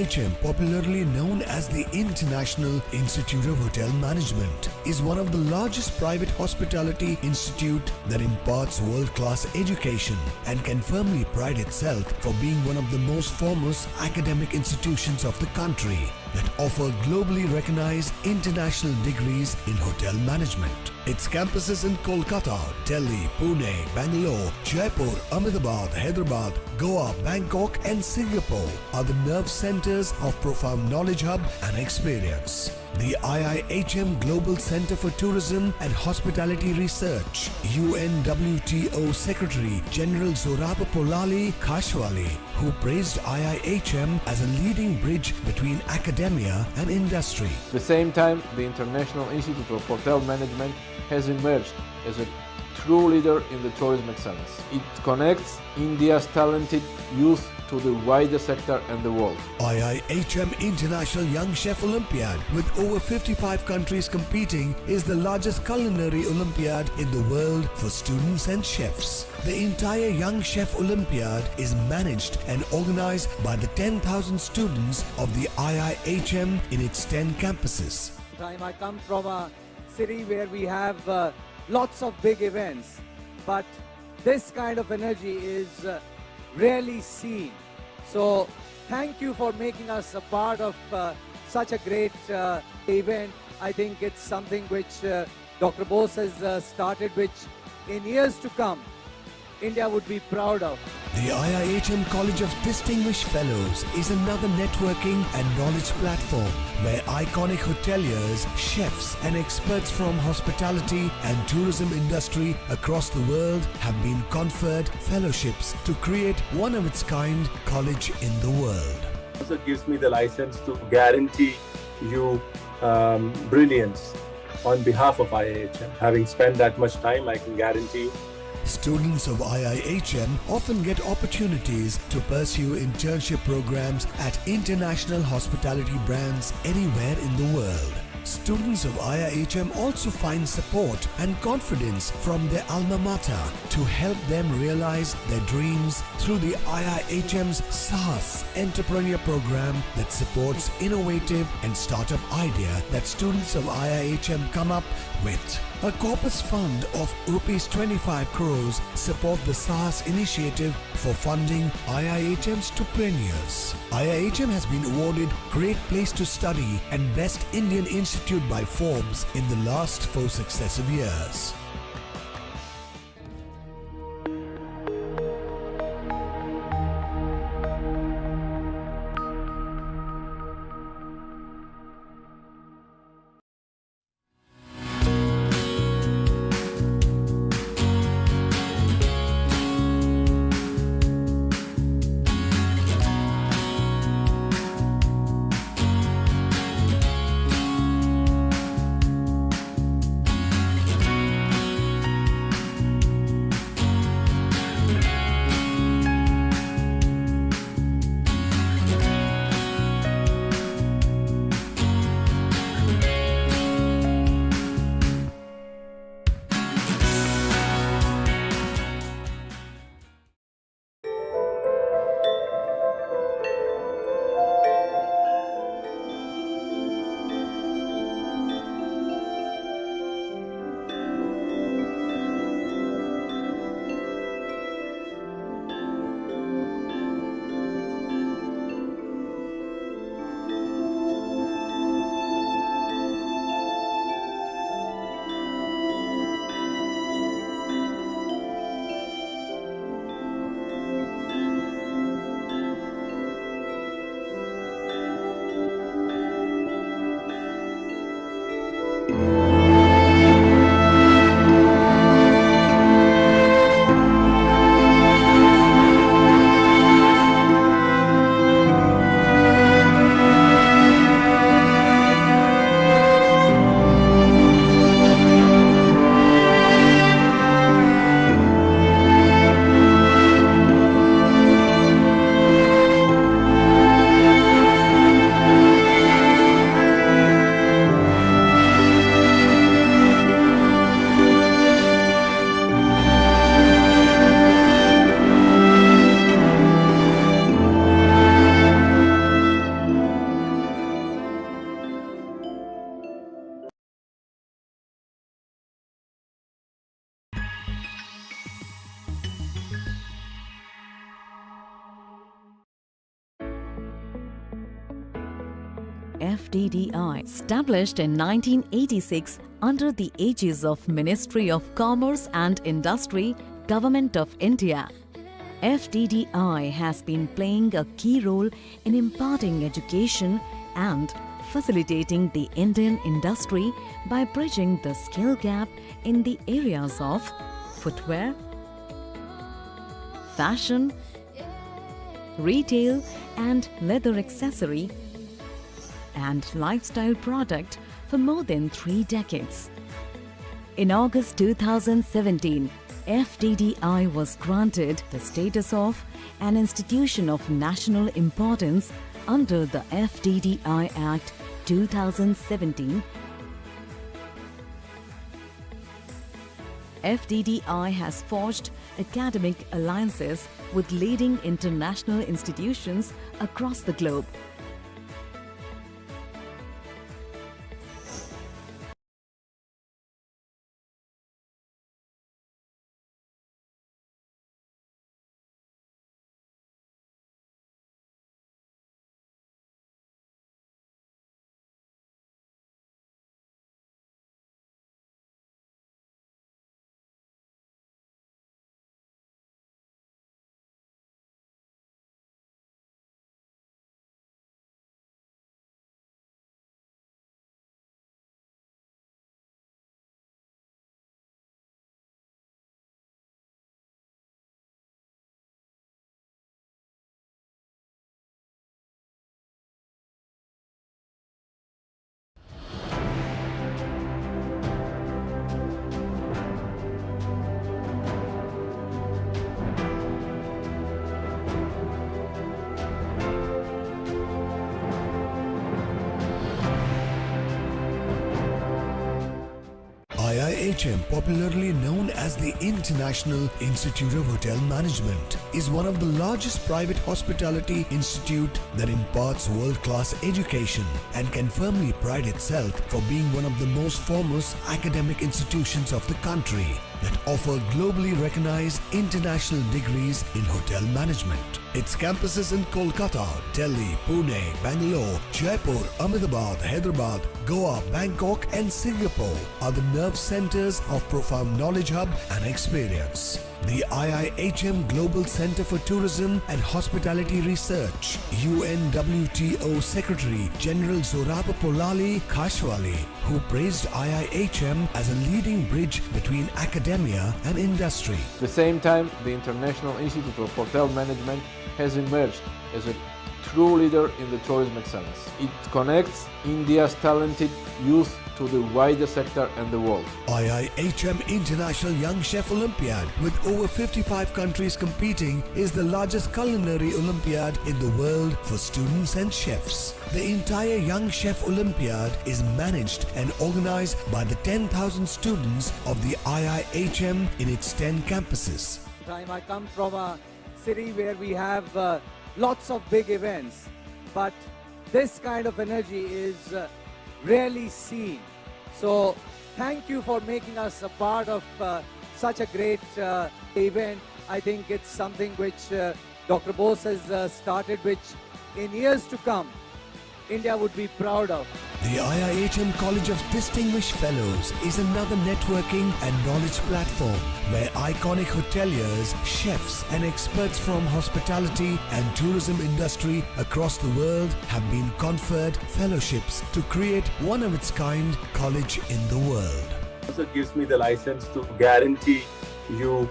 IIHM, popularly known as the International Institute of Hotel Management, is one of the largest private hospitality institute that imparts world-class education and can firmly pride itself for being one of the most foremost academic institutions of the country that offer globally recognized international degrees in hotel management. Its campuses in Kolkata, Delhi, Pune, Bangalore, Jaipur, Ahmedabad, Hyderabad, Goa, Bangkok and Singapore are the nerve centers of profound knowledge hub and experience. The IIHM Global Center for Tourism and Hospitality Research, UNWTO Secretary General Zoraba Polali Khashwali, who praised IIHM as a leading bridge between academia and industry. At the same time, the International Institute of Hotel Management has emerged as a true leader in the tourism excellence. It connects India's talented youth to the wider sector and the world. IIHM International Young Chef Olympiad, with over 55 countries competing, is the largest culinary Olympiad in the world for students and chefs. The entire Young Chef Olympiad is managed and organized by the 10,000 students of the IIHM in its 10 campuses. I come from a city where we have lots of big events, but this kind of energy is rarely seen. So thank you for making us a part of such a great event. I think it's something which Dr. Bose has started, which in years to come India would be proud of. The IIHM College of Distinguished Fellows is another networking and knowledge platform where iconic hoteliers, chefs and experts from hospitality and tourism industry across the world have been conferred fellowships to create one of its kind college in the world. It also gives me the license to guarantee you brilliance on behalf of IIHM. Having spent that much time, I can guarantee Students of IIHM often get opportunities to pursue internship programs at international hospitality brands anywhere in the world. Students of IIHM also find support and confidence from their alma mater to help them realize their dreams through the IIHM's SAHS Entrepreneur Program that supports innovative and startup idea that students of IIHM come up with. A corpus fund of Rs 25 crores support the SAHS initiative for funding IIHM entrepreneurs. IIHM has been awarded Great Place to Study and Best Indian Institute by Forbes in the last 4 successive years. FDDI, established in 1986 under the aegis of Ministry of Commerce and Industry, Government of India. FDDI has been playing a key role in imparting education and facilitating the Indian industry by bridging the skill gap in the areas of footwear, fashion, retail and leather accessory, and lifestyle product for more than 3 decades. In August 2017, FDDI was granted the status of an institution of national importance under the FDDI Act 2017. FDDI has forged academic alliances with leading international institutions across the globe. IIHM, popularly known as the International Institute of Hotel Management, is one of the largest private hospitality institute that imparts world-class education and can firmly pride itself for being one of the most foremost academic institutions of the country that offer globally recognized international degrees in hotel management. Its campuses in Kolkata, Delhi, Pune, Bangalore, Jaipur, Ahmedabad, Hyderabad, Goa, Bangkok and Singapore are the nerve centers of profound knowledge hub and experience. The IIHM Global Center for Tourism and Hospitality Research, UNWTO Secretary General Zoraba Polali Khashwali, who praised IIHM as a leading bridge between academia and industry. At the same time, the International Institute of Hotel Management has emerged as a true leader in the tourism excellence. It connects India's talented youth to the wider sector and the world. IIHM International Young Chef Olympiad, with over 55 countries competing, is the largest culinary Olympiad in the world for students and chefs. The entire Young Chef Olympiad is managed and organized by the 10,000 students of the IIHM in its 10 campuses. I come from a city where we have lots of big events, but this kind of energy is rarely seen. So thank you for making us a part of such a great event. I think it's something which Dr. Bose has started, which in years to come India would be proud of. The IIHM College of Distinguished Fellows is another networking and knowledge platform where iconic hoteliers, chefs and experts from hospitality and tourism industry across the world have been conferred fellowships to create one of its kind college in the world. It also gives me the license to guarantee you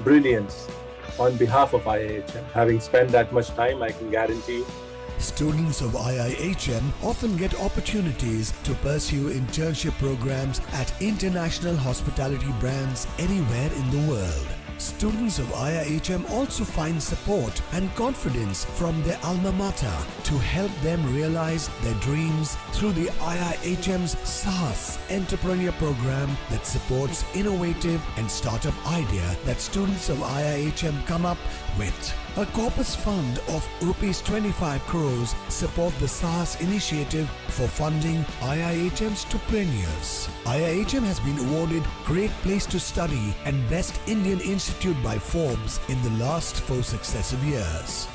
brilliance on behalf of IIHM. Having spent that much time, I can guarantee Students of IIHM often get opportunities to pursue internship programs at international hospitality brands anywhere in the world. Students of IIHM also find support and confidence from their alma mater to help them realize their dreams through the IIHM's SAHS Entrepreneur Program that supports innovative and startup idea that students of IIHM come up with. A corpus fund of Rs 25 crores support the SAHS initiative for funding IIHM entrepreneurs. IIHM has been awarded Great Place to Study and Best Indian Institute by Forbes in the last 4 successive years.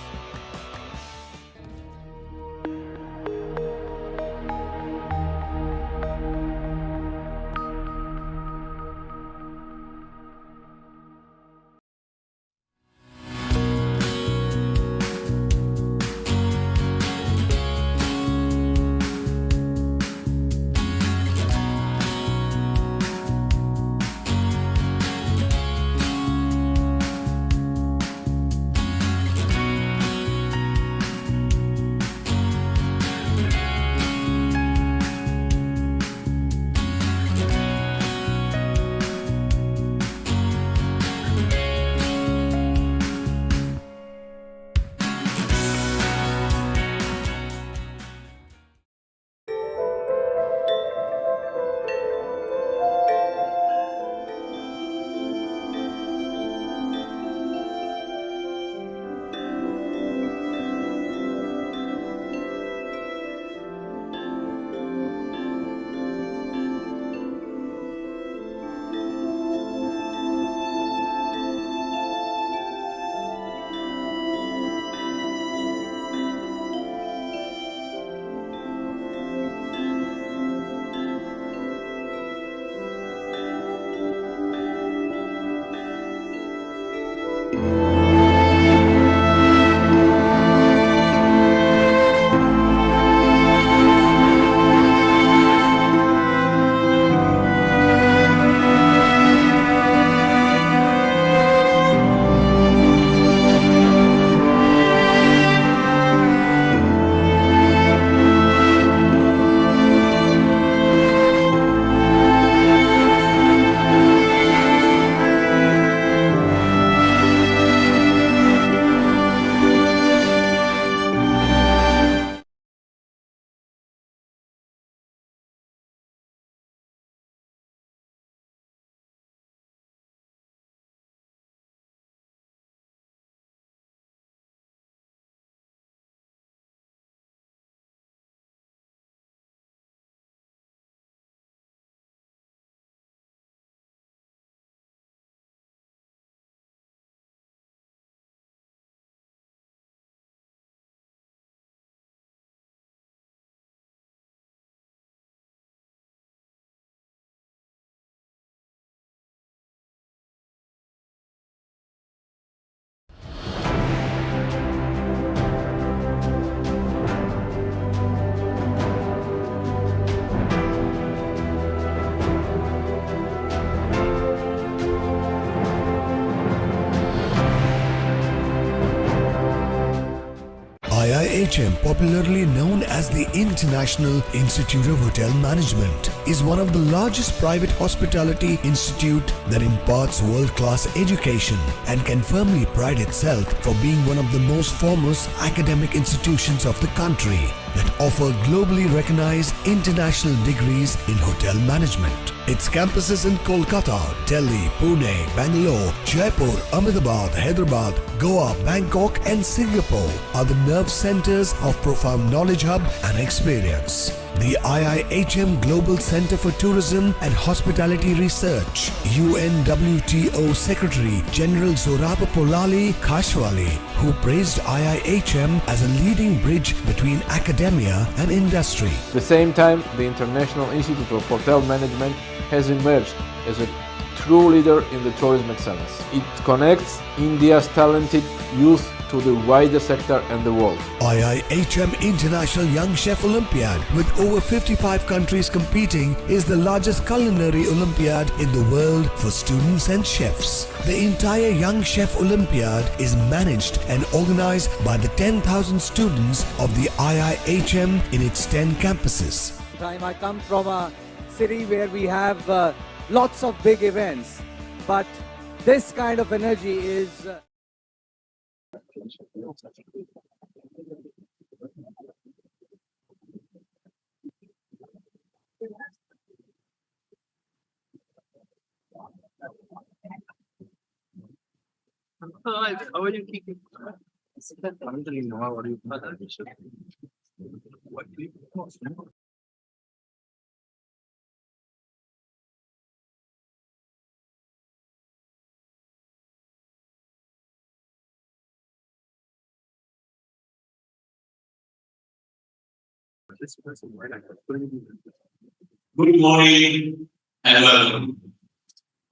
IIHM, popularly known as the International Institute of Hotel Management, is one of the largest private hospitality institute that imparts world-class education and can firmly pride itself for being one of the most foremost academic institutions of the country that offer globally recognized international degrees in hotel management. Its campuses in Kolkata, Delhi, Pune, Bangalore, Jaipur, Ahmedabad, Hyderabad, Goa, Bangkok and Singapore are the nerve centers of profound knowledge hub and experience. The IIHM Global Center for Tourism and Hospitality Research, UNWTO Secretary General Zoraba Polali Khashwali, who praised IIHM as a leading bridge between academia and industry. At the same time, the International Institute of Hotel Management has emerged as a true leader in the tourism excellence. It connects India's talented youth to the wider sector and the world. IIHM International Young Chef Olympiad, with over 55 countries competing, is the largest culinary Olympiad in the world for students and chefs. The entire Young Chef Olympiad is managed and organized by the 10,000 students of the IIHM in its 10 campuses. I come from a city where we have lots of big events, but this kind of energy is How are you keeping? I'm telling you, how are you? Good morning and welcome.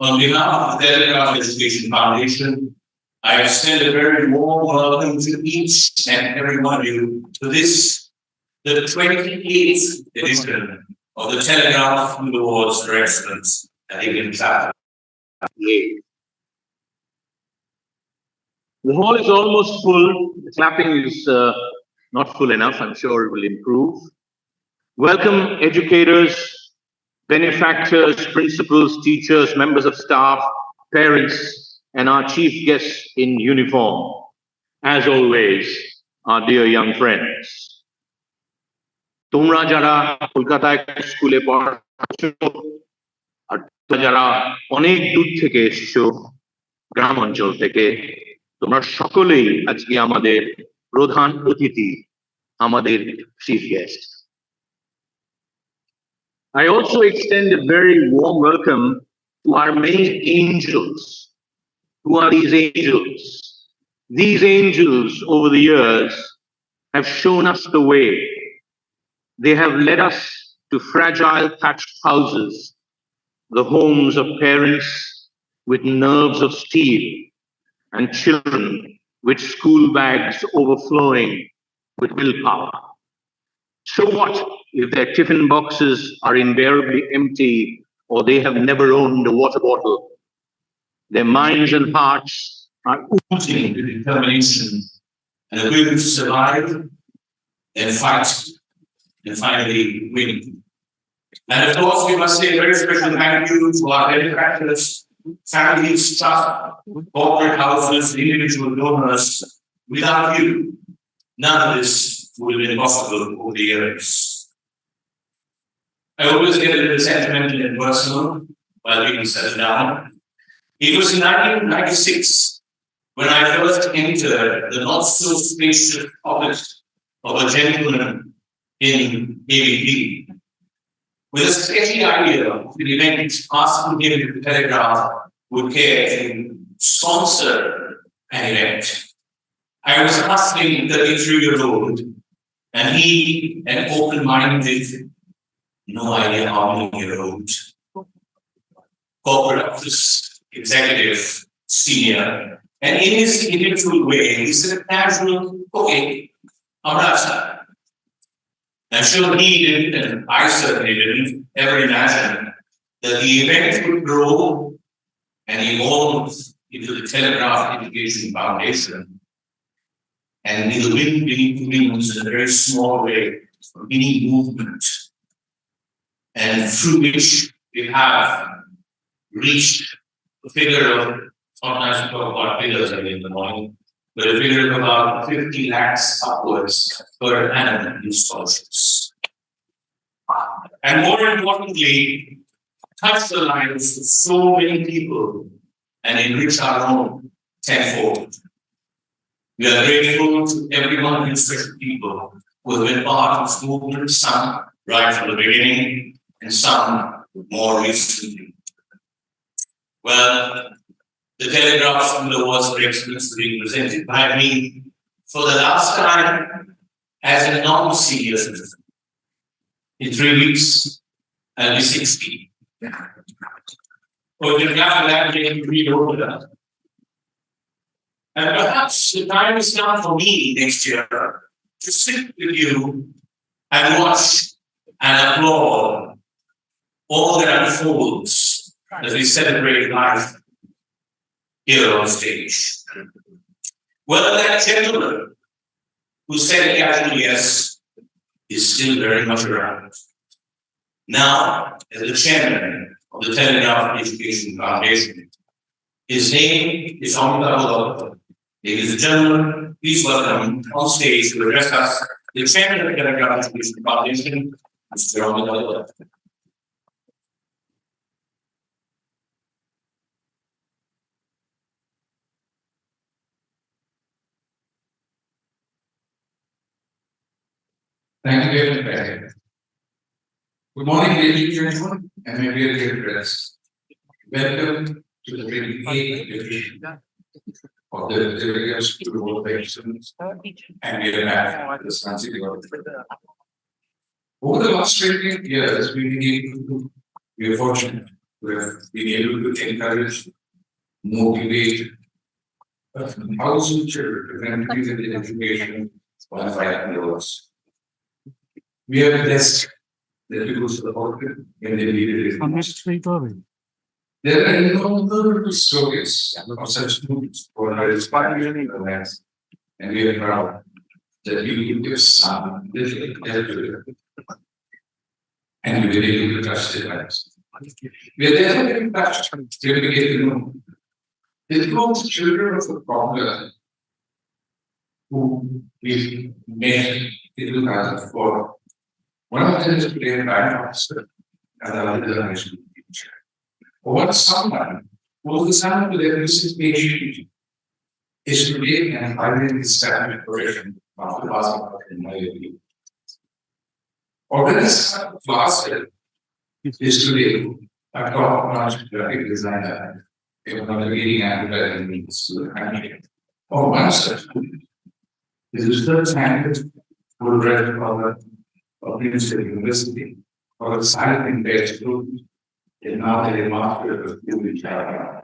On behalf of the Telegraph Education Foundation, I extend a very warm welcome to each and every one of you to this, the 28th edition of the Telegraph School Awards for Excellence at IDNINET. The hall is almost full. The clapping is not full enough. I'm sure it will improve. Welcome, educators, benefactors, principals, teachers, members of staff, parents, and our chief guests in uniform. As always, our dear young friends. তোমরা যারা কলকাতায় স্কুলে পড়াচ্ছো আর যারা অনেক দূর থেকে এসেছো গ্রাম অঞ্চল থেকে, তোমরা সকলেই আজকে আমাদের প্রধান অতিথি, আমাদের chief guest. I also extend a very warm welcome to our many angels. Who are these angels? These angels over the years have shown us the way. They have led us to fragile thatched houses, the homes of parents with nerves of steel and children with school bags overflowing with willpower. So what if their tiffin boxes are invariably empty or they have never owned a water bottle? Their minds and hearts are oozing with determination and a will to survive and fight and finally win. And of course, we must say a very special thank you to our benefactors, families, staff, corporate houses, individual donors. Without you, none of this would have been possible over the years. I always get a little sentimental and personal while people settle down. It was in 1996 when I first entered the not-so-spacious office of a gentleman in ABP with a sketchy idea of an event asking him if the Telegraph would care to sponsor an event. I was a hustling 33-year-old, and he, an open-minded, no idea how many-year-old, corporate office executive, senior, and in his individual way, he said, casual, okay, I'm not. I'm sure he didn't, and I certainly didn't ever imagine that the event would grow and evolve into the Telegraph Education Foundation. And in the wind beneath the wings in a very small way, a mini movement, and through which we have reached a figure of, sometimes we talk about figures early in the morning, but a figure of about 50 lakhs upwards per annum in scholarships. And more importantly, touch the lives of so many people and enrich our own tenfold. We are grateful to every one of you special people who have been part of this movement, some right from the beginning and some more recently. Well, the Telegraph School Awards for Excellence being presented by me for the last time as a non-senior citizen. In 3 weeks, I'll be 60. So you're glad to read over that. And perhaps the time is now for me next year to sit with you and watch and applaud all that unfolds as we celebrate life here on stage. Well, that gentleman who said casually yes is still very much around. Now, as the chairman of the Telegraph Education Foundation, his name is Amitabh. Ladies and gentlemen, please welcome on stage to address us the chairman of the Telegraph Education Foundation, Mr. Amitabh. Thank you very much. Good morning, ladies and gentlemen, and my dear friends. Welcome to the 28th edition of the Telegraph School Awards and IDNINET, the Science Award. Over the last 28 years, we are fortunate to have been able to encourage, motivate 1,000 children to enter in education on 5 years. We are blessed that people support it when they need it. There are innumerable stories of such students who are inspiring the lands, and we are proud that you give some little help to them, and we will be able to touch their lives. We are therefore very touched when we get to know the close children of the problem who we met in 2004. One of them is today a bank officer, and the other is a national teacher. What someone who was the son of their music patient is today an highly established profession after passing out in my view. Or this class is today a top-notch graphic designer in one of the leading advertising means to the country. Or one such is research scientist who read of Princeton University or a silent impaired student, and now they are master of human child.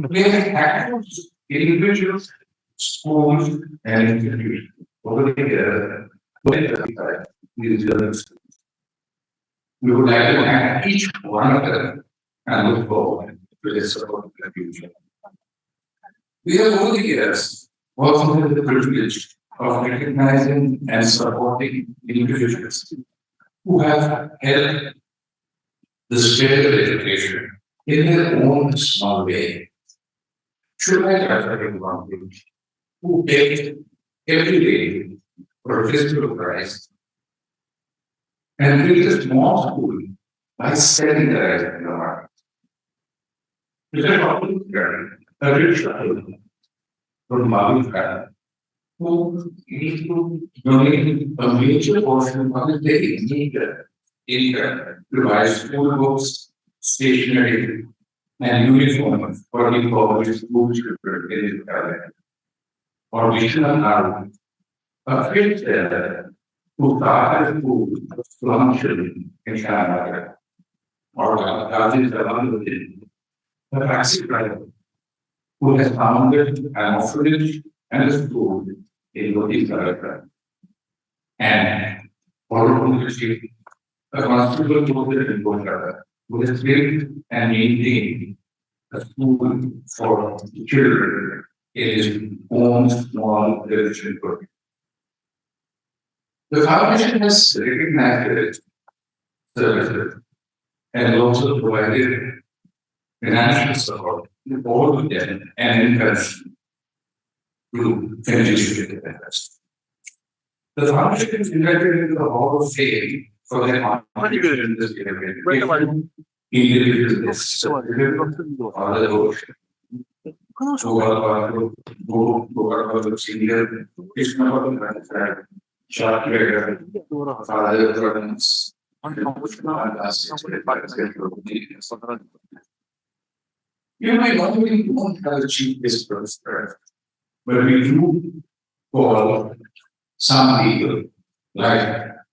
We have actors, individuals, schools, and institutions over the years. We would like to thank each one of them and look forward to their support in the future. We have over the years also had the privilege of recognizing and supporting individuals who have helped the spirit of education in their own small way. Should I touch everyone who paid every day for a physical price and built a small school by selling the rest of the market? A rich child from Mahavishnu who needs to donate a major portion of his daily income to buy school books, stationery, and uniforms for the public school children in his family. Or we should allow a fifth elder who started school function in Canada, or Gandhi's Alhamdulillah, a taxi driver who has founded an orphanage and a school in Lodi, and followed a constable voted in Kolkata, who has built and maintained a school for children in its own small division group. The foundation has recognized its services and also provided financial support to all of them and encouragement to finish with the best. The foundation is inducted into the Hall of Fame for their contribution in this area. Individuals, other worship. Senior, you may normally don't have achieved this growth, but we do for some people, like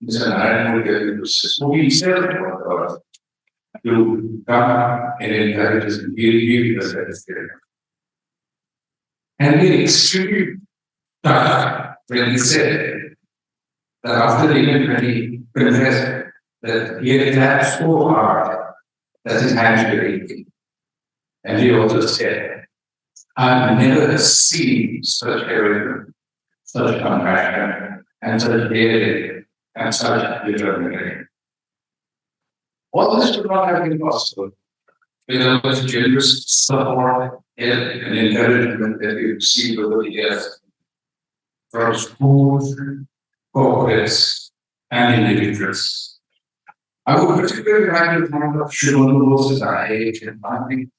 Mr. Narayan, who he said to come and encourage us and give us that spirit. And we extremely touched when he said that after the event, when he confessed that he had clapped so hard that his hands were aching. And he also said, I've never seen such heroism, such compassion, and such daring, and such determination. All this would not have been possible without the generous support, help, and encouragement that we received over the years from schools, corporates, and individuals. I would particularly like to thank Shrimon Rose's IIHM family,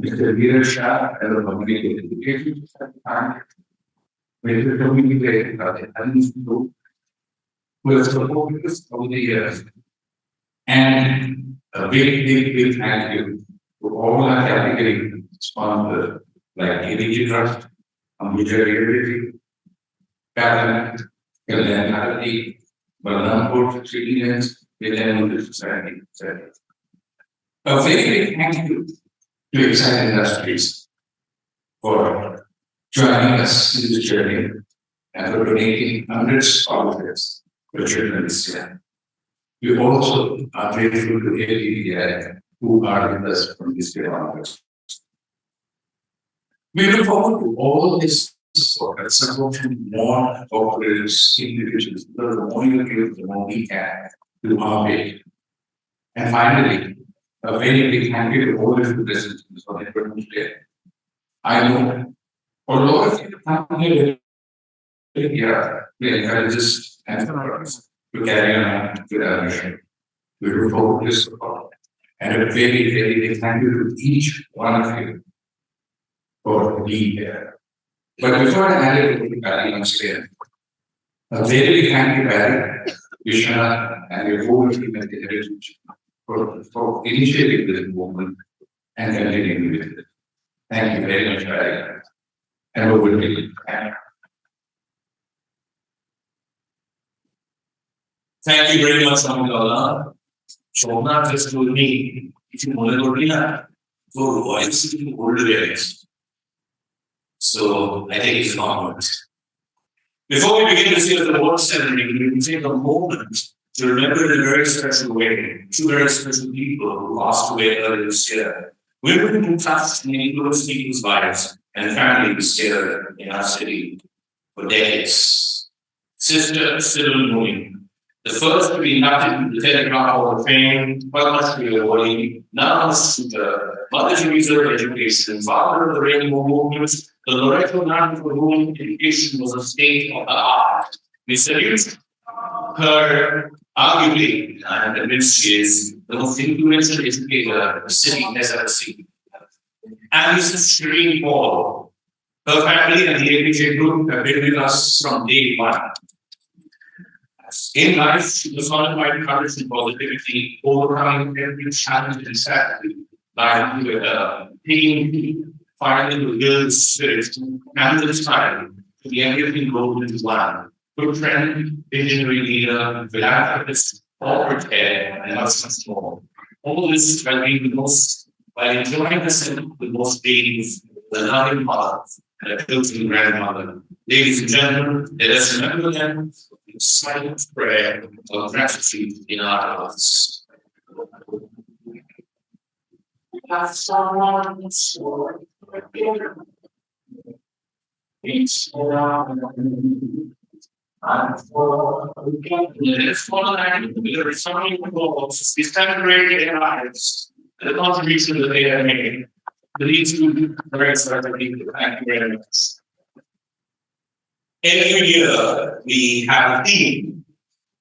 Mr. Veer Shah, and the public education family, Mr. Tony Gray, and the who have supported us over the years. And a big thank you to all our category sponsors like ADG Trust, Ambuja Realty, Cabinet, Kalyanarati, Balrampur, Citizens, Within Society, etc. A very big thank you to Exide Industries for joining us in this journey and for donating hundreds of scholarships for children this year. We also are grateful to IDNINET who are with us from this day onwards. We look forward to all this support and support from more cooperatives, individuals, the more you give, the more we can to our way. And finally, a very big thank you to all of you present for the equipment today. I know for a lot of you come here to encourage us and support us to carry on with our mission. We look forward to this support. And a very big thank you to each one of you for being here. But before I hand it over to Barry once again, a very big thank you, Barry, Vishnu, and your whole team at the Heritage for initiating this movement and continuing with it. Thank you very much, Barry. And over to you. Thank you very much, Amulala. Shobna just told me, if you want to for voice in old areas. So I think it's not. Before we begin this year's award ceremony, we will take a moment to remember in a very special way two very special people who passed away earlier this year. Women who touched and influenced people's lives and families here in our city for decades. Sister Cyril Moon, the first to be inducted into the Telegraph Hall of Fame, Padma awardee, now Mother Teresa of Education, father of the Rainbow Movement, the Loreto man for whom education was a state of the art. We salute her arguably, and admits she is the most influential educator the city has ever seen. And Mrs. Shireen Paul, her family and the APJ group have been with us from day one. In life, she was founded by courage and positivity, overcoming every challenge and sadly, like finding the will, spirit, and the time to be everything rolled into one. Good friend, visionary leader, philanthropist, corporate head, and much more. All this while being the most, while enjoying the most days, the loving mother, and a doting grandmother. Ladies and gentlemen, let us remember them in silent prayer of gratitude in our hearts. It's around. Let's follow that with the resounding applause. We celebrate their lives, the contribution that they have made. The lead student, very certainly, thank you very much. Every year we have a theme,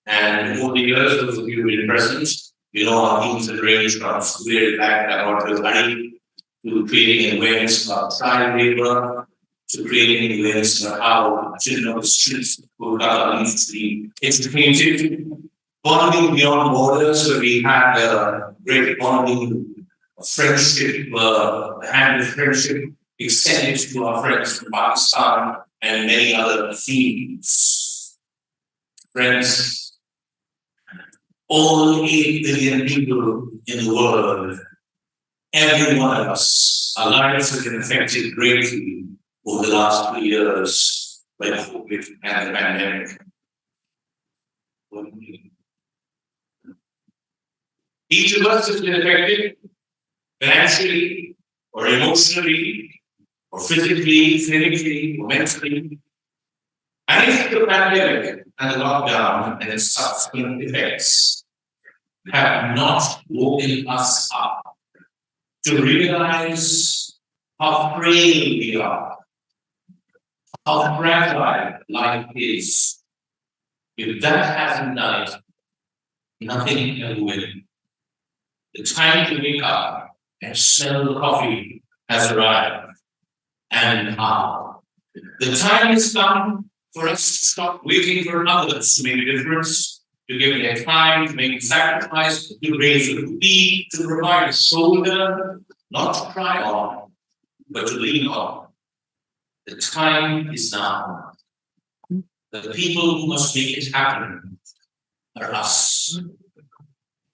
and over the years, those of you who have been present, you know our themes have ranged from school back about study to creating awareness about child labor, to creating awareness about how children on the streets who needs to be educated, bonding beyond borders, where we had a great bonding friendship, the hand of friendship extended to our friends from Pakistan and many other themes. Friends, all 8 billion people in the world, every one of us, our lives have been affected greatly over the last 2 years by COVID and the pandemic. Each of us has been affected financially, or emotionally, or physically, clinically, or mentally. And if the pandemic and the lockdown and its subsequent effects have not woken us up to realize how frail we are, how fragile life is, if that hasn't done it, nothing ever will. The time to wake up and smell the coffee has arrived. And how? The time has come for us to stop waiting for others to make a difference, to give their time, to make a sacrifice, to raise a feet, to provide a shoulder, not to cry on, but to lean on. The time is now. The people who must make it happen are us.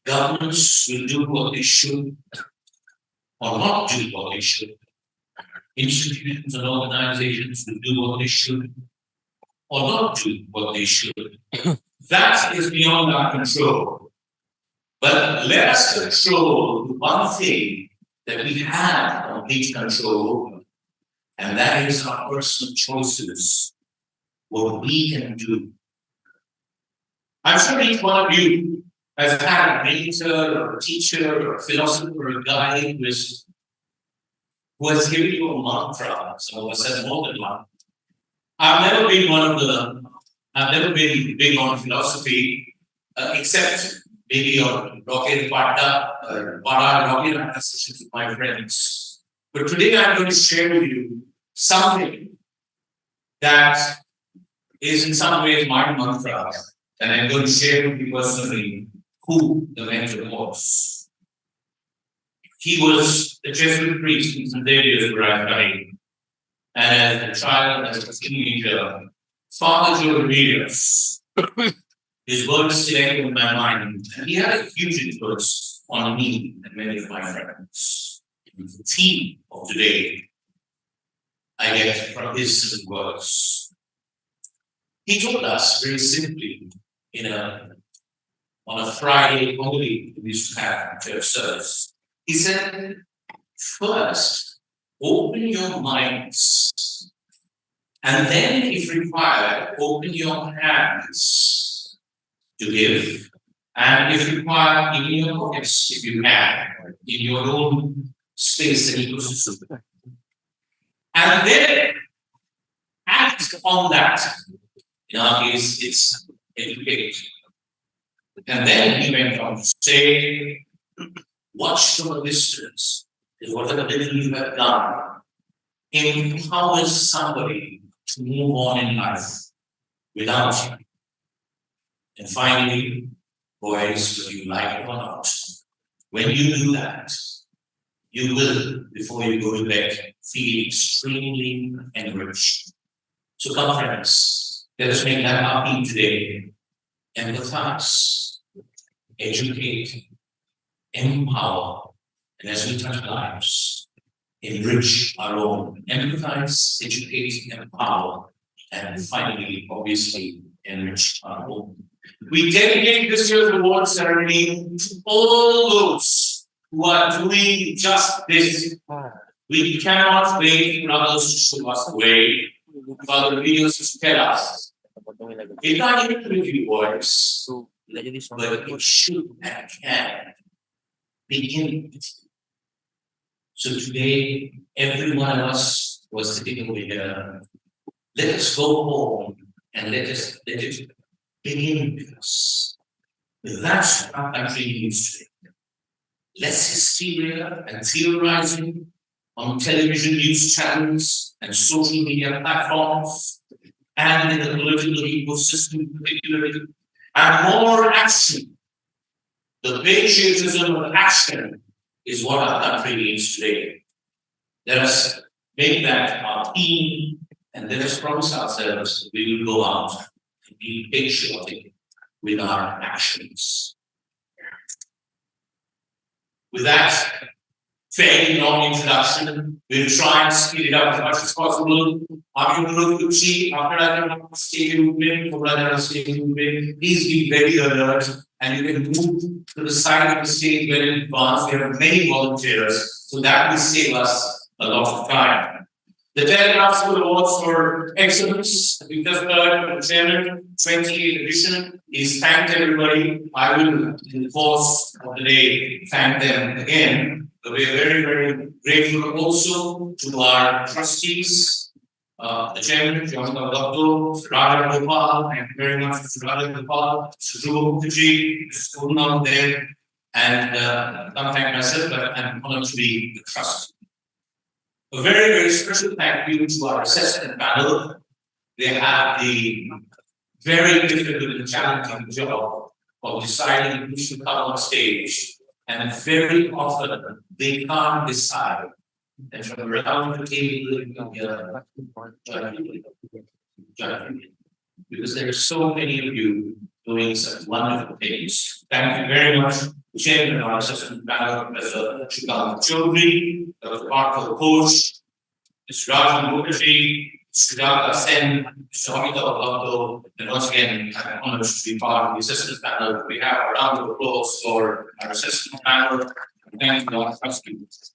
Governments will do what they should, or not do what they should. Institutions and organizations will do what they should, or not do what they should. That is beyond our control. But let us control one thing that we have complete control over, and that is our personal choices, what we can do. I'm sure each one of you has had a mentor or a teacher or a philosopher or a guide who has given you a mantra. Some of us have more than one. I've never been big on philosophy, except maybe on Rocket Patta or Rocket sessions with my friends. But today I'm going to share with you something that is in some ways my mantra, and I'm going to share with you personally who the mentor was. He was a Jesuit priest in St. David's where I studied. And as a child, as a teenager, Father Joe Ramirez, his words still echo in my mind. And he had a huge influence on me and many of my friends. The theme of today I get from his simple words. He told us very simply on a Friday only we used to have church service. He said, first, open your minds, and then, if required, open your hands to give, and if required, even your pockets, if you can, in your own space and ecosystem. And then act on that. In our case, it's educate. And then he went on to say, watch from a distance, is whatever little you have done empowers somebody to move on in life without you. And finally, boys, whether you like it or not, when you do that, you will, before you go to bed, feel extremely enriched. So come, friends, let us make that our theme today. Empathize, educate, empower, and as we touch lives, enrich our own. Empathize, educate, empower, and finally, obviously, enrich our own. We dedicate this year's award ceremony to all those who are doing just this. We cannot wait for others to show us the way. for the videos to tell us. It not even review words, but it should and can begin with. So today, every one of us was sitting over here. Let us go home and let it begin with us. That's what our country needs today. Less hysteria and theorizing on television news channels and social media platforms, and in the political ecosystem particularly, and more action. The patriotism of action is what our country needs today. Let us make that our theme, and let us promise ourselves that we will go out and be patriotic with our actions. With that fairly long introduction, we'll try and speed it up as much as possible. Please be very alert, and you can move to the side of the stage very in advance. We have many volunteers, so that will save us a lot of time. The Telegraph School Awards for Excellence, we just heard from the chairman, 28th edition, is thanked everybody. I will, in the course of the day, thank them again. But we are very, very grateful also to our trustees, the chairman, John Dr. Raja Gopal, thank you very much, Mr. Raja Gopal, Mr. Dhruva Mukherjee, Mr. Purnam there, and I can't thank myself, but I'm honored to be the trustee. A very, very special thank you to our assessment panel. They have the very difficult and challenging job of deciding who should come on stage. And very often they can't decide. And from around the table, because there are so many of you doing such wonderful things. Thank you very much. Chairman of our assessment panel, Professor Shikant Chaudhary, Dr. Partha Ghosh, Mr. Rajan Mukherjee, Mr. Sujata Sen, Mr. Amitav Bhakto, and once again, I'm honored to be part of the assessment panel. We have a round of applause for our assessment panel. Thank you, our trustees.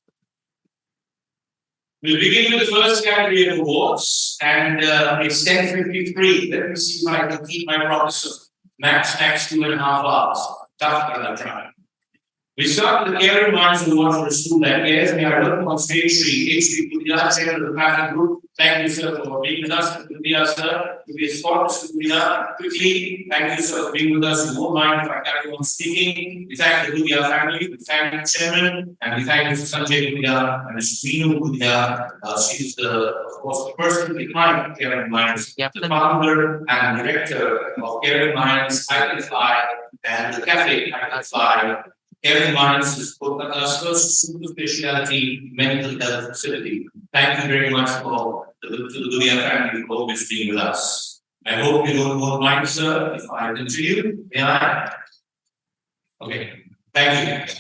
We'll begin with the first category of awards, and it's 10:53. Let me see if I can keep my promise of max 2.5 hours. Tough that time. We start with the Caring Minds Award for a school that cares. We are welcome on stage Sri H.D. Pudya, Chair of the Pattern Group. Thank you, sir, for being with us. Pudya, sir, to be escorted to Pudya quickly. Thank you, sir, for being with us. You won't mind if I carry on speaking. We thank the Pudya family, we thank the chairman, and we thank Mr. Sanjay Pudya and Mr. Vinu Pudya. She is of course, the person behind Caring Minds, the founder and director of Caring Minds, IDNINET, and the cafe IDNINET. Caring Minds is Kolkata's first super specialty mental health facility. Thank you very much for the Dunia family for always being with us. I hope you don't mind, sir, if I interview. May I? Okay, thank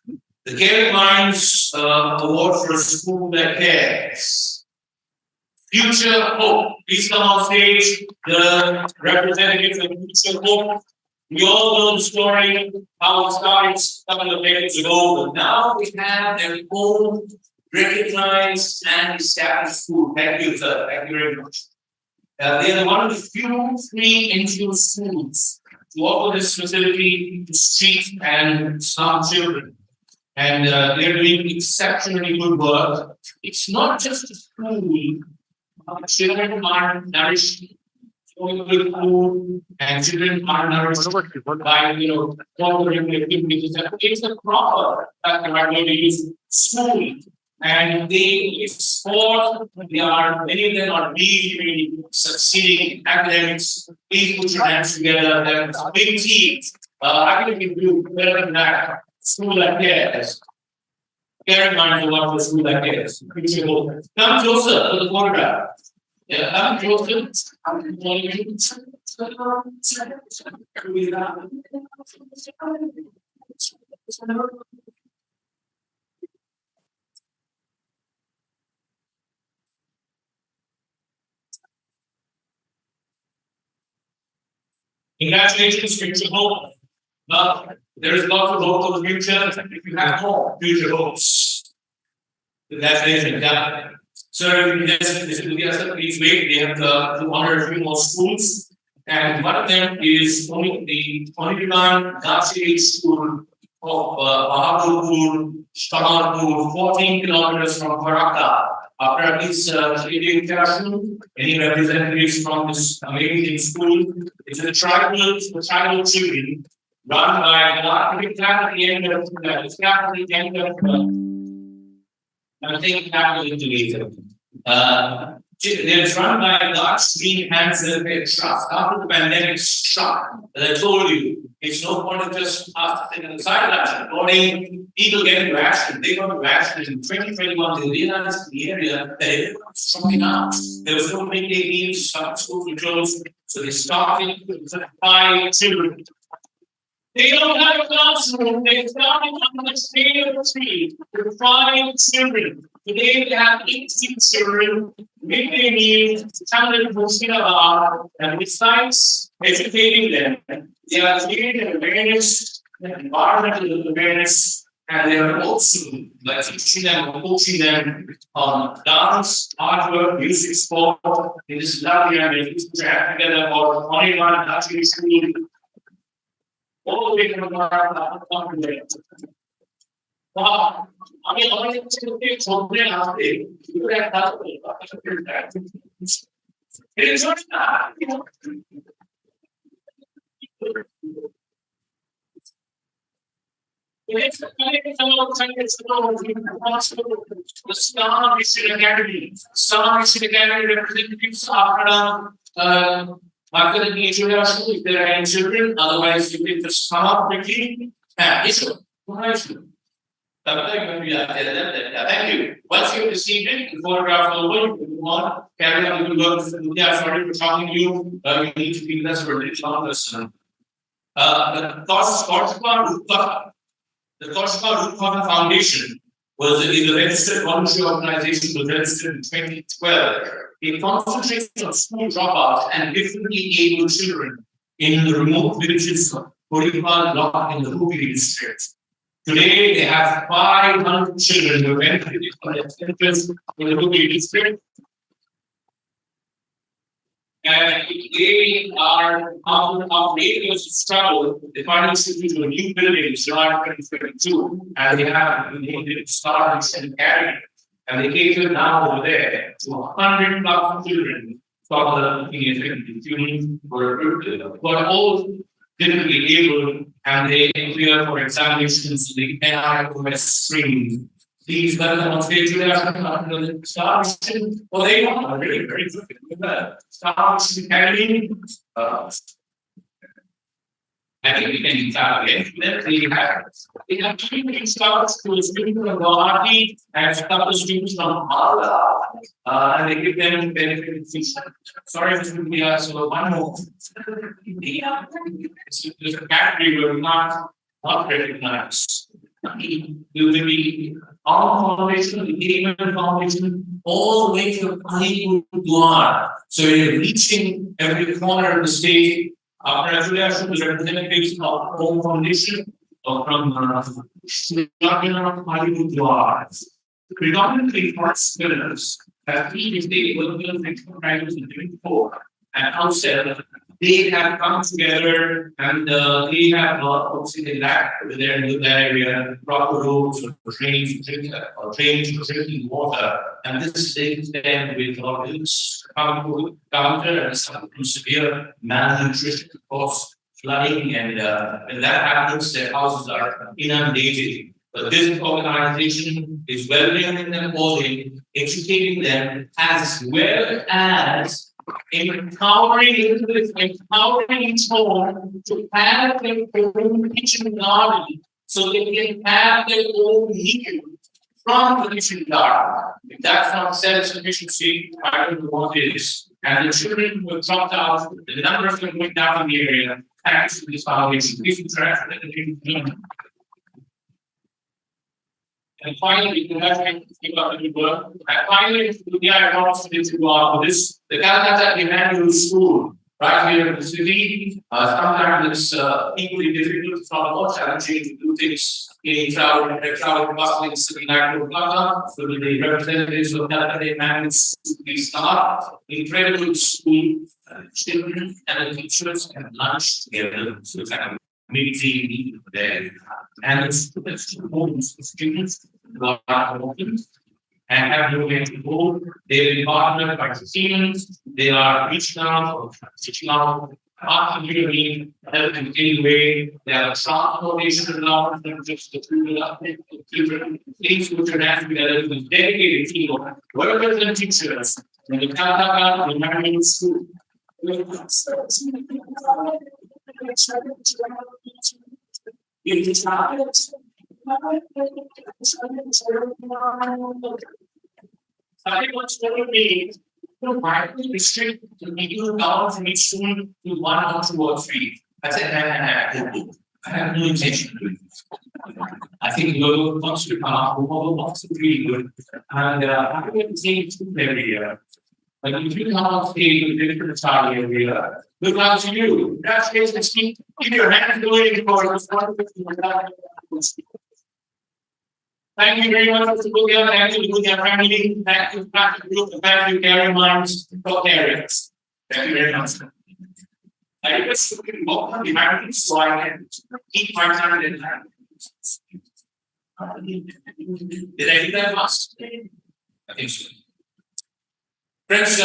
you. The Caring Minds Award for a school that cares. Future Hope. Please come on stage, the representatives of Future Hope. We all know the story, how it started a couple of decades ago, but now we have their own recognized and established school. Thank you, sir. Thank you very much. They are one of the few free NGO schools to offer this facility to street and slum children. And they're doing exceptionally good work. It's not just a school. Children are nourished with food, and children are nourished by, following activities. It's a proper, I'm going to use school, and they sport. Many of them are really succeeding in academics. Please put your hands together. There's a big team. I can give you better than that. School like this. Caring Minds Award for a school like this. Come closer to the photograph. Yeah, I'm closer. Congratulations, Future Hope. There is lots of hope for the future. If you have more future hopes, congratulations. So please wait. They have to honor a few more schools, and one of them is the Telegraph School of Bahadurpur, Shamarpur, 14 kilometers from Farakka. After this education, any representatives from this amazing school, it's a tribal children run by the faculty end of I'm taking that into later. It's run by God's Green Hands Trust. After the pandemic struck, as I told you, it's no point of just sitting on the sidelines, supporting people getting vaccinated. They got vaccinated in 2021. They realized in the area that it was coming out. There was no midday meals, schools were closed, so they started with 5 children. They don't have a classroom. They started on the scale of 3 with 5 children. Today they have 18 children, midday meals, standard Muslim, and besides educating them, they are creating awareness, environmental awareness, and they are also teaching them or coaching them on dance, artwork, music, sport. In this lovely and together about 21 National School. All the way from the wow. I mean, I want to take something out there. You could have done it. It is not that, you know. The Star Mission Academy. Star Mission Academy representatives are after the introduction, if there are any children, otherwise you can just come up quickly. Issue. Thank you. Once you have received it, the photograph over, you move on, carry on with the work. Sorry for talking to you. You need to be less for a little longer. The Koshka Root Foundation is a registered voluntary organization, was registered in 2012. It concentrates on school dropouts and differently able children in the remote villages of Koripal block in the Vevey district. Today, they have 500 children who benefited from their centers in the Vevey district. And they are, after 8 years of struggle, they finally shifted to a new building in July 2022, and they have named it Star Mission Academy. And they cater now over there to 100,000 children from the students who are all differently able, and they appear for examinations in the NIOS stream. These demonstrate to Star Mission, well, they are very, very good with that. Star Mission Academy. I think we can start again. They have 2 stars to a student from Guwahati and a couple of students from Malda, and they give them benefit. Sorry, Mr. Media, so one more. There's a category where we not recognize. We will be our foundation, the England Foundation, all the way to Guwahati. So you're reaching every corner of the state. After affiliation with representatives of our own foundation or from predominantly first winners have been state political practice in 24 and outside they have come together and they have obviously they lack with their area proper roads or trains for drinking water, and this takes them with counter and some severe malnutrition, of course, flooding, and when that happens, their houses are inundated. But this organization is welcoming them all in, educating them, as well as empowering each home to have their own kitchen garden so they can have their own meal from the kitchen garden. If that's not self-sufficiency, I don't know what is. And the children who have dropped out, the number of them going down in the area, thanks to this foundation. Please interact with the and finally, you have to keep up the work. And finally, I want to this. The Calcutta Emmanuel School right here in the city. Sometimes it's equally difficult, if not more challenging, to do things in crowded bustling city like Kolkata. So the representatives of Calcutta managed to restart incredible school children and the teachers and lunch together. So kind of midday meal there. And it's homes for students who are open and have nowhere to go. They've been partnered by students. They are reaching out, teaching out, particularly helping in any way. There are transportation allowance, not just the food, different things which are happening together with dedicated team of workers and teachers in the Calcutta Environment School. I think what's going to be widely restrict the medium down from each student to 1 or 2 or 3. I said, I have no intention of doing this. I think Lolo wants to come up, Lolo wants to be good, and I think the same student every year. But if you come on stage with different style every year, good luck to you. Congratulations, keep your hands going for this wonderful. Thank you very much, Mr. Bhutia. Thank you, Bhutia family. Thank you, Dr. Group. Thank you, Carrie Minds, top areas. Thank you very much. I request you to walk on the mountain so I can keep my time in hand. Did I do that last? I think so. Friends,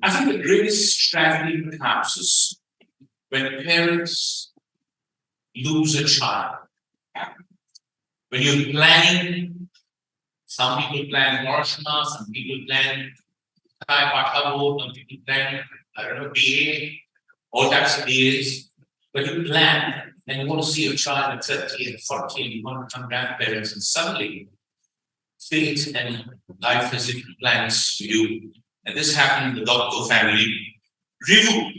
I think the greatest tragedy perhaps is when parents lose a child. When you're planning, some people plan Hiroshima, some people plan some people plan, I don't know, BA, all types of BAs. But you plan and you want to see your child at 30 and 40 and you want to become grandparents, and suddenly fate and life has different plans for you. And this happened in the Dotko family. Rivu,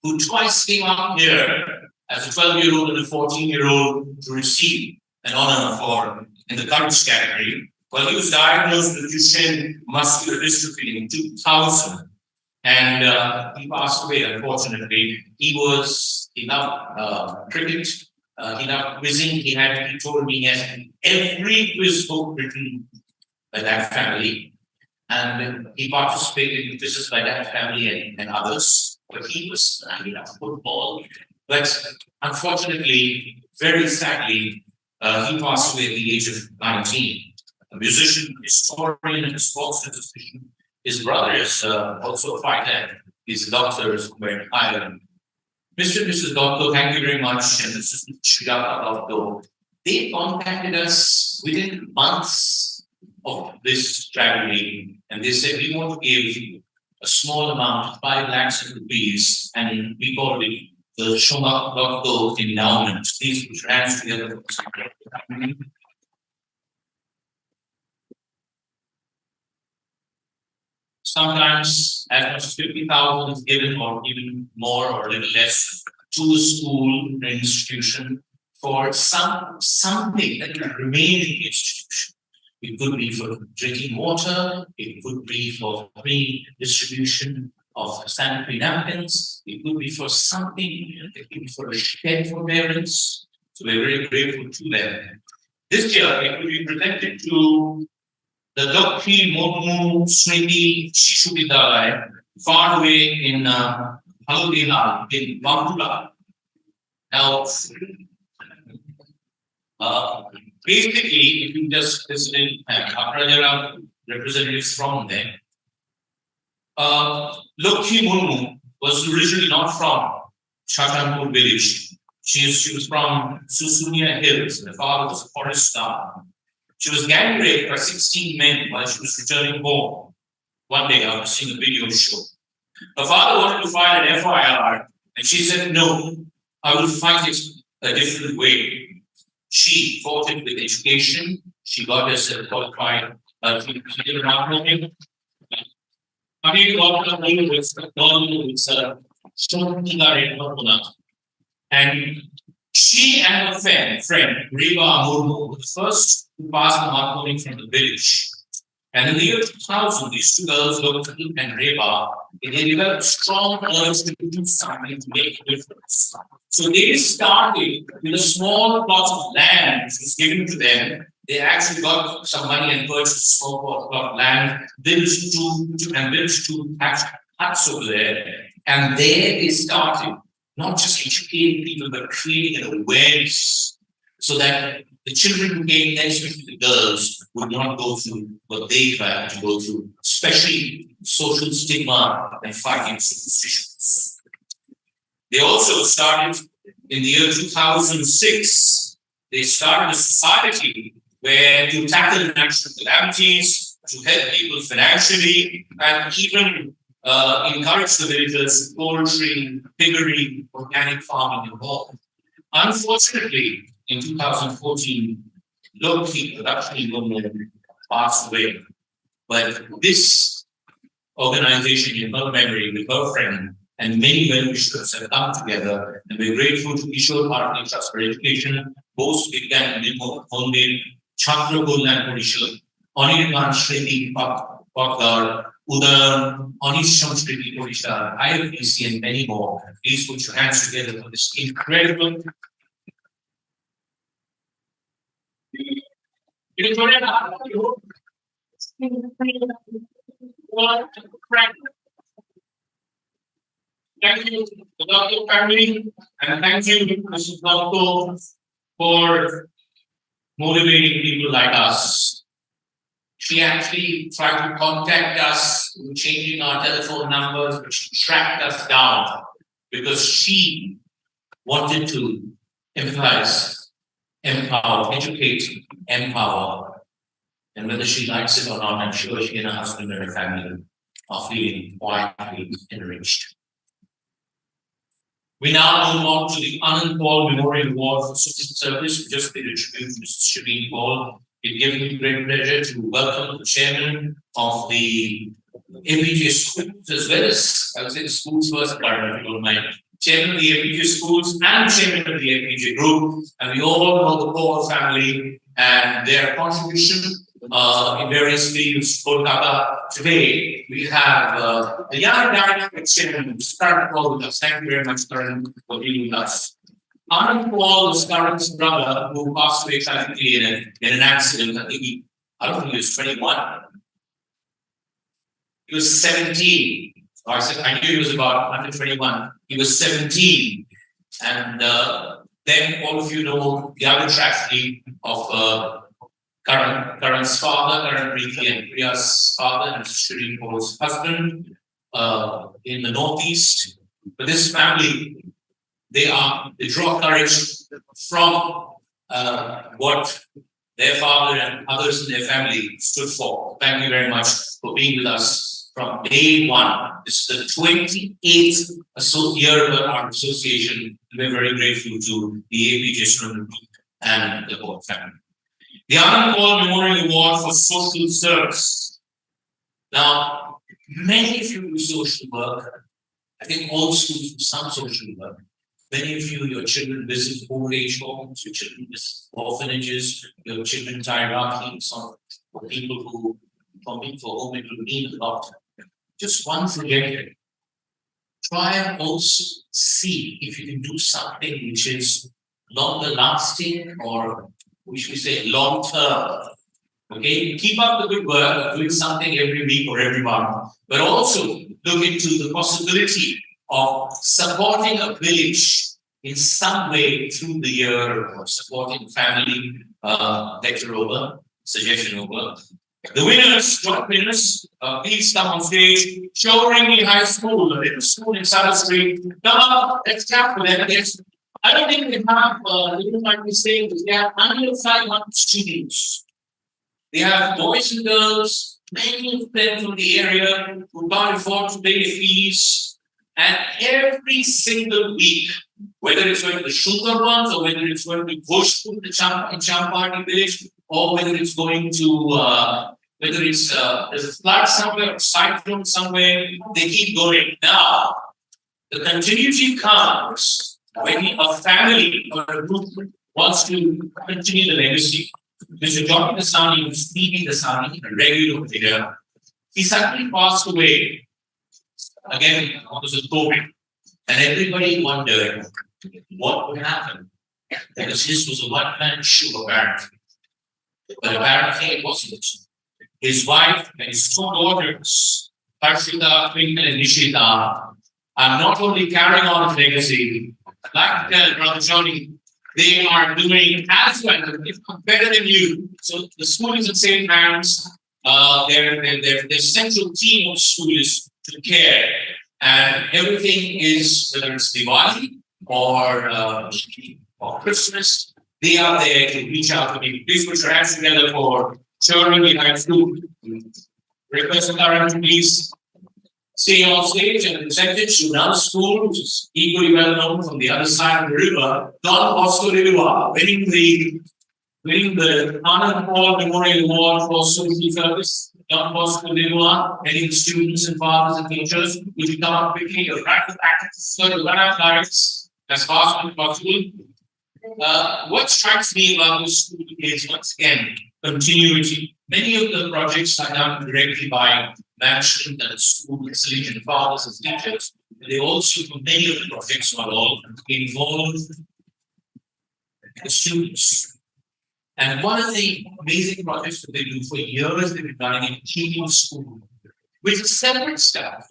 who twice came up here as a 12-year-old and a 14-year-old to receive an honor for in the courage category. Well, he was diagnosed with Duchenne muscular dystrophy in 2000, and he passed away, unfortunately. He loved cricket, he loved quizzing. He told me he has every quiz book written by that family, and he participated in quizzes by that family and others. But he was football. But unfortunately, very sadly, he passed away at the age of 19. A musician, historian, and a sports statistician. His brother is also a fighter. He's a doctor somewhere in Ireland. Mr. and Mrs. Dotko, thank you very much. And this is Shridhar Dotko. They contacted us within months of this tragedy, and they said, we want to give a small amount, 5 lakhs rupees, and we called it the Shomak Dotko endowment. Please put your hands together. Sometimes as much as 50,000 is given, or even more or a little less, to a school or institution for something that will remain in the institution. It could be for drinking water, it could be for free distribution of sanitary napkins, it could be for something, it could be for a shed for parents. So we're very grateful to them. This year, it will be presented to the Dakhi Murmu Smriti Shishu Vidyalaya, far away in Haludina, in Bangula. Now, basically, if you just listen, representatives from them, Dakhi Murmu was originally not from Shashanpur village. She was from Susunia Hills. Her father was a forest star. She was gang raped by 16 men while she was returning home one day after seeing a video show. Her father wanted to file an FIR, and she said, no, I will fight it a different way. She fought it with education. She got herself qualified. She did an outline. And she and her friend Reva Murmu were the first to pass the mark from the village. And in the year 2000, these two girls, Lokhi and Reba, they developed strong urge to do something to make a difference. So they started with a small plot of land which was given to them. They actually got some money and purchased a small plot of land, built two huts over there. And there they started not just educating people, but creating an awareness so that the children who came there, especially the girls, would not go through what they tried to go through, especially social stigma and fighting superstitions. They also started in the year 2006, they started a society where to tackle natural calamities, to help people financially, and even encourage the villagers, poultry, piggery, organic farming involved. Unfortunately, in 2014, Lokhi, Lakshmi woman, passed away. But this organization, in her memory, with her friend, and many well-wishers have come together, and we're grateful to Kishore Bharati Trust for Education, Bose Vigyan Mondir, Chandra Gollan Odisha, Anirban Shriti Pakdar, Udan, Onisham Shriti Odisha, IFBC, and many more. Please put your hands together for this incredible. Thank you, the Doctor family, and thank you, Mrs. Doctor, for motivating people like us. She actually tried to contact us, changing our telephone numbers, but she tracked us down because she wanted to emphasize, empower, educate, empower. And whether she likes it or not, I'm sure she and her husband and her family are feeling quietly enriched. We now move on to the Anand Paul Memorial Award for Social Service, which just been attributed to Mr. Shabeen Paul. It gives me great pleasure to welcome the chairman of the APJ schools, as well as, I would say, the schools first, if you don't mind. Chairman of the APJ schools and chairman of the APJ group. And we all know the Paul family and their contribution in various fields. Kolkata. Today, we have the young dynamic chairman, Karan Paul, with us. Thank you very much, Karan, for being with us. Anand Paul was Karan's brother who passed away tragically in an accident. I don't think he was 21. He was 17. So I knew he was about under 21. He was 17. And then all of you know the other tragedy of Karan's father, Karan Preeti and Priya's father, and Shabeen Paul's husband in the Northeast. But this family, they draw courage from what their father and others in their family stood for. Thank you very much for being with us from day one. This is the 28th year of our association. We're very grateful to the APJ student group and the whole family. The Anand Paul Memorial Award for Social Service. Now, many of you do social work. I think all schools do some social work. Many of you, your children visit old age homes, your children visit orphanages, your children tie rakhis for people who come in for home and need a lot. Just one suggestion. Try and also see if you can do something which is longer lasting, or we should say long term. Okay, keep up the good work of doing something every week or every month, but also look into the possibility of supporting a village in some way through the year, or supporting family. Lecture over, suggestion over. The winners, joint winners, please come on stage. Showering High School, a little school in South Street. Come up, let's clap for them. Yes. I don't think they have, you might be saying, they have under 500 students. They have boys and girls, many of them from the area who can't afford to pay the fees. And every single week, whether it's going to the sugar ones, or whether it's going to Bhojpur in Champati village, or whether it's going to, whether it's there's a flood somewhere, or cyclone somewhere, they keep going. Now, the continuity comes when a family or a group wants to continue the legacy. Mr. Johnny Dasani was P.B. Dasani, a regular figure. He suddenly passed away. Again, because of COVID. And everybody wondered what would happen. Because his was a one-man show, apparently. But apparently it wasn't. His wife and his two daughters, Harshita, Twinkle, and Nishita, are not only carrying on his legacy, I'd like to tell Brother Johnny, they are doing as well, if not better than you. So the school is in safe hands. Their central team of the school is to care. And everything is, whether it's Diwali or Christmas, they are there to reach out to me. Please put your hands together for children behind school. Request the current to please stay on stage and presented to another school, which is equally well known from the other side of the river, Don Bosco River, winning the Anand Paul Memorial Award for social service. Don Bosco River, any students and fathers and teachers, would you come up quickly? You're right at the back, so to run out lights as fast as possible. What strikes me about this school is, once again, continuity. Many of the projects are done directly by management and school facilitating fathers and teachers. They also, for many of the projects, are all involved the students. And one of the amazing projects that they do for years, they've been running in keeping school, which is separate staff,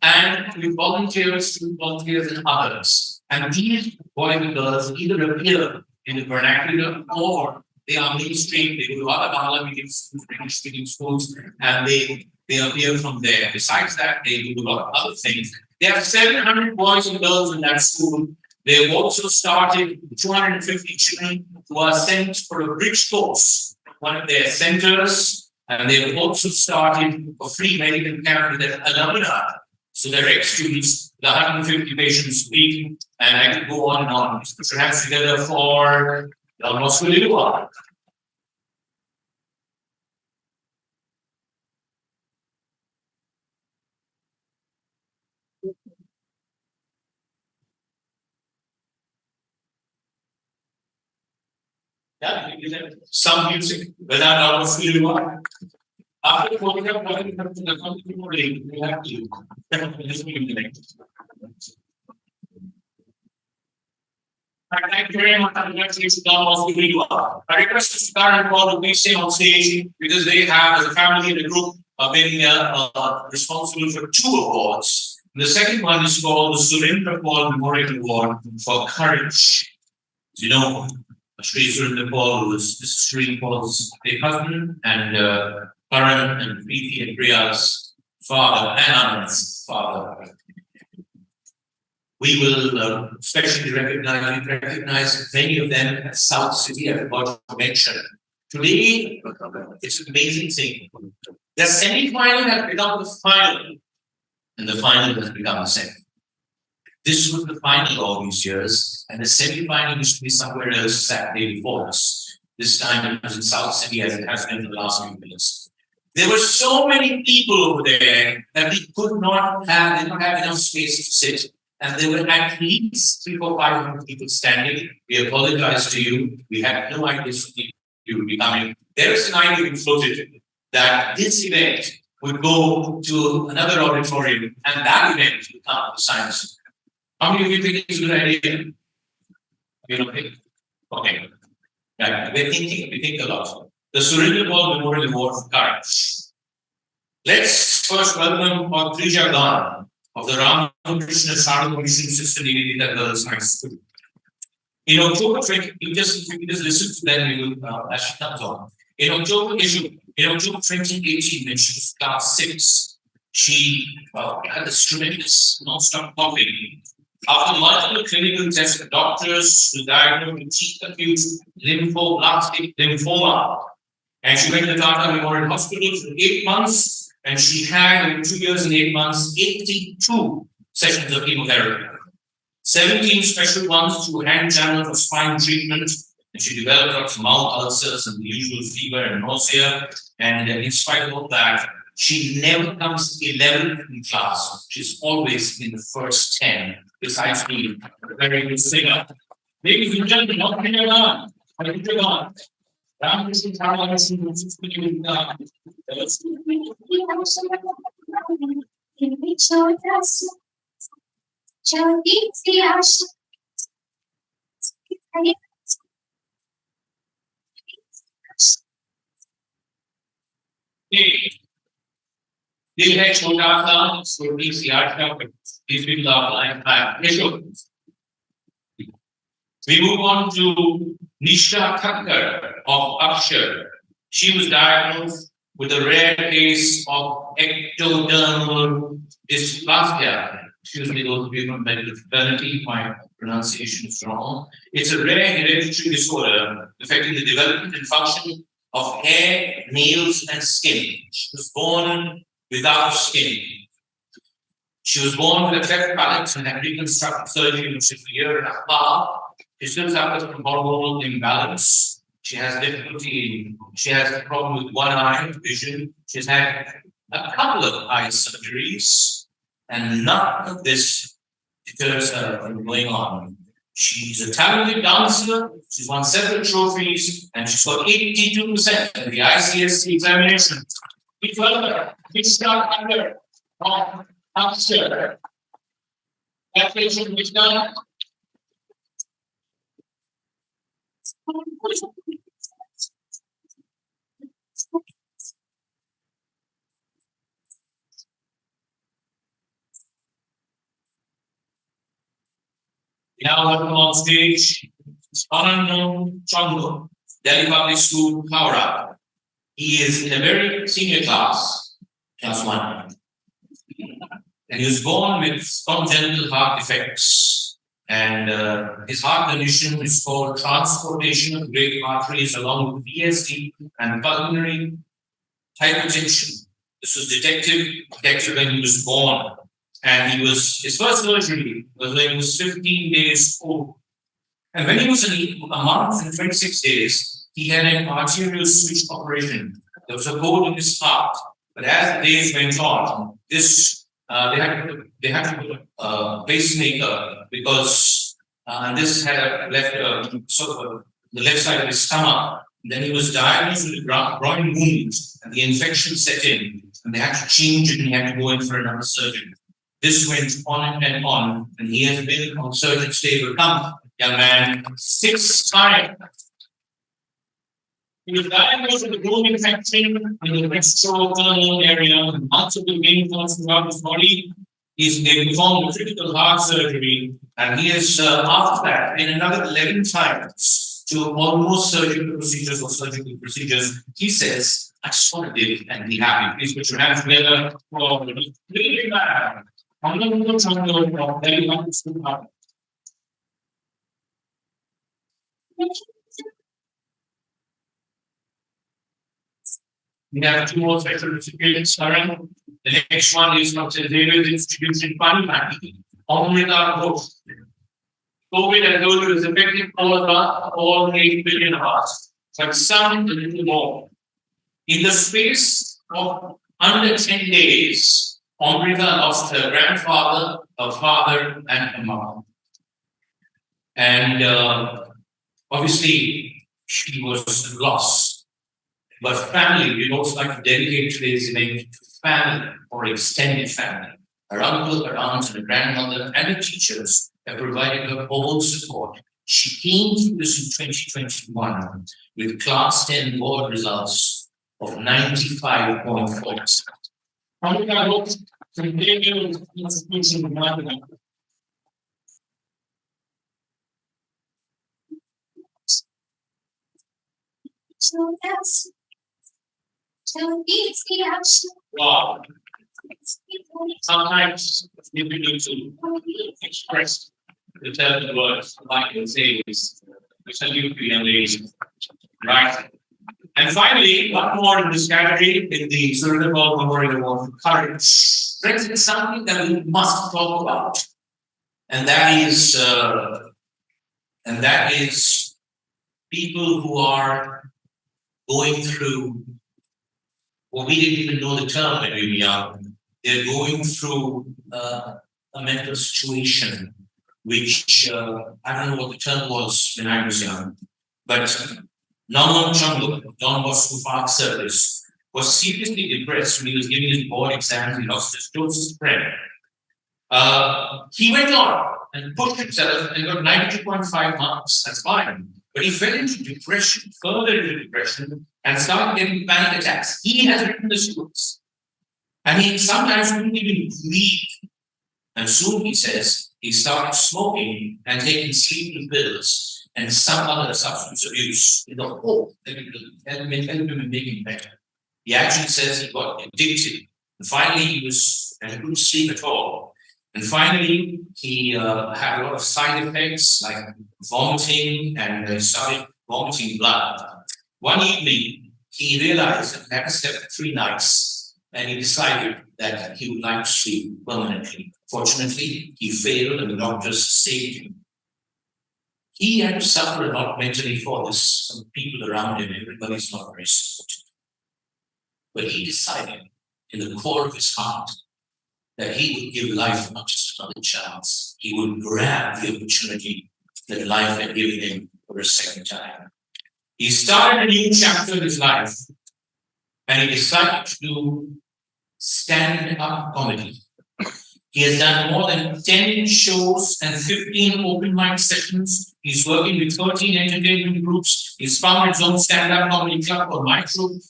and with volunteers, student volunteers, and others. And these boys and girls either appear in the vernacular or they are mainstream. They go to other Bangla medium schools, English medium schools, and they appear from there. Besides that, they do a lot of other things. They have 700 boys and girls in that school. They have also started 250 children who are sent for a bridge course from one of their centers, and they have also started a free medical camp with their alumni. So they're ex-students, the 150 patients a week, and I could go on and on. Put your hands together for Don Bosco River. Yeah, some music without almost feeling one. After the photograph, we have to thank you very much. I request to start and call the stay on stage because they have, as a family and a group, been responsible for 2 awards. The second one is called the Surendra Paul Memorial Award for Courage. You know, Shri Surendra Paul was Shri Paul's big husband, and Karan and Preeti and Priya's father, and Anand's father. We will especially recognize many of them at South City, I forgot to mention. Today, it's an amazing thing. The semi-final has become the final, and the final has become the semi. This was the final all these years, and the semi-final used to be somewhere else Saturday before us. This time it was in South City, as it has been in the last few years. There were so many people over there that we did not have enough space to sit. And there were at least 300 or 500 people standing. We apologize to you. We had no idea you would be coming. There is an idea being floated that this event would go to another auditorium, and that event would become the science. How many of you think it's a good idea? You don't think? Okay. Yeah, we think a lot. The Surendra Paul Memorial Award for Courage. Let's first welcome Trija Gan of the Ramakrishna Sharada Mission Sister Nivedita Girls High School. In October 20, you just listen to them, you will as she comes on. In October 2018, when she was class 6, she had this tremendous non-stop coughing. After multiple clinical tests, the doctors diagnosed with acute lymphoblastic lymphoma. And she went to Tata Memorial Hospital for 8 months. And she had, in 2 years and 8 months, 82 sessions of chemotherapy. 17 special ones through hand channel for spine treatment. And she developed mouth ulcers and the usual fever and nausea. And in spite of all that, she never comes 11th in class. She's always in the first 10, besides being a very good singer. Ladies and gentlemen, welcome to your दिल है छोटा सा छोटी सी आशा these people are blind. We move on to Nisha Thakkar of Akshar. She was diagnosed with a rare case of ectodermal dysplasia. Excuse me, those of you from medical fraternity, my pronunciation is wrong. It's a rare hereditary disorder affecting the development and function of hair, nails, and skin. She was born without skin. She was born with a cleft palate and had reconstructive surgery which is a year and a half. She still suffers from hormonal imbalance. She has difficulty, she has a problem with one eye, vision. She's had a couple of eye surgeries, and none of this deters her from going on. She's a talented dancer, she's won several trophies, and she's got 82% in the ICSC examination. It's not under After application which done. Now welcome on stage Anand Chango, Delhi Public School, Howrah. He is in a very senior class, class 1. And he was born with congenital heart defects. And his heart condition is called transportation of great arteries along with VSD and pulmonary hypertension. This was detected when he was born. And his first surgery was when he was 15 days old. And when he was a month and 26 days, he had an arterial switch operation. There was a hole in his heart. But as the days went on, they had to put a pacemaker because and this had left the left side of his stomach. And then he was diagnosed with a groin wound, and the infection set in, and they had to change it, and he had to go in for another surgery. This went on, and he has been on surgeon's table, young man, 6 times. He was diagnosed with a bone infection in the external area, and multiple vein clots throughout his body. They performed a critical heart surgery, and he has, after that, been another 11 times to almost surgical procedures. He says, I just want to live and be happy. Please put your hands together for the living man. We have 2 more special recipients around. The next one is from St. David's Institution, Panimati, Amrita Ghosh. COVID and those is affecting all of us, all 8 billion of us, but some a little more. In the space of under 10 days, Amrita lost her grandfather, her father, and her mom. And obviously, she was lost. But family, we'd also like to dedicate today's event to family or extended family. Her uncle, her aunt, her grandmother, and her teachers have provided her all support. She came through this in 2021 with class 10 board results of 95.4%. Wow. Sometimes you need to express the tell the words like it says, which are you young ladies, right? And finally, one more in this category in the Cerebral Memorial Award for Courage. Friends, it's something that we must talk about, and that is people who are going through, well, we didn't even know the term when we were young. They're going through a mental situation, which I don't know what the term was when I was young, but Naman Chandu, Don Bosco Park Service, was seriously depressed when he was giving his board exams. He lost his closest friend. He went on and pushed himself and got 92.5 marks. That's fine. But he fell into depression, further into depression, and started getting panic attacks. He has written this to us. And he sometimes couldn't even breathe. And soon, he says, he started smoking and taking sleeping pills and some other substance abuse in the hope that it will help him and make him better. He actually says he got addicted. And finally, he couldn't sleep at all. And finally, he had a lot of side effects like vomiting, and he started vomiting blood. One evening, he realized that he hadn't slept for 3 nights, and he decided that he would like to sleep permanently. Fortunately, he failed, and the doctors saved him. He had to suffer a lot mentally for this. Some people around him, everybody's not very supportive. But he decided in the core of his heart that he would give life not just another chance. He would grab the opportunity that life had given him for a second time. He started a new chapter of his life, and he decided to do stand-up comedy. He has done more than 10 shows and 15 open mic sessions. He's working with 13 entertainment groups. He's founded his own stand-up comedy club called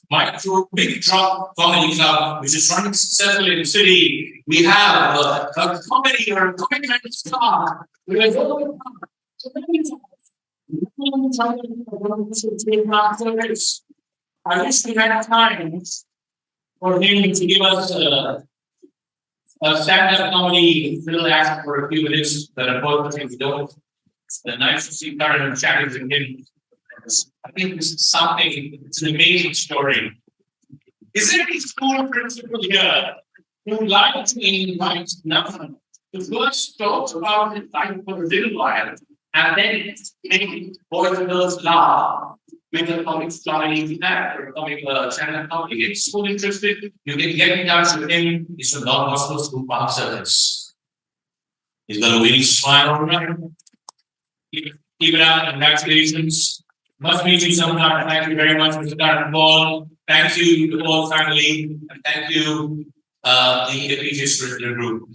Micro Big Drop Comedy Club, which is running successfully in the city. We have a comedy or a comedy star. I wish we had time for him to give us a stand-up comedy little act for a few minutes, but unfortunately we don't. It's nice to see Karan and chatting with him. I think this is something, it's an amazing story. Is there any school principal here who would like to invite Naman to first talk about his life for a little while and then make boys and girls laugh with a comic story or comic stand-up comedy? If school interested, you can get in touch with him. He's from Don Bosco School Park Service. He's got a winning smile on him. Keep it up. Congratulations. Must meet you sometime. Thank you very much, Mr. Karan Paul. Thank you to the whole family. And thank you, the Aegis group.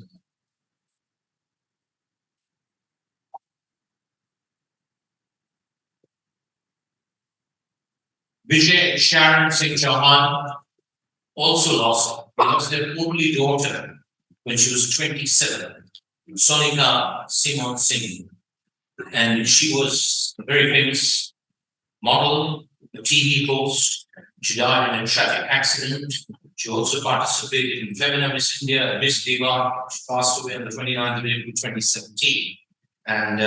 Vijay Sharon Singh Chauhan also lost their only daughter when she was 27, Sonika Simon Singh. And she was a very famous model, a TV host. She died in a tragic accident. She also participated in Femina Miss India, Miss Diva. She passed away on the 29th of April 2017. And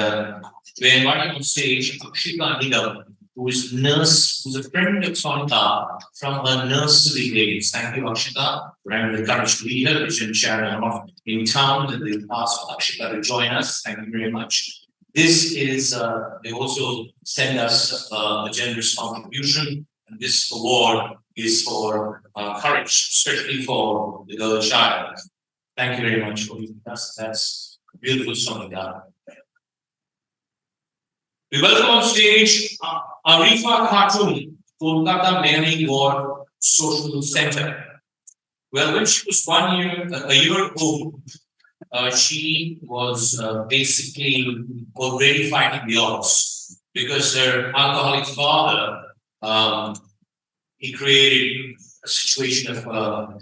we're inviting on stage Akshika Nigam, who is a nurse, who's a friend of Sonika from her nursery days. Thank you, Akshika, for having the courage to be here, which in Sharon in town, and they've asked Akshika to join us. Thank you very much. This is, they also send us a generous contribution, and this award is for courage, especially for the girl child. Thank you very much for doing us. That's a beautiful Sonika. We welcome on stage Arifa Khatun, Kolkata Mary Ward Social Center. Well, when she was a year old, she was basically already fighting the odds because her alcoholic father, he created a situation of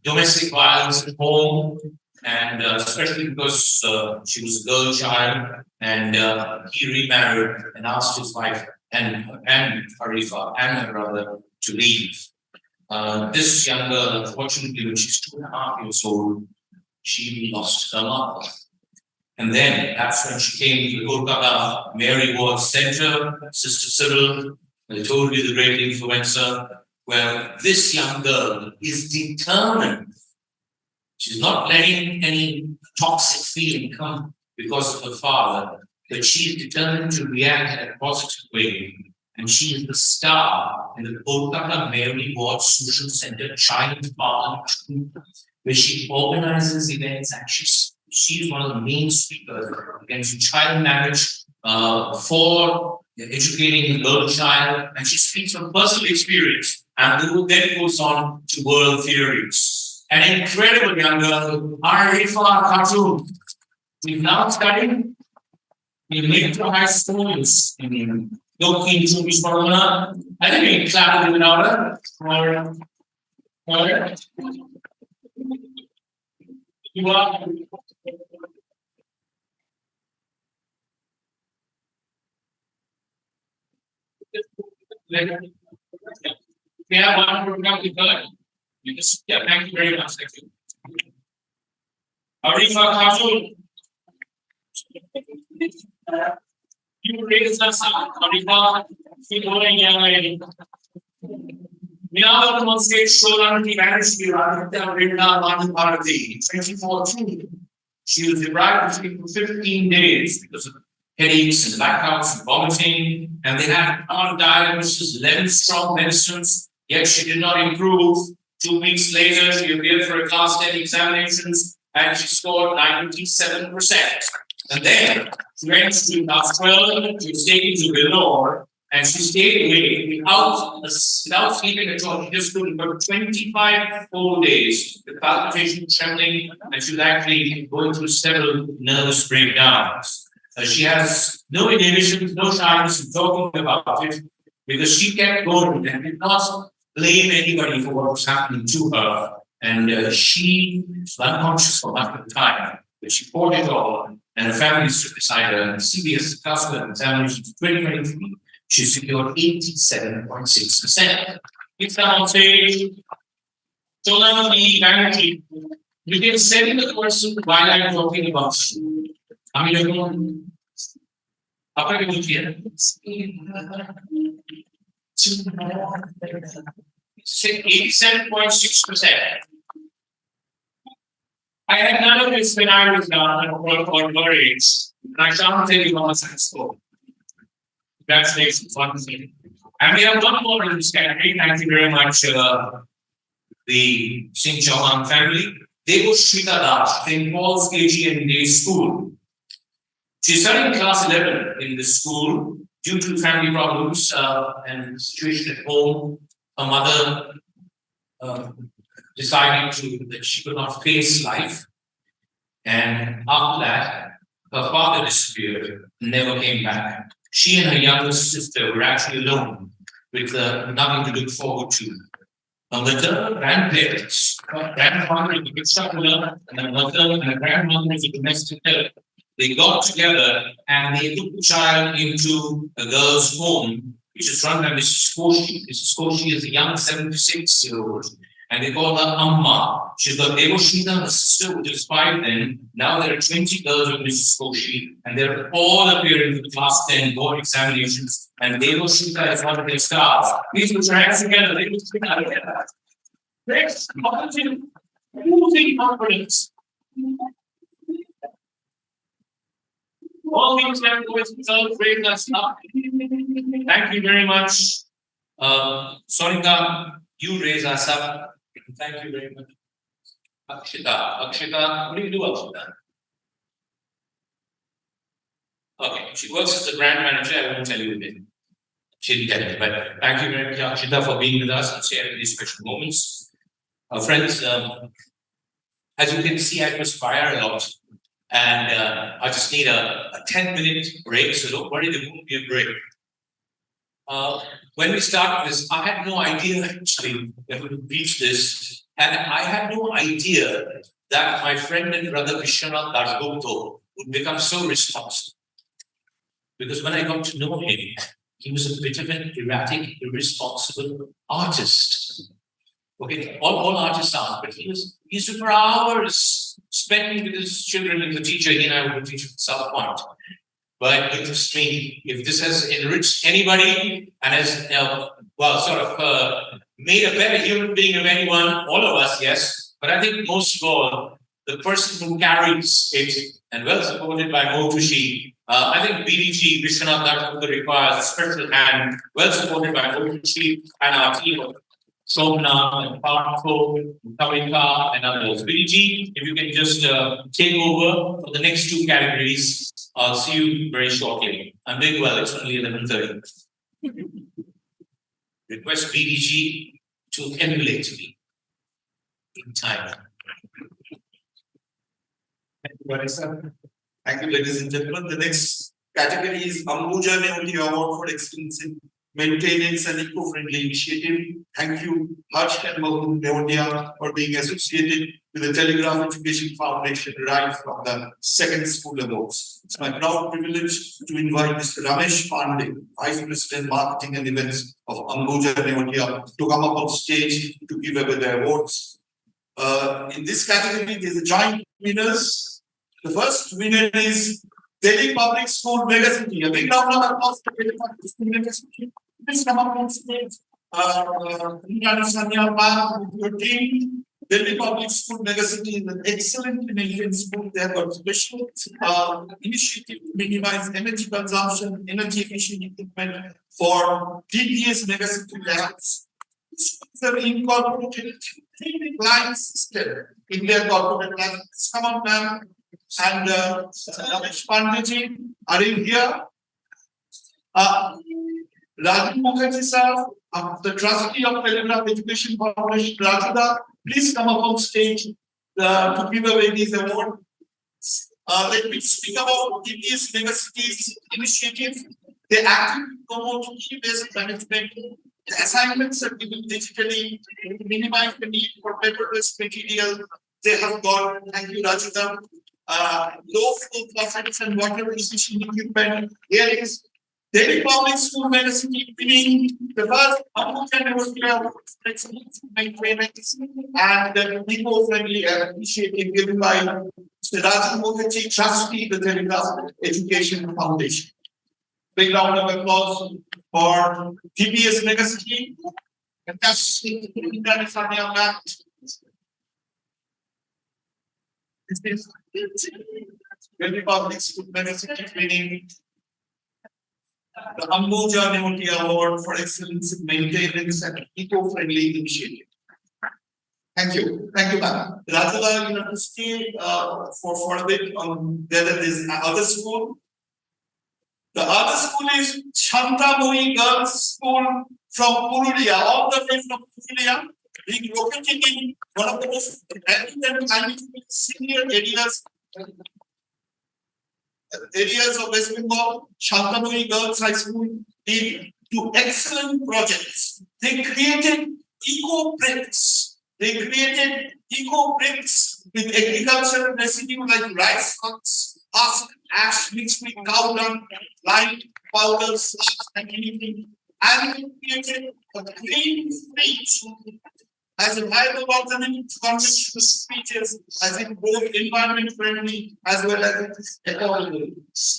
domestic violence at home, and especially because she was a girl child, and he remarried and asked his wife and Arifa and her brother to leave. This young girl, unfortunately, when she's 2.5 years old, she lost her mother. And then that's when she came to the Kolkata Mary Ward Center, Sister Cyril, I told you the great influencer. Well, this young girl is determined. She's not letting any toxic feeling come because of her father, but she is determined to react in a positive way. And she is the star in the Kolkata Mary Ward Social Center Child Parliament, where she organizes events, and she's one of the main speakers against child marriage for educating a girl child, and she speaks from personal experience and then goes on to world theories. An incredible young girl, Arifa Khatun, is now studying in mid to high schools in Dokin Chubis Corona. I think we can clap it louder for her. You are. We have one program with her. Yeah, thank you very much. Thank you. Arifa Khatun. You raised us up, Arifa. We now welcome on stage Sholanti Vanishki Radhika Vrinda Mani Bharati. In 2014, she was deprived of sleep for 15 days because of headaches and blackouts and vomiting, and they had on diagnosis 11 strong medicines, yet she did not improve. 2 weeks later, she appeared for a class 10 examinations and she scored 97%. And then she went to class 12, she was taken to Vellore, and she stayed awake without sleeping at all. She just couldn't for 25 full days with palpitation, trembling, and she was actually going through several nervous breakdowns. She has no inhibitions, no shyness in talking about it because she kept going and did not blame anybody for what was happening to her. And she was unconscious for much of the time, but she fought it all, and her family stood beside her. And CBS Classical Examinations 2023, she secured 87.6%. It's now on stage. Solanti Banerjee, you can send the person while I'm talking about you. I mean, everyone. Apa yang kemudian? 87.6%. I had none of this when I was young or her age, and I can't tell you how much I scored. Congratulations, one thing. And we have one more in this category. Thank you very much, the Singh Chauhan family. They were Shrita Das, St. Paul's KG and Day School. She studied class 11 in the school due to family problems and situation at home. Her mother decided that she could not face life. And after that, her father disappeared and never came back. She and her younger sister were actually alone with nothing to look forward to. Her maternal grandparents, her grandfather was a good scholar, and her mother and her grandmother was a domestic helper. They got together and they took the child into a girl's home, which is run by Mrs. Koshi. Mrs. Koshi is a young 76-year-old, and they call her Amma. She's got Devoshita, her sister, which is 5 then. Now there are 20 girls with Mrs. Koshi, and they're all appearing for class 10 board examinations, and Devoshita is one of their stars. Please put your hands together. They will speak out together. Next, losing confidence. All these languages celebrate us up. Thank you very much. Sonika, you raise us up. Thank you very much. Akshita, what do you do, Akshita? Okay, she works as the brand manager. I won't tell you it. She'll tell you, but thank you very much, Akshita, for being with us and sharing these special moments. Friends, as you can see, I perspire a lot. And I just need a 10-minute break, so don't worry, there won't be a break. When we started this, I had no idea actually that we would reach this, and I had no idea that my friend and brother Vishwanath Dasgupta would become so responsible. Because when I got to know him, he was a bit of an erratic, irresponsible artist. Okay, all artists are, but he used to for hours spending with his children and the teacher. He and I were teaching at South Point. But interest me, if this has enriched anybody and has made a better human being of anyone, all of us, yes. But I think most of all, the person who carries it and well supported by Motushi, I think BDG Vishwanath Dasgupta requires a special hand, well supported by Motushi and our team of Somna, and Partho, Kavika, and others. Viriji, if you can just take over for the next two categories. I'll see you very shortly. I'm doing well, it's only 11:30. Request BDG to emulate me in time. Thank you, Vanessa. Thank you, ladies and gentlemen. The next category is Ambuja Nehoti Award for Excellence in Maintenance and Eco-Friendly Initiative. Thank you, Harsh and Mahmood Nehotia, for being associated with the Telegraph Education Foundation right from the second school awards. It's my proud privilege to invite Mr. Ramesh Pandey, Vice President Marketing and Events of Ambuja Nehotia, to come up on stage to give away the awards. In this category, there's a joint winners. The first winner is Delhi Public School Megacity. A big round of applause for Delhi Public School Megacity. Please come up on stage. Sanya Ma'am, with your team. Delhi Public School Megacity is an excellent Indian school. They have got special initiative to minimize energy consumption, energy efficient equipment for DPS Megacity labs. Schools have incorporated three line system in their corporate labs. Come on, ma'am. And Ramesh Pandey are in here. Rajan Mukherjee sir, the trustee of Telegraph Education Foundation, Rajuda, please come up on stage to give away these awards. Let me speak about DPS Megacities initiative. They actively promote key-based management. The assignments are given digitally to minimize the need for paper-based material. They have got, thank you, Rajuda, low flow faucets and water efficient equipment. Here is Delhi Public School Megacity winning the first Ambuja Nehotia for Excellence in Maintenance and the eco-friendly initiative given by Mr. Rajan Mukherjee, trustee of the Telegraph Education Foundation. Big round of applause for TPS Megacity. Fantastic. This is Delhi Public School Megacity winning the Ambuja Nehotia Award for Excellence in Maintenance and Eco-Friendly Initiative. Thank you. Thank you, ma'am. Rajula, you have to stay for a bit on whether this other school. The other school is Chantamuri Girls School from Purulia, all the way from Purulia, being located in one of the most and senior areas of West Bengal. Chantamuri Girls High School did two excellent projects. They created eco-bricks. With agricultural residue like rice huts, husk, ash mixed with cow dung, lime powder, slush, and anything. And they created a green speech as a viable alternative to conventional speeches, as in both environment friendly as well as equitable.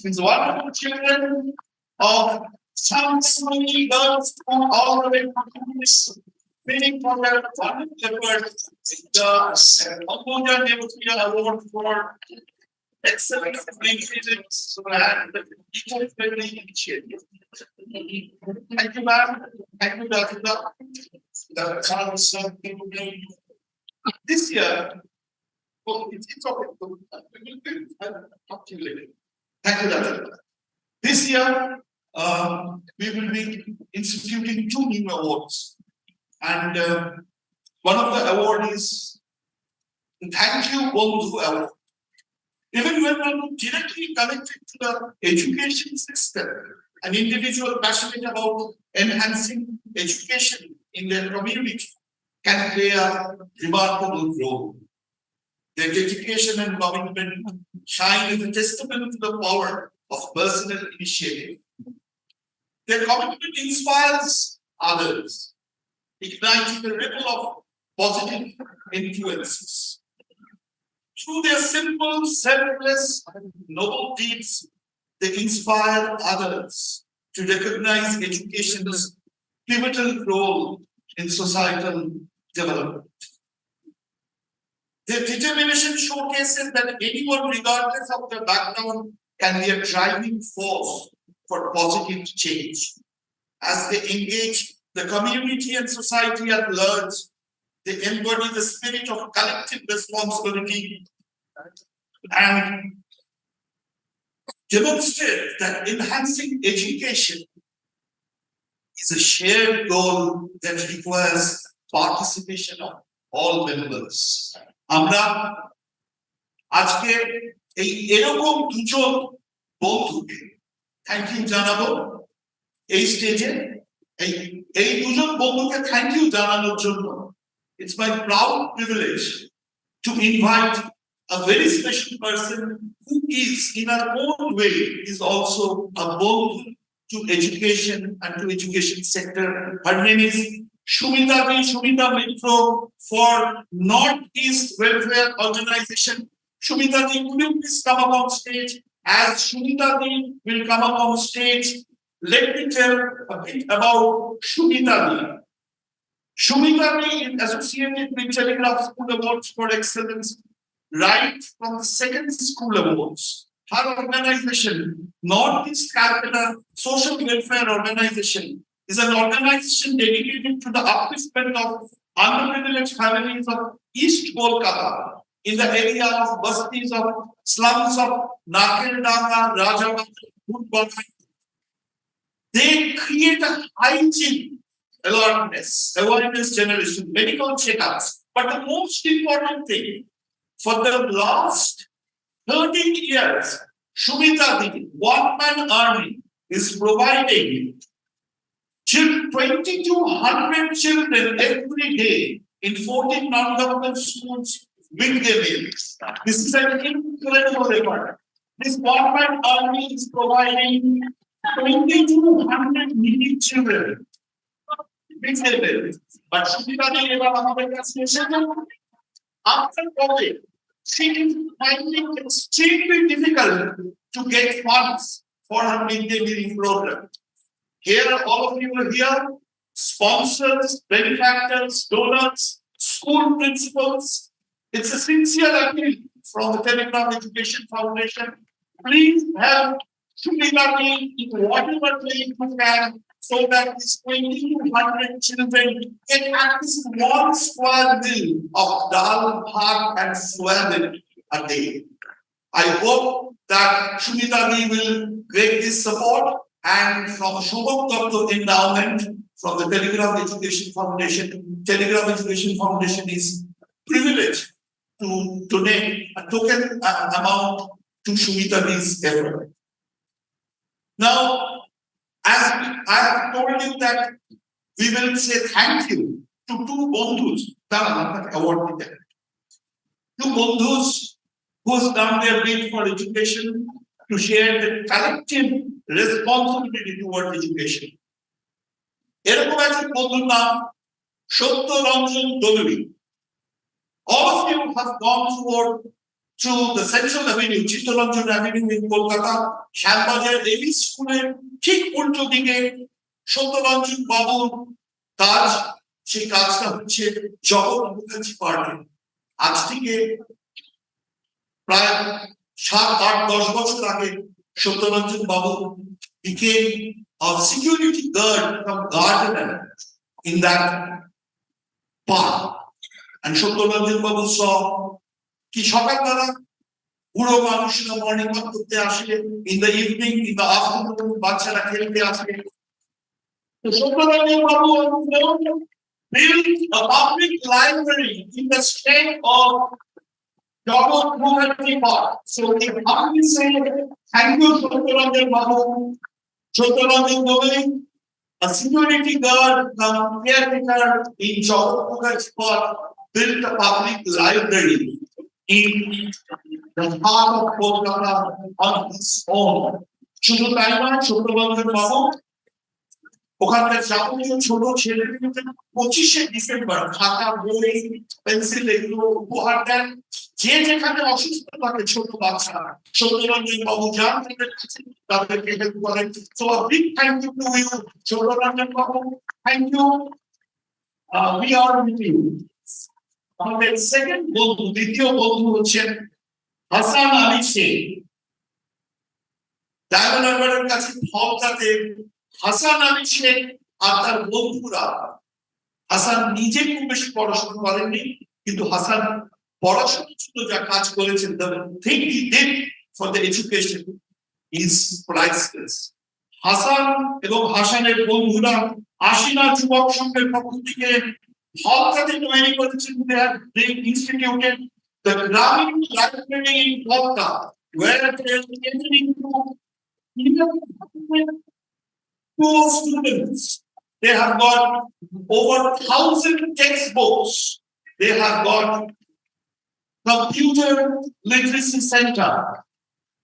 These wonderful children of some small girls from all the way from this winning for their wonderful efforts, the Ambuja Nehotia Award for Excellence Maintenance and Eco-Friendly Initiative. Thank you, ma'am. Thank you, Dr. This year, it's okay. Talk to you later. Thank you, Dr. This year, we will be instituting two new awards. And one of the awards is the Thank You Bondhu Award. Even when we're directly connected to the education system, an individual passionate about enhancing education in their community can play a remarkable role. Their dedication and commitment shine as a testament to the power of personal initiative. Their commitment inspires others, igniting a ripple of positive influences. Through their simple, selfless, noble deeds, they inspire others to recognize education's pivotal role in societal development. Their determination showcases that anyone, regardless of their background, can be a driving force for positive change. As they engage the community and society at large. They embody the spirit of collective responsibility and demonstrate that enhancing education is a shared goal that requires participation of all members. আমরা আজকে এই এরকম দুজন বন্ধুকে thank you জানাবো এই স্টেজে এই দুজন বন্ধুকে থ্যাংক ইউ জানানোর জন্য it's my proud privilege to invite a very special person who is in her own way is also a bondhu to education and to education sector. Her name is Shumita Mitro for Northeast Welfare Organization. Shumita, could you please come up on stage? As Shumita will come up on stage, let me tell a bit about Shumita. Shumita is associated with Telegraph School Awards for Excellence right from the second School Awards. Her organization, Northeast Calcutta Social Welfare Organization, is an organization dedicated to the upliftment of underprivileged families of East Kolkata in the area of bastis of slums of Nakeldanga, Rajabad, Woodbine. They create a hygiene awareness generation, medical checkups. But the most important thing, for the last 13 years, Shumita, the one-man army, is providing 2,200 children every day in 14 non-government schools midday meals. This is an incredible effort. This one-man army is providing 2,200 needy children. But after COVID, she is finding it extremely difficult to get funds for her midday meal program. Here, all of you are here, sponsors, benefactors, donors, school principals. It's a sincere appeal from the Telegraph Education Foundation. Please help Shumita in whatever way you can, so that these 2,200 children get at least 1 square meal of dal, bhat, and soybean a day. I hope that Shumita will get this support, and from Shubham Dr. Endowment, from the Telegraph Education Foundation, Telegraph Education Foundation is privileged to donate a token amount to Shumita's effort. Now, as I have told you that we will say thank you to two bondhus, two bondhus who have done their bit for education to share the collective responsibility towards education. এরকম একজন বন্ধুর নাম Satyaranjan Dolui. All of you have gone through the Central Avenue, Chittaranjan Avenue in Kolkata, Shyambajar AB School, ঠিক উল্টো দিকে সত্যরঞ্জন বাবুর কাজ, সেই কাজটা হচ্ছে জগৎ মুখার্জি পার্কে। আজ থেকে প্রায় 7-8-10 বছর আগে সত্যরঞ্জন বাবু became a security guard from gardener in that park. And Satyaranjan Babu saw কি সকালবেলা বুড়ো মানুষরা মর্নিং ওয়াক করতে আসে, in the evening, in the afternoon বাচ্চারা খেলতে আসে। তো সত্যরঞ্জন বাবু built a public library in the state of Joghat Mukherjee Park. So we humbly say thank you, Sottoranjan Babu. Sottoranjan Babu, a security guard, caretaker in Joghat Mukherjee Park, built a public library in the heart of Kolkata on his own. শুধু তাই নয়, সত্যরঞ্জন বাবু ওখানকার যাবতীয় ছোট ছেলেমেয়েদের 25শে December খাতা, বই, pencil এগুলো উপহার দেন। যে যেখানে অসুস্থ থাকে ছোট বাচ্চা, সত্যরঞ্জন বাবু যান তাদেরকে হেল্প করেন। So a big thank you to you, Satyaranjan Babu, thank you. We are with you. আমাদের সেকেন্ড বন্ধু, দ্বিতীয় বন্ধু হচ্ছেন হাসান আলী শেখ। ডায়মন্ড হারবারের কাছে ফলতাতে হাসান আলী শেখ আর তার বন্ধুরা। হাসান নিজে খুব বেশি পড়াশোনা করেননি, কিন্তু হাসান পড়াশোনার জন্য যা কাজ করেছেন, the thing he did for the education is priceless. Hasan এবং হাসানের বন্ধুরা আশিনা যুবক সংঘের পক্ষ থেকে হলকাতে তৈরি করেছেন। They instituted the Gramin Library in Kolkata, where they are entering to students. They have got over 1,000 textbooks. They have got computer literacy center.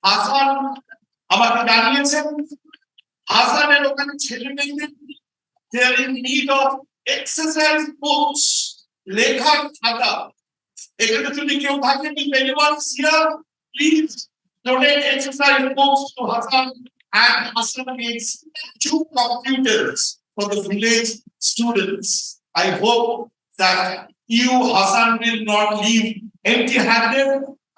Hasan আমাকে জানিয়েছেন হাসানের ওখানে ছেলে মেয়েদের they are in need of exercise books, লেখার খাতা। এখানে যদি কেউ থাকেন, if anyone is here, please donate exercise books to Hasan, and Hasan needs 2 computers for the village students. I hope that you, Hasan, will not leave empty-handed.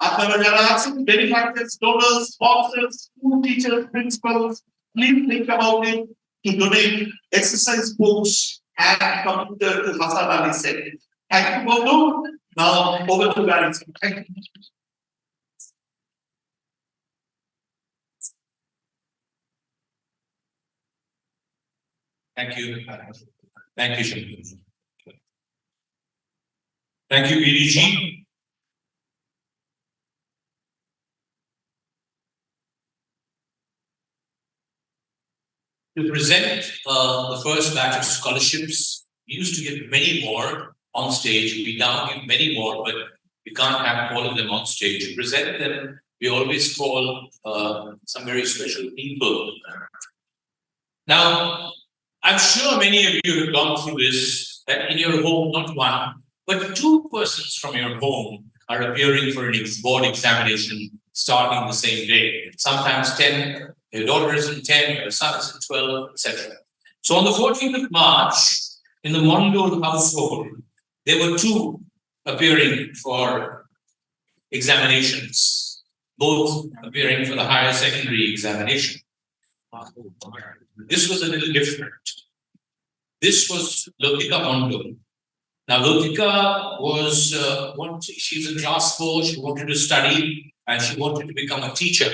আপনারা যারা আছেন, benefactors, donors, sponsors, school teachers, principals, please think about it to donate exercise books and computer to Hasan Ali Seth. Thank you, Bodu. Now over to Gary. Thank you. Thank you. Thank you, Shankar. Thank you, BDG. To present the first batch of scholarships, we used to give many more on stage. We now give many more, but we can't have all of them on stage. To present them, we always call some very special people. Now, I'm sure many of you have gone through this, that in your home, not one, but 2 persons from your home are appearing for an board examination starting the same day. Sometimes 10, your daughter is in 10, your son is in 12, etc. So on the 14th of March, in the Mondol household, there were 2 appearing for examinations, both appearing for the higher secondary examination. This was a little different. This was Lotika Mondol. Now, Lotika was, she was in class 4, she wanted to study, and she wanted to become a teacher.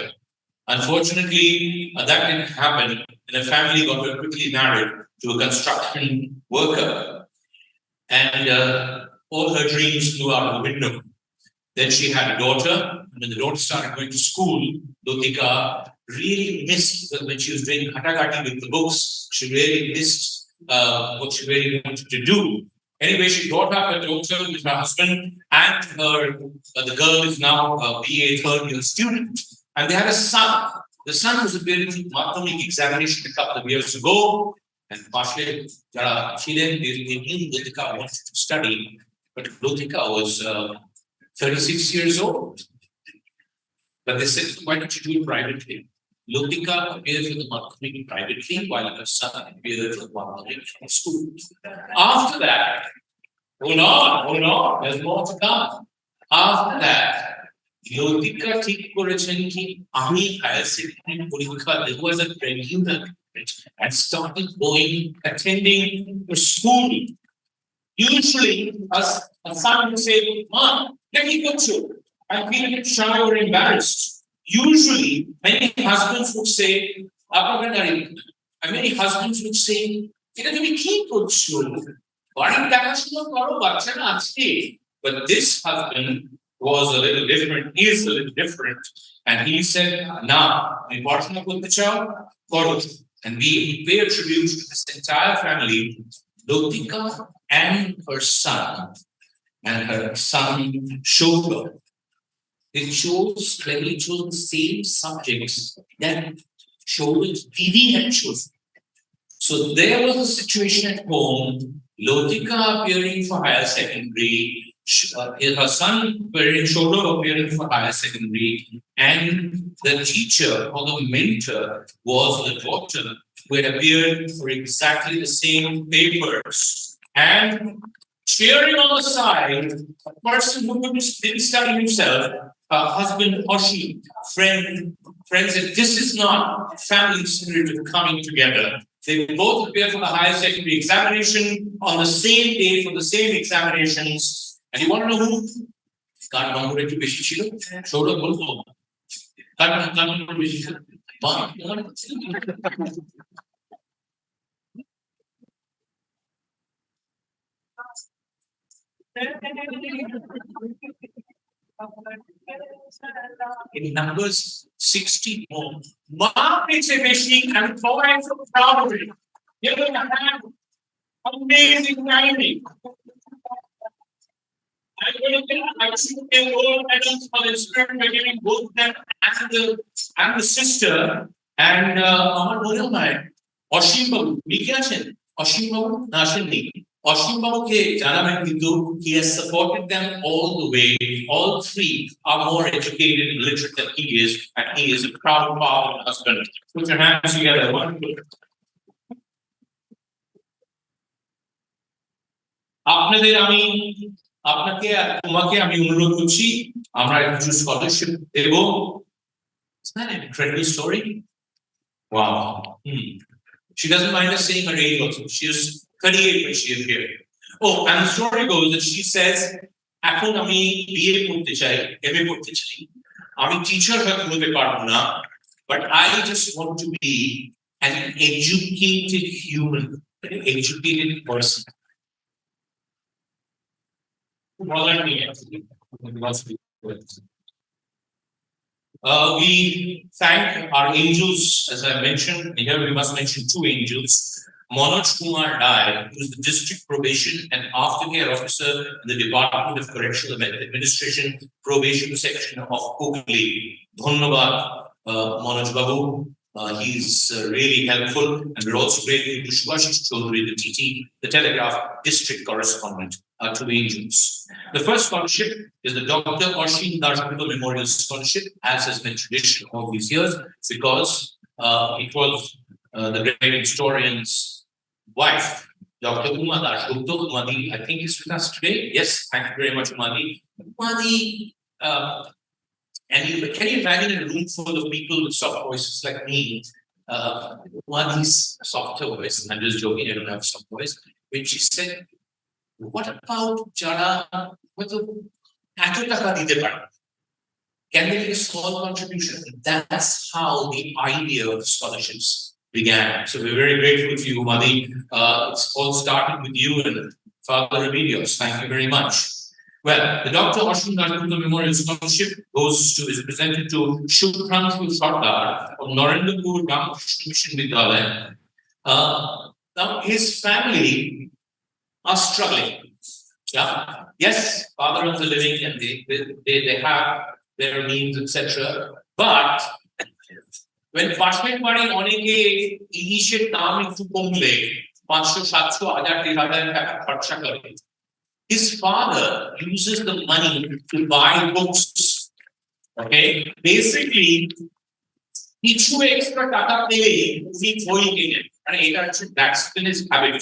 Unfortunately, that didn't happen, and her family got her quickly married to a construction worker, and all her dreams flew out of the window. Then she had a daughter, and when the daughter started going to school, Lotika really missed, when she was doing hatagati with the books, she really missed what she really wanted to do. Anyway, she brought up her daughter with her husband, and the girl is now a BA 3rd year student. And they had a son. The son was appearing for the Madhyamik examination a couple of years ago. And partially, they knew Lotika wanted to study, but Lotika was 36 years old. But they said, why don't you do it privately? Lotika appeared for the Madhyamik privately, while her son appeared for the Madhyamik in school. After that, hold on, there's more to come. After that, Lotika ঠিক করেছেন কি আমি higher secondary পরীক্ষা দেব as a regular and started attending the school. Usually, a son would say, "Mom, let me go to." I feel a bit shy or embarrassed. Usually, many husbands would say, and many husbands would say, "এটা তুমি কি করছো? বাড়ির দেখাশোনা করো, বাচ্চারা আছে." But this husband was a little different, is a little different. And he said, "Nah, in Barcelona করতে চাও, করো." And we pay a tribute to this entire family, Lotika and her son Shobha. They clearly chose the same subjects that Shobha's Didi had chosen. So there was a situation at home, Lotika appearing for higher secondary, her son Shobha appearing for higher secondary, and the teacher or the mentor was the daughter who had appeared for exactly the same papers. And cheering on the side, a person who didn't study himself, her husband Hoshi, friend said, "This is not family spirit of coming together. They both appear for the higher secondary examination on the same day for the same examinations. And you want to know who? Can't number it to be Shishiro. Shoulder Bulbo. Can't number to be Shishiro. In numbers 60 more. Mark Mitsubishi and Florence of Calvary. You're going to have amazing timing. I'm going to get gold medals for the student. We're giving both them and the sister. And Amar Mohammed, Oshim Babu, Mikyachen, Oshim Babu, Nashini. Oshim Babu ke Janaman Hindu, he has supported them all the way. All three are more educated and literate than he is, and he is a proud father and husband. Put your hands together. Wonderful. আপনাদের আমি আপনাকে তোমাকে আমি অনুরোধ করছি আমরা কিছু scholarship দেব Isn't that an incredible story? Wow. She doesn't mind us saying her age also. She is 38 when she appeared. Oh, and the story goes that she says, এখন আমি বিএ পড়তে চাই, এমএ পড়তে চাই। আমি টিচার হতে পারবো না, but I just want to be an educated human, an educated person. We thank our angels, as I mentioned. Here we must mention two angels. Manoj Kumar Rai, who is the district probation and aftercare officer in the Department of Correctional Administration probation section of Hooghly. Dhanyabad, Manoj Babu. He's really helpful, and we're also grateful to Subhashish Chaudhary, the TT, the Telegraph district correspondent, to the angels. The first scholarship is the Dr. Oshin Dashpur Memorial Scholarship, as has been tradition all these years, because it was the great historian's wife, Dr. Uma Dashgupta. Umadi, I think, is with us today. Yes, thank you very much, Umadi. Umadi, and can you imagine a room full of people with soft voices like me? Umadi's softer voice, I'm just joking, I don't have a soft voice. When she said, what about Jara? Can they make a small contribution? That's how the idea of scholarships began. So we're very grateful to you, Umadi. It's all started with you and Father Remedios. Thank you very much. Well, the Dr. Oshin Dashpur Memorial Scholarship is presented to Shubhranshu Sardar of Narendrapur Ramakrishna Mission Vidyalaya. Now, his family are struggling. Yeah. Yes, father earns a living and they have their means, etc. But when Pashmet Bari oneke inishet daam ekটু কমলে 500 700 1000 3000 টাকা খরচা করে, his father uses the money to buy books. Okay, basically কিছু extra টাকা পেলে উনি বই কেনেন, মানে এটা হচ্ছে that's been his habit.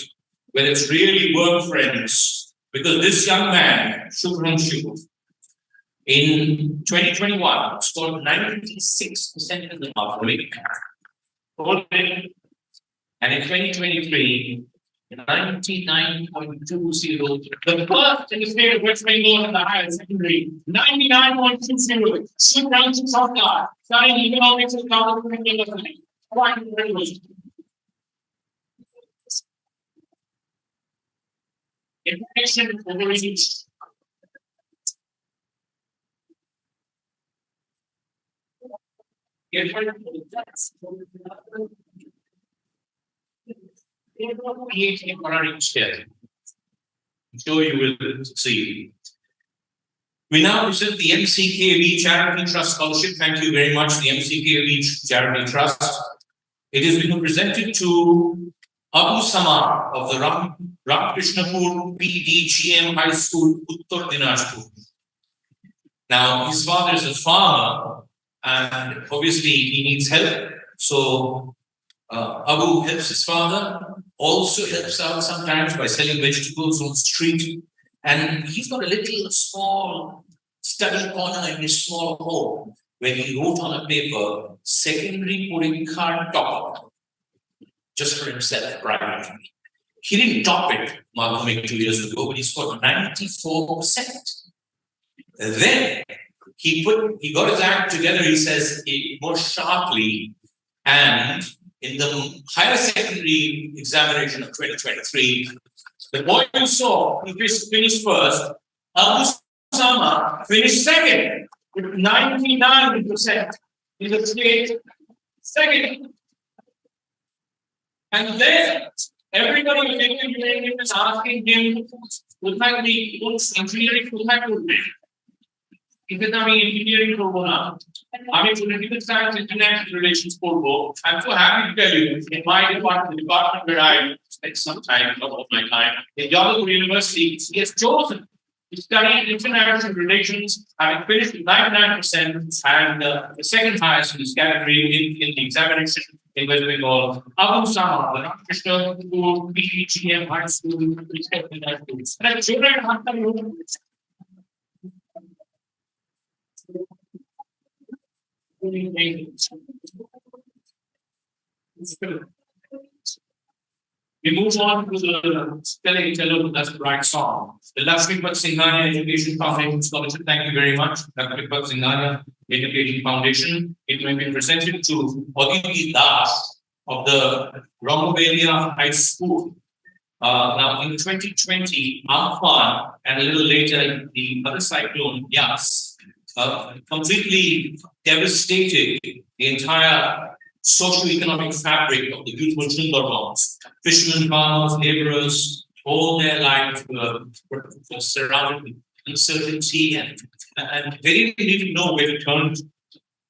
When it's really work friends, because this young man, Shubhranshu, in 2021 scored 96% in the mark, and in 2023, 99.20. The first in the state of West Bengal in the higher secondary, 99.20. Shubhranshu Sardar, studying economics and government development. Quite incredible. Information overreach. I'm sure you will see. We now present the MCKV Charity Trust Scholarship. Thank you very much, the MCKV Charity Trust. It has been presented to Abu Samar of the Ramakrishnapur PDGM High School, Uttar Dinajpur. Now, his father is a farmer, and obviously he needs help. So, Abu helps his father, also helps out sometimes by selling vegetables on the street. And he's got a little small study corner in his small home where he wrote on a paper, secondary Purikhar topper. just for himself privately. He didn't top it, Madhyamik 2 years ago, but he scored 94%. Then he got his act together, he says, more sharply, and in the higher secondary examination of 2023, the boy you saw, he finished first, Abu Sama finished second with 99% in the state second. And then everybody was taking him and asking him, কোথায় be engineering কোথায় করবে? He said, আমি engineering করবো না, আমি political science international relations করবো. I'm so happy to tell you, in my department, the department where I spent some time, a lot of my time, in Jabalpur University, he has chosen to study international relations, having finished with 99%, and the second highest in his category in the examination in West Bengal. Abu Sama, the Ramakrishna School, IIHM High School, and I children we move on to the spelling cello, that's the right song. The Refreshment Singhania Education Foundation Scholarship, thank you very much. Refreshment Singhania Education Foundation. It may be presented to Aditi Das of the Romovelia High School. Now in 2020, Amphan and a little later the other cyclone, Yas, completely devastated the entire socio-economic fabric of the beautiful Sundarbans. Fishermen, farmers, laborers, all their lives were surrounded with uncertainty and they didn't even know where to turn to.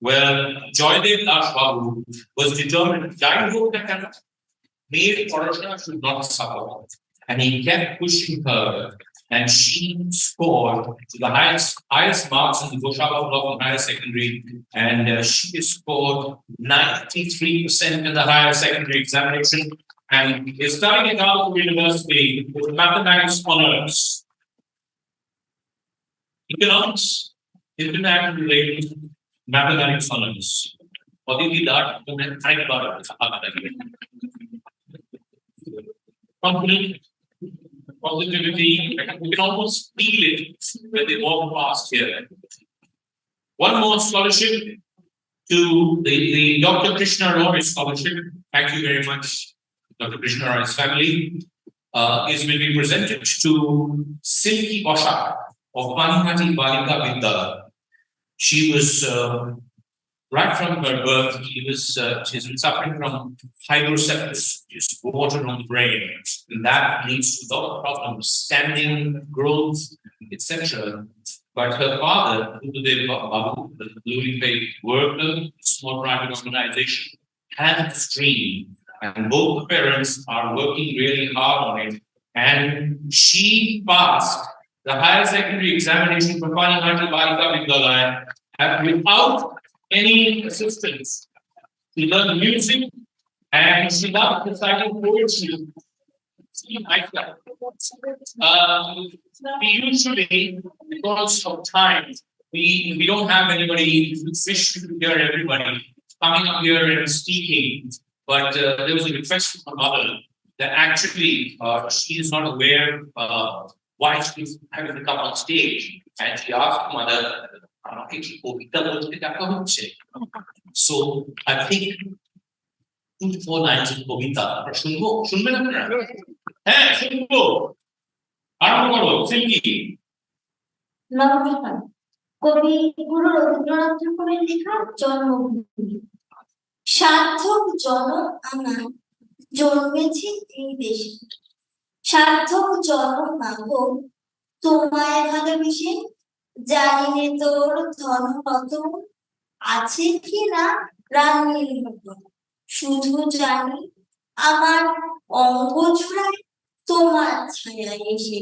Well, Joydev Das Babu was determined that made Parashna should not suffer. And he kept pushing her, and she scored the highest marks in the Goshaba block in higher secondary, and she scored 93% in the higher secondary examination, and is studying at Jabalpur University with mathematics honors. Economics, international relations, mathematics honors. Aditi Das, confident, positivity, you can almost feel it when they walk past here. One more scholarship to the Dr. Krishna Roy Scholarship. Thank you very much, Dr. Krishna Roy's family. Is will be presented to Silky Osha of Panihati Balika Vidyalaya. She was right from her birth, she's been suffering from hydrocephalus, just water on the brain, and that leads to a lot of problems, standing, growth, etc. But her father, Udadev Babu, the newly paid worker, small private organization, had this dream, and both the parents are working really hard on it. And she passed the higher secondary examination for Panihati Balika Vidyalaya without any assistance. She learned music and she loved reciting poetry. We usually, because of time, we don't have anybody who wish to hear everybody coming up here and speaking. But there was a request from her mother that actually she is not aware why she's having to come on stage, and she asked her mother. So I think 2-4 lines of Kavita. শুনবেন আপনারা? হ্যাঁ, শুনবো। আরম্ভ করো, silky. নমস্কার। কবি গুরু রবীন্দ্রনাথ ঠাকুরের লেখা জন্মভূমি। সার্থক জনম আমার জন্মেছি এই দেশে। সার্থক জনম মাগো তোমায় ভালোবেসে, জানি নে তোর ধন কত আছে কি না রানীর মতো, শুধু জানি আমার অঙ্গ জোড়ায় তোমার ছায়া এসে।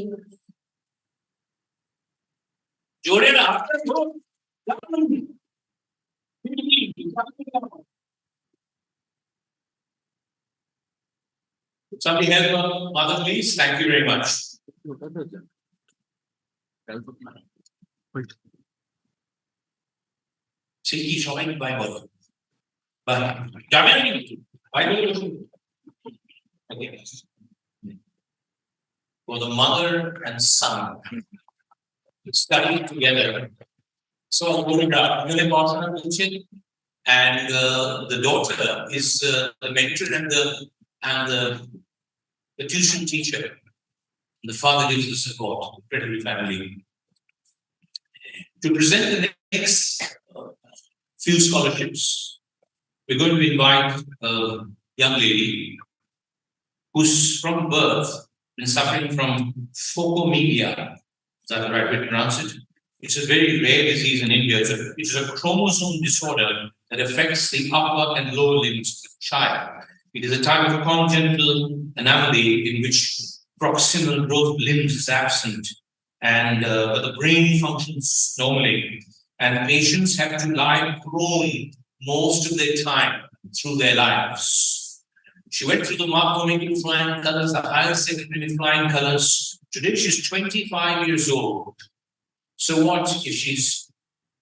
জোরে না somebody help mother please. Thank you very much. Silky সবাই বাই বলো, বাই যাবেন কিন্তু বাই বলো। for the mother and son to study together. So and the daughter is the mentor and the tuition teacher. The father gives the support, incredibly family. To present the next few scholarships, we're going to invite a young lady who's from birth been suffering from phocomelia. Is that the right way to pronounce it? It's a very rare disease in India. It's a chromosome disorder that affects the upper and lower limbs of the child. It is a type of congenital anomaly in which proximal growth limbs is absent, and but the brain functions normally. And patients have to lie prone most of their time through their lives. She went through the Marco-making flying colors, the higher secondary flying colors. Today she's 25 years old. So what if she's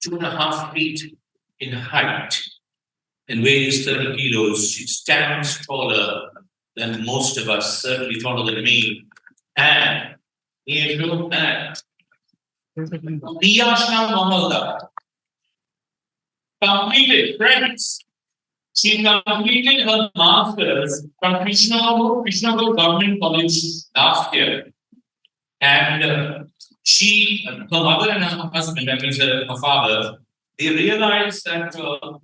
2.5 feet in height and weighs 30 kilos? She stands taller than most of us, certainly taller than me. And here's your and Riyashna Mahalda completed, friends. She completed her master's from Krishnaguru Government College last year. And her mother and her husband, that means her father, they realized that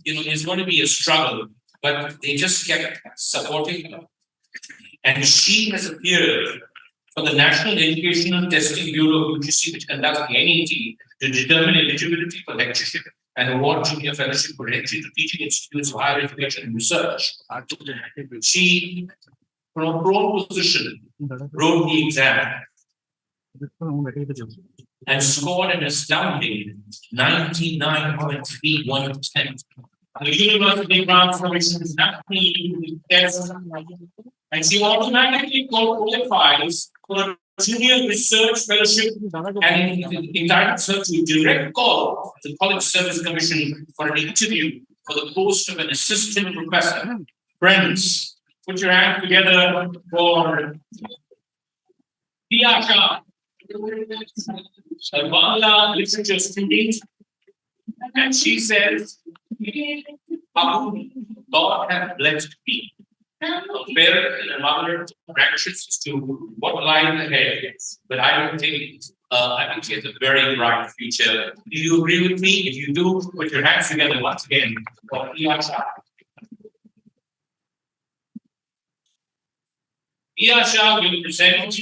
there's going to be a struggle, but they just kept supporting her. And she has appeared for the National Educational Testing Bureau of UGC, which conducts the NET to determine eligibility for lectureship and award junior fellowship for entry to teaching institutes of higher education and research. She, from a prone position, wrote the exam and scored an astounding 99.31%. The university grants commission's national test, and she automatically qualifies for a junior research fellowship and entitles her to a direct call to the College Service Commission for an interview for the post of an assistant professor. Friends, put your hands together for Piyasha, a Bangla literature student, and she says, God has blessed me. A parent and a mother are anxious to what lies ahead, but I don't think I think she has a very bright future. Do you agree with me? If you do, put your hands together once again for Piyasha. Piyasha will present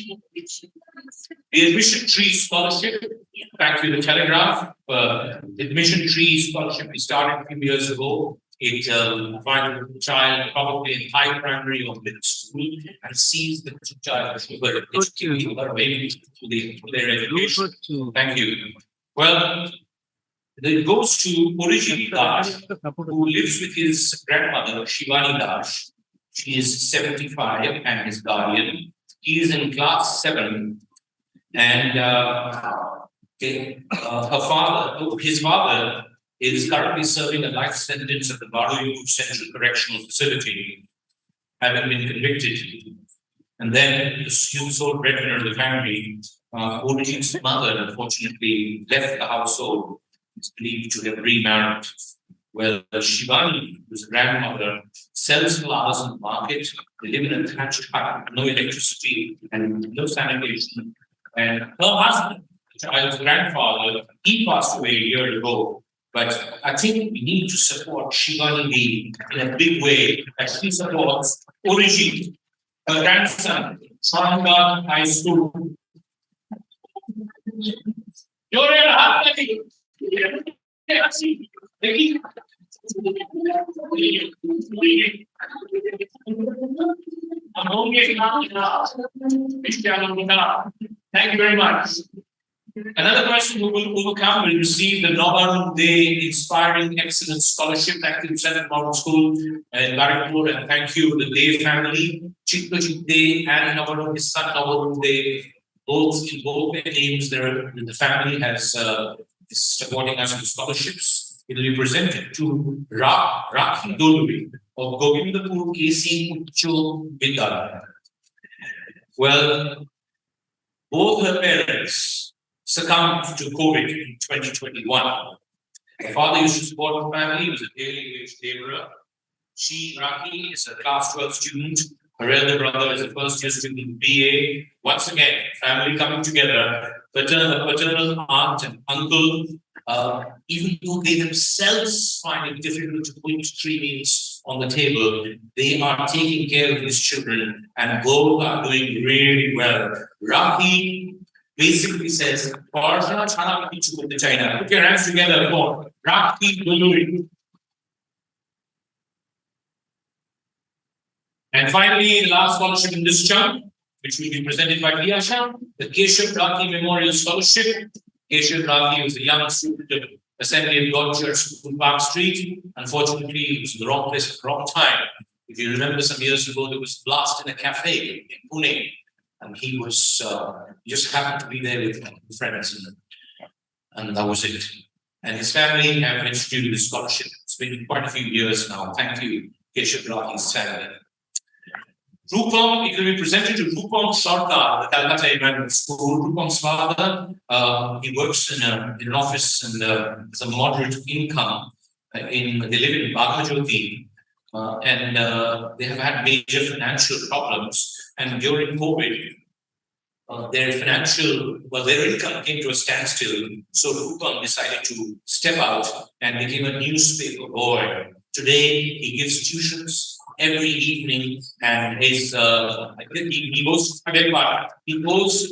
the Admission Tree Scholarship. Thank you, the Telegraph. Admission Tree Scholarship we started a few years ago. It finds the child probably in high primary or middle school and sees the child to their education. Thank you. Well, it goes to Origini Das, who lives with his grandmother, Shivani Das. She is 75 and his guardian. He is in class 7, and his father is currently serving a life sentence at the Baroyu Central Correctional Facility, having been convicted. And then the sole breadwinner of the family, Origini's mother, unfortunately left the household. Is believed to have remarried. Well, Shivani, whose grandmother, sells flowers on the market. They live in a thatched hut, no electricity and no sanitation. And her husband, the child's grandfather, he passed away a year ago. But I think we need to support Shivani in a big way, as she supports Origin, her grandson, Sharanga High School. You're in a Thank you very much. Another person who will come will receive the Nobar Day Inspiring Excellence Scholarship. Thank you, Senate Model School in Barikpur, and thank you, the Day family, Chitto Day and Nobar, his son Nobar Day, both in both their names. The family is supporting us with scholarships. It will be presented to Rakhi Dolvi of Govindapur KC Ucho Vidyalaya. Well, both her parents succumbed to COVID in 2021. Her father used to support the family, he was a daily wage laborer. She, Raki, is a class 12 student. Her elder brother is a first year student in BA. Once again, family coming together, paternal aunt and uncle, even though they themselves find it difficult to put 3 meals on the table, they are taking care of these children and both are doing really well. Raki basically says, put your hands together, come on. Raki Guluri. And finally, the last scholarship in this chunk, which will be presented by IIHM, the Keshav Raki Memorial Scholarship. Keshav Raki was a young student of Assembly of God Church, School Park Street. Unfortunately, he was in the wrong place at the wrong time. If you remember some years ago, there was a blast in a cafe in Pune. And he was, just happened to be there with friends. And that was it. And his family have instituted the scholarship. It's been quite a few years now. Thank you, Keshav Raki's family. Rupam, it will be presented to Rupam Sarkar, the Calcutta Emmanuel School. Rupam's father, he works in an office and has a moderate income. They live in Bagajoti, and they have had major financial problems. And during COVID, their income came to a standstill. So Rupam decided to step out and became a newspaper boy. Today, he gives tuitions every evening, and he goes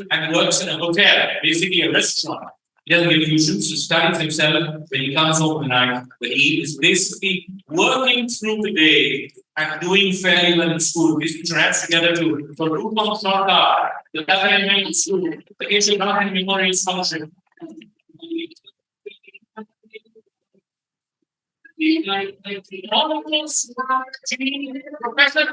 and works in a hotel, basically a restaurant. He doesn't give tuitions, he studies himself when he comes home at night, but he is basically working through the day and doing fairly well in school. These two hands together for Rupam Sarkar, the Telegraph School, the Keshav Raki Memorial Scholarship. Professor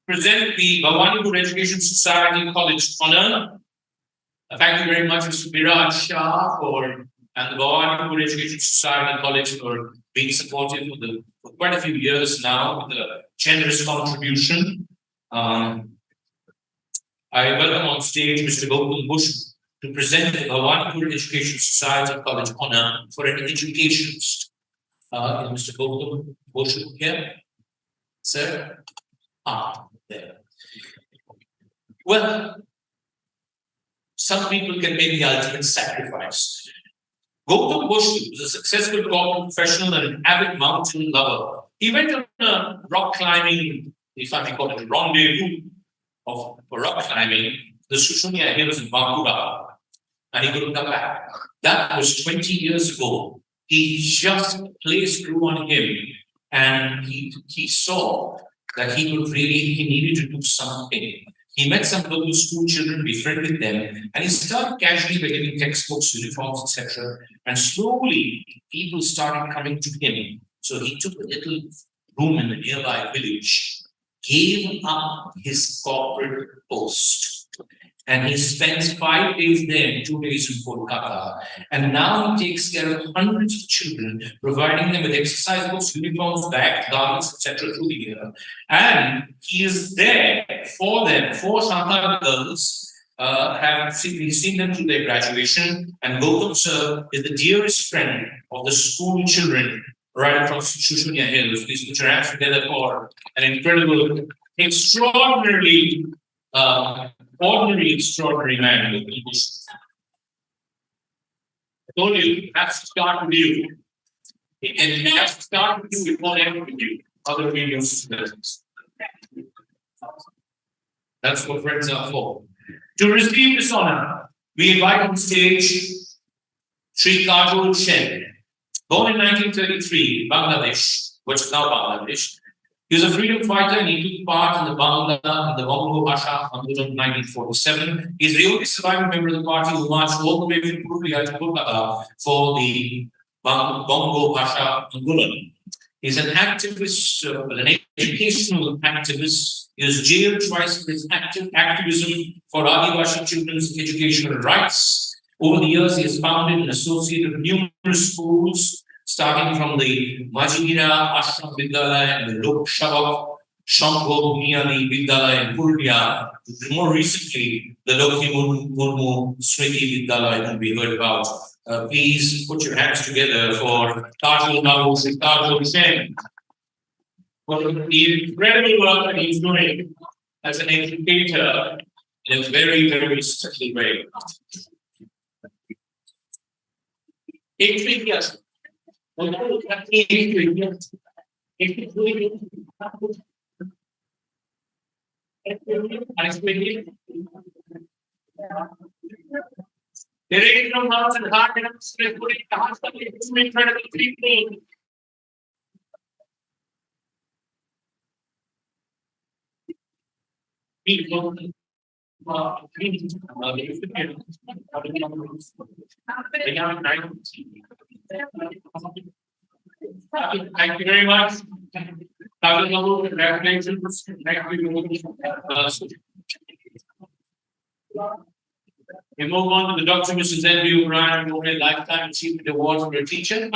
present the Bhawanipur Education Society College Honor. Thank you very much, Mr. Biraj Shah, and the Broadband Education Society College for being supportive for quite a few years now with a generous contribution. I welcome on stage Mr. Gautam Bush to present the Broadband Education Society College Honor for an educationist. Mr. Gautam Bush here, sir. There. Well, some people can make the ultimate sacrifice. Gautam Bush was a successful corporate professional and an avid mountain lover. He went on a rock climbing, if I may call it a rendezvous for rock climbing, the Shushunia Hills in Bankura, and he couldn't come back. That was 20 years ago. The place grew on him, and he saw that he needed to do something. He met some local school children, befriended them, and he started casually by giving textbooks, uniforms, etc. And slowly, people started coming to him. So he took a little room in a nearby village, gave up his corporate post, and he spends 5 days there and 2 days in Kolkata. And now he takes care of hundreds of children, providing them with exercise books, uniforms, bags, garments, etc. through the year. And he is there for them. 4 Shanta girls he's seen them through their graduation. And Gautam sir is the dearest friend of the school children right across Shushunia Hills. These put your hands together for an incredible, extraordinary man. I told you, that's to start with you. And it has to start with you, it won't end with you. Other videos. That's what friends are for. To receive this honor, we invite on stage Sri Kajol Shen. Born in 1933 in Bangladesh, which is now Bangladesh. He was a freedom fighter and he took part in the Bongo Bhasha Andolan in 1947. He's the only surviving member of the party who marched all the way from Purulia to Kolkata for the Bongo Bhasha Andolan. He's an activist, an educational activist. He was jailed twice for his activism for Adivashi children's educational rights. Over the years, he has founded and associated numerous schools, starting from the Majira Ashram Vidyalaya and the Lok Shabak Shambho Miyani Vidyalaya in Purnia. More recently, the Lokhi Murmu Smriti Vidyalaya that we heard about. Please put your hands together for Tajul Nabu Tajul Sen. For the incredible work that he's doing as an educator in a very, very special way. There is no house and heart and putting the hospital to incredible people. Thank you very much. Congratulations. We move on to the Dr. Mrs. N.B. O'Brien Memorial Lifetime Achievement Award for a teacher.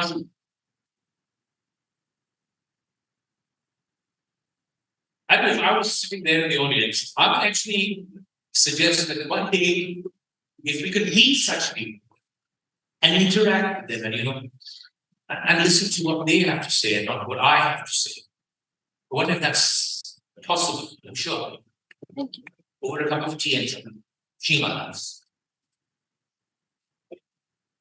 If I was sitting there in the audience, I would actually suggest that one day, if we could meet such people and interact with them and listen to what they have to say and not what I have to say. What if that's possible? I'm sure. Thank you. Over a cup of tea and some Shimalas.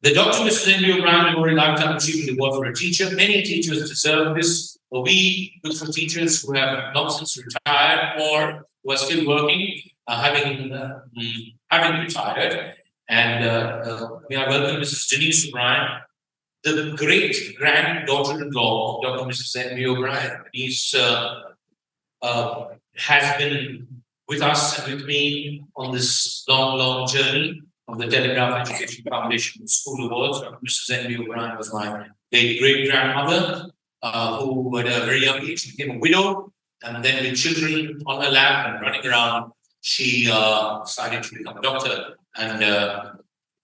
The Dr. Mrs. N.B. O'Brien Memorial Lifetime Achievement Award for a teacher. Many teachers deserve this. But we look for teachers who have long since retired or who are still working, having retired. And we are welcome Mrs. Denise O'Brien, the great granddaughter-in-law of Dr. Mrs. N.B. O'Brien. Denise has been with us and with me on this long, long journey of the Telegraph Education Foundation School Awards. Dr. Mrs. N.B. O'Brien was my great-grandmother, who at a very young age became a widow, and then with children on her lap and running around, she decided to become a doctor, and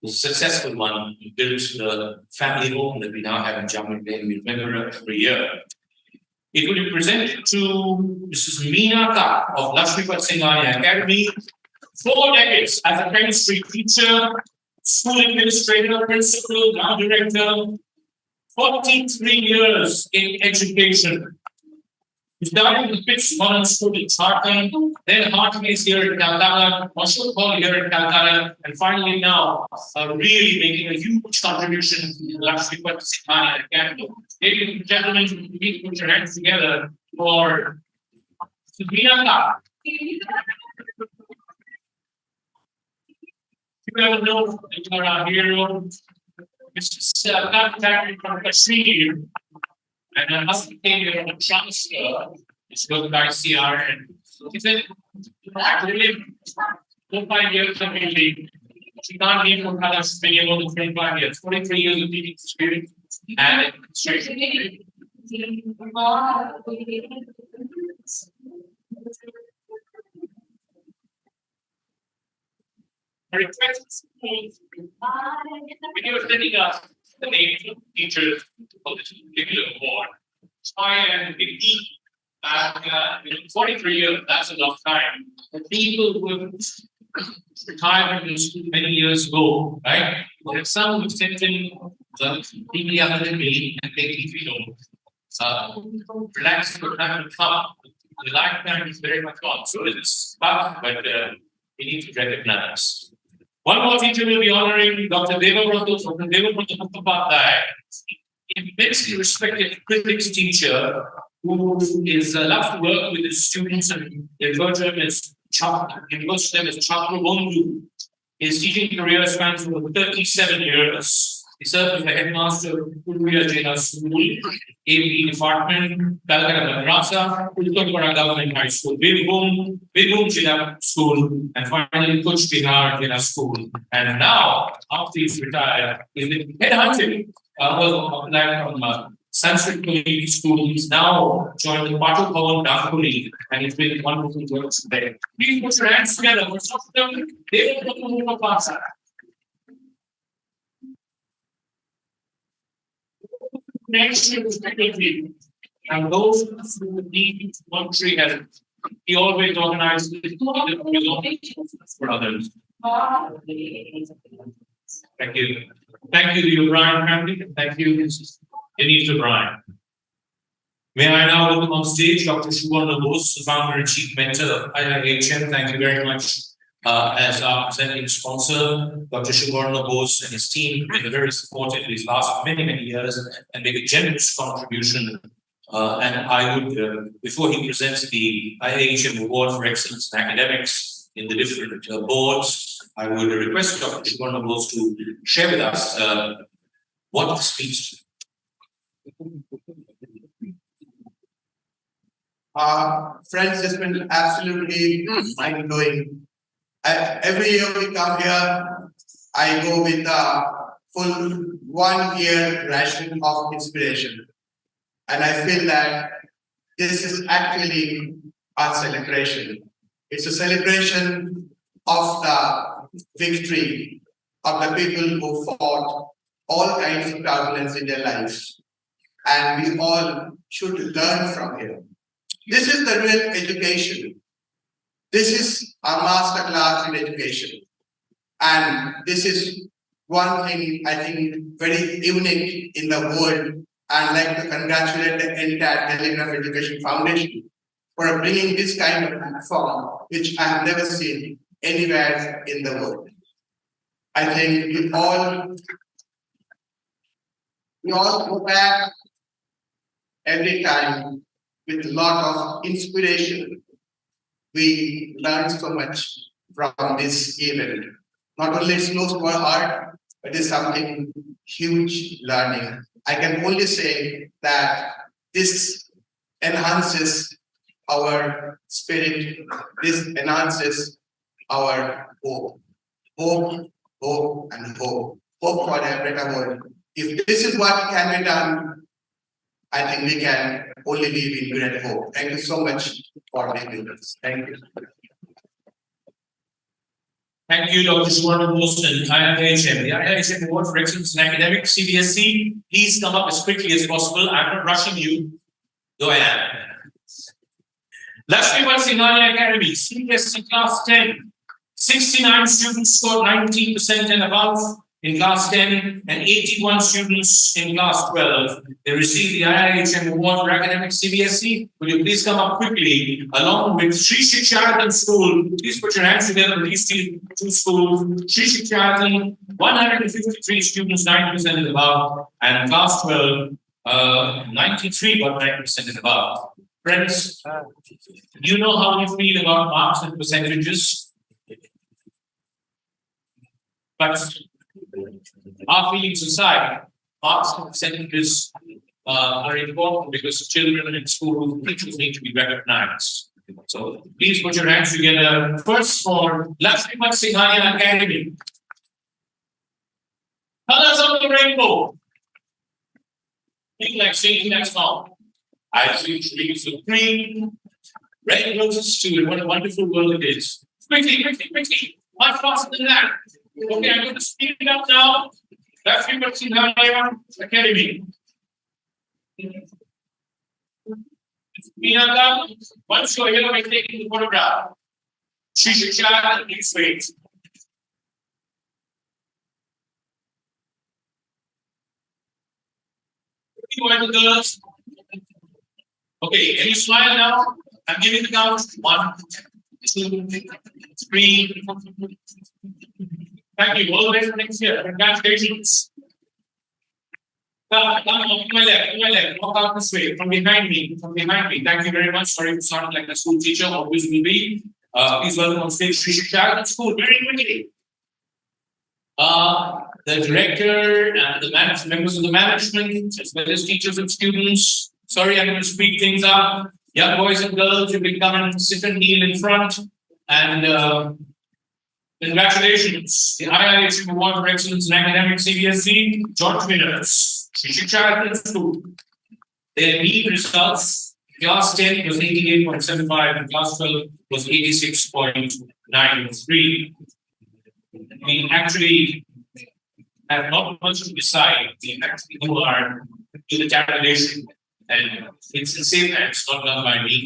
was a successful one. We built the family home that we now have in Jammu. We remember her every year. It will be presented to Mrs. Meena Ka of Lakshmipat Singhania Academy. 4 decades as a chemistry teacher, school administrator, principal, now director. 43 years in education. He started with Pitts Modern School in Jharkhand, then Hartleys here in Calcutta, Marshall Hall here in Calcutta, and finally now really making a huge contribution to the Lakshmipat Singhania Academy. Ladies and gentlemen, please put your hands together for Meena Ka. You ever know that you are our hero? Mrs. from Kashmir, and her husband came here on a transfer. It's worked by ICR, and he said, I live 4-5 years of leaving. She can't leave for Canada. She's been here more than 25 years, 43 years of teaching experience and administration. When you were setting up the names of teachers for this particular award, try and repeat back 43 years, that's a long time. The people who have retired from school many years ago, right? There are some who sent in people younger than me and make me feel relaxed for time to come. The lifetime is very much gone. So it is tough, but we need to recognize. One more teacher will be honoring Dr. Devabrata Mukhopadhyay, immensely respected physics teacher who is loves to work with his students and refer to him as Chakrabandhu. His teaching career spans over 37 years. He served as the headmaster of Purvia Jaina School, AB Department, Calcutta Madrasa, Uttarpara Government High School, Birbhum Jilla School, and finally Kuch Bihar Jilla School. And now, after he's retired, he's been headhunted from Sanskrit Community School. He's now joined the Pato Bhavan Nagpuri, and it's been wonderful work today. Please put your hands together for some of them. They will move up faster. Next year is technically, and those who need voluntary help, he always organizes for others. Thank you. Thank you to the O'Brien family. Thank you, Mrs. Denise O'Brien. May I now welcome on stage Dr. Suvarna Bose, the founder and chief mentor of IIHM. Thank you very much. As our presenting sponsor, Dr. Suvarna Bose and his team have been very supportive in these last many years and make a generous contribution. And I would, before he presents the IIHM Award for Excellence in Academics in the different boards, I would request Dr. Suvarna Bose to share with us what this means. Friends, it's been absolutely mind-blowing. Every year we come here, I go with a full 1 year ration of inspiration. And I feel that this is actually a celebration. It's a celebration of the victory of the people who fought all kinds of turbulence in their lives. And we all should learn from here. This is the real education. This is a master class in education. And this is one thing I think very unique in the world. I'd like to congratulate the entire Telegraph Education Foundation for bringing this kind of platform, which I have never seen anywhere in the world. I think we all go back every time with a lot of inspiration. We learn so much from this event. Not only it's close to our heart, but it's something huge learning. I can only say that this enhances our spirit, this enhances our hope. Hope, hope, and hope. Hope for a better world. If this is what can be done, I think we can only live in great hope. Thank you so much for being with us. Thank you. Thank you, Dr. Suvarna Bose and IIHM. The IIHM Award for Excellence in Academics, CBSE. Please come up as quickly as possible. I'm not rushing you, though I am. Lakshmi Singhania Academy, CBSE Class 10. 69 students scored 90% and above in Class 10 and 81 students in Class 12. They received the IIHM Award for Academics CBSE. Will you please come up quickly along with Sri Shiksharatam School? Please put your hands together for these two schools. Sri Shiksharatam, 153 students, 90% and above, and Class 12, 93 but 90% and above. Friends, you know how we feel about marks and percentages. But our feelings aside, marks and percentages are important because children in school, teachers need to be recognized. So please put your hands together. First for Lakshmi Singhania Academy. Colors of the rainbow. Think like singing that song. I see trees of green, red roses too, and what a wonderful world it is. Quickly, quickly, quickly. Much faster than that. Okay, I'm going to speed it up now. Lakshmi Singhania Academy. Pinaka, once you're here, I'm taking the photograph. Sri Shiksha, please wait. The girls. Okay, can you smile now? I'm giving the count. 1, 2, 3. Thank you. All the best for next year. Congratulations. Come on my left. Walk out this way. From behind me. Thank you very much. Sorry to sound like a school teacher. Always will be. Please welcome on stage Sri Shiksharatam School. Very quickly. The director and the members of the management, as well as teachers and students. Sorry, I'm going to speed things up. Young boys and girls, you will come and sit and kneel in front. And congratulations. The IIHM Award for Excellence in Academics CBSE, George winners. Sri Shiksharatam School. Their mean results, class 10 was 88.75 and class 12 was 86.93. We actually have not much to decide. We actually do our do the tabulation, and it's the same that it's not done by me.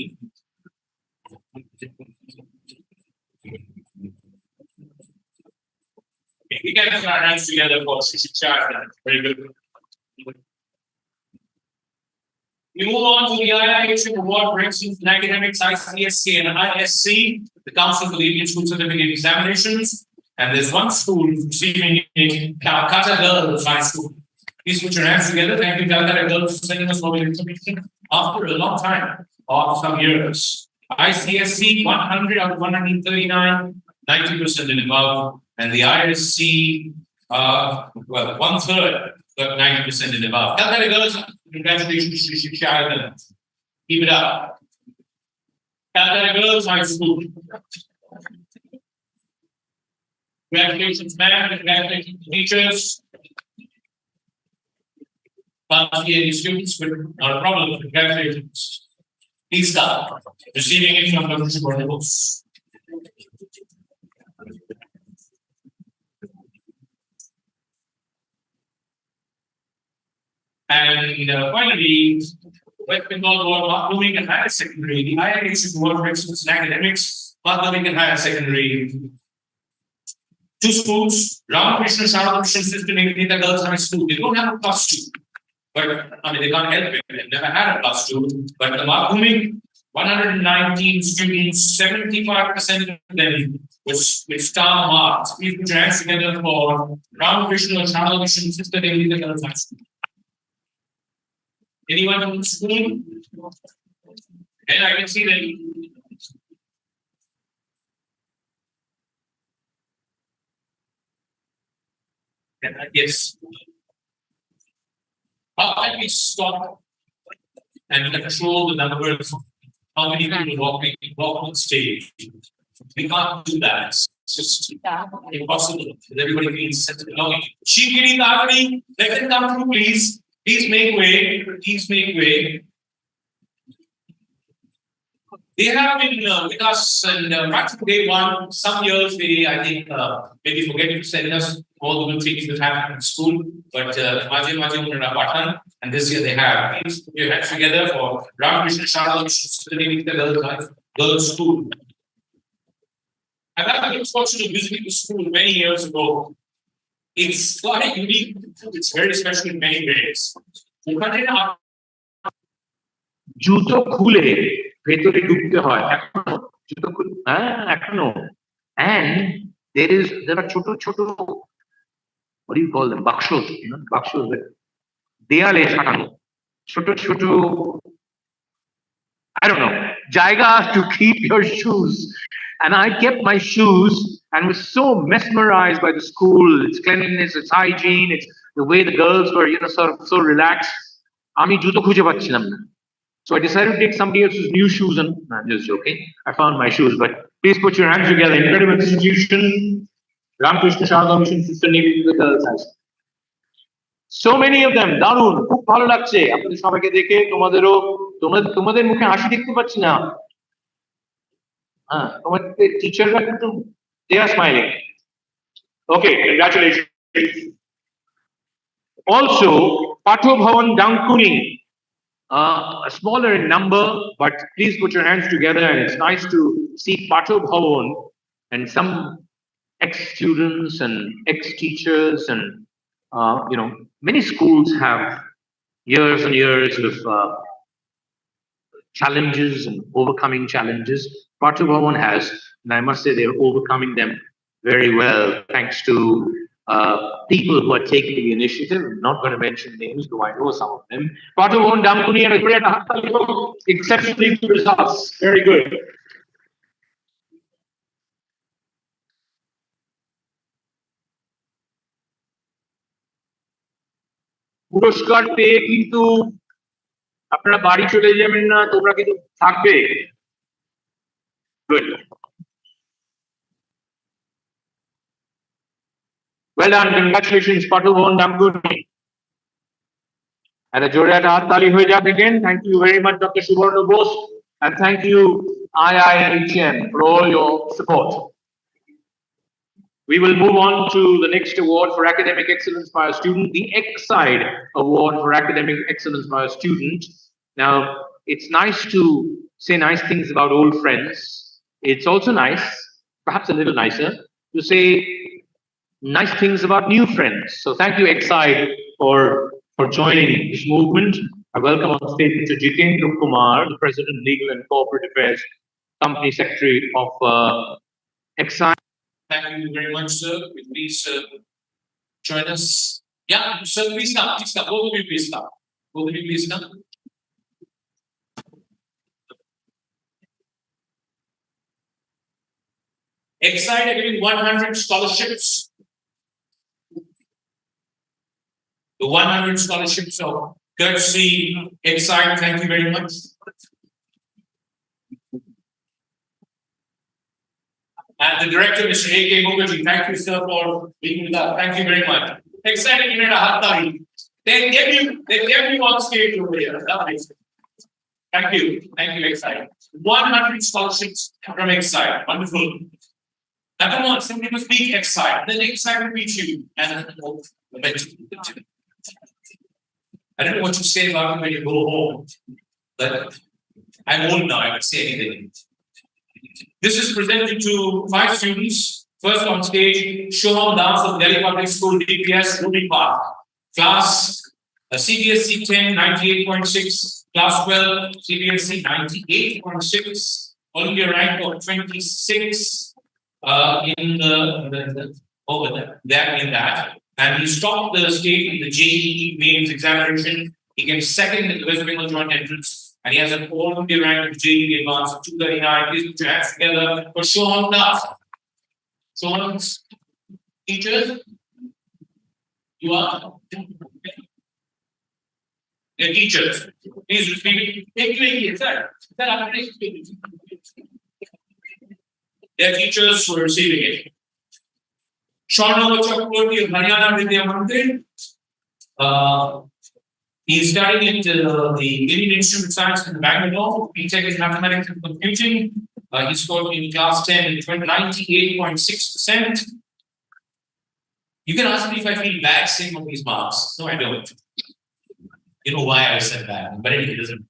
We can have our hands together for Shiksha. Very good. We move on to the IIHM Award for Excellence in Academics, ICSC and ISC, the Council for the Indian School Certificate Examinations. And there's one school receiving it, Calcutta Girls High School. Please put your hands together. Thank you, Calcutta Girls, for sending us all the information after a long time, or some years. ICSC 100 out of 139, 90% and above. And the ISC, well, 1/3, but 90% and above. Calcutta Girls, congratulations to Shiksha. Keep it up. Calcutta Girls High School. Congratulations, ma'am. Congratulations, teachers. Can't see any students, but not a problem. Congratulations. Please start receiving it from the principals. And finally, West Bengal Board Mark-Blooming and Higher Secondary, the IIHM Award for Excellence in Academics, Mark-Blooming and Higher Secondary. Two schools, Ramakrishna Sharadakrishna Sister Nivedita Girls High School. They don't have a +2, but I mean they can't help it. They've never had a +2. But the Mark-Blooming, 119 students, 75% of them with star marks. Please put your hands together for Ramakrishna Sharadakrishna Sister Nivedita Girls High School. Anyone from the school? And I can see that. Yes. How can we stop and control the numbers? How many people walk on stage? We can't do that. It's just impossible. Everybody feels sense of belonging. Shikiri Kavani, let them come through, please. Please make way. Please make way. They have been with us and right from day one. Some years they, I think, maybe forget to send us all the good things that happen in school. But and this year they have. Please put your hands together for Ramakrishna Sharadakrishna Girls School. I've had the misfortune of visiting the school many years ago. It's got a unique, it's very special in many ways. জুতো খুলে ভেতরে ঢুকতে হয় এখনো জুতো খুলে এখনো and there are ছোট ছোট what do you call them বাক্সos বাক্সos দেয়ালে সাজানো ছোট ছোট I don't know জায়গা to keep your shoes. And I kept my shoes and was so mesmerized by the school, its cleanliness, its hygiene, it's the way the girls were, sort of so relaxed. Ami juto khuje pachchilam na. So I decided to take somebody else's new shoes and I'm just joking. I found my shoes, but please put your hands together. Incredible institution. Ramakrishna Sharadakrishna Sister Nivedita Girls High School. So many of them, darun, খুব ভালো লাগছে আপনাদের সবাইকে দেখে তোমাদের মুখে হাসি দেখতে পাচ্ছি না teachers they are smiling. Okay, congratulations. Also, Patho Bhavan Dankuni, smaller in number, but please put your hands together. And it's nice to see Patho Bhavan and some ex-students and ex-teachers and many schools have years and years of challenges and overcoming challenges. Patho Bhavan has, and I must say they're overcoming them very well, thanks to people who are taking the initiative. I'm not going to mention names, though I know some of them. Patho Bhavan Damkuni and exceptionally good results. Very good. পুরস্কার পেয়ে কিন্তু আপনারা বাড়ি চলে যাবেন না, তোমরা কিন্তু থাকবে। Good. Well done. Congratulations, Patho Bhavan Damkuni. And a Joriata Hattali Hojak again. Thank you very much, Dr. Suborno Bose. And thank you, IIHM, for all your support. We will move on to the next award for academic excellence by a student, the Exide Award for academic excellence by a student. Now, it's nice to say nice things about old friends. It's also nice, perhaps a little nicer, to say nice things about new friends. So thank you, Exide, for joining this movement. I welcome on stage Mr. Jitendra Kumar, the President, Legal and Corporate Affairs, Company Secretary of Exide. Thank you very much, sir. Please join us. Yeah, sir, please come. Please come. Both of you, please come. Both of you, please come. Exide are giving 100 scholarships. The 100 scholarships of courtesy Exide. Thank you very much. And the director, Mr. A.K. Mukherjee, thank you, sir, for being with us. Thank you very much. Excited to get a Hattali. They get you on stage over here. Thank you. Thank you, Exide. 100 scholarships from Exide. Wonderful. Now come on, somebody must beat Exide. Then Exide will beat you. And eventually. I don't know what you say about me when you go home, but I'm old now, I can say anything. This is presented to 5 students. First on stage, Shoham Das of Delhi Public School, DPS, Ruby Park. Class CBSE 10, 98.6. Class 12, CBSE 98.6. Olympia rank of 26 in that. And he stopped the state in the JEE mains examination. He came second in the West Bengal joint entrance. And he has an all-India rank of JEE advanced of 239. Please put your hands together for Shoham Das. Shoham's teachers, you are? They're teachers. Please receive it. Their teachers were receiving it. Sharnava Chakraborty of Haryana Vidya Mandir. He studied at the Indian Institute of Science in Bangalore. He took his mathematics and computing. He scored in class 10 98.6%. You can ask me if I feel bad saying all these marks. No, I don't. You know why I said that, but anyway, it doesn't.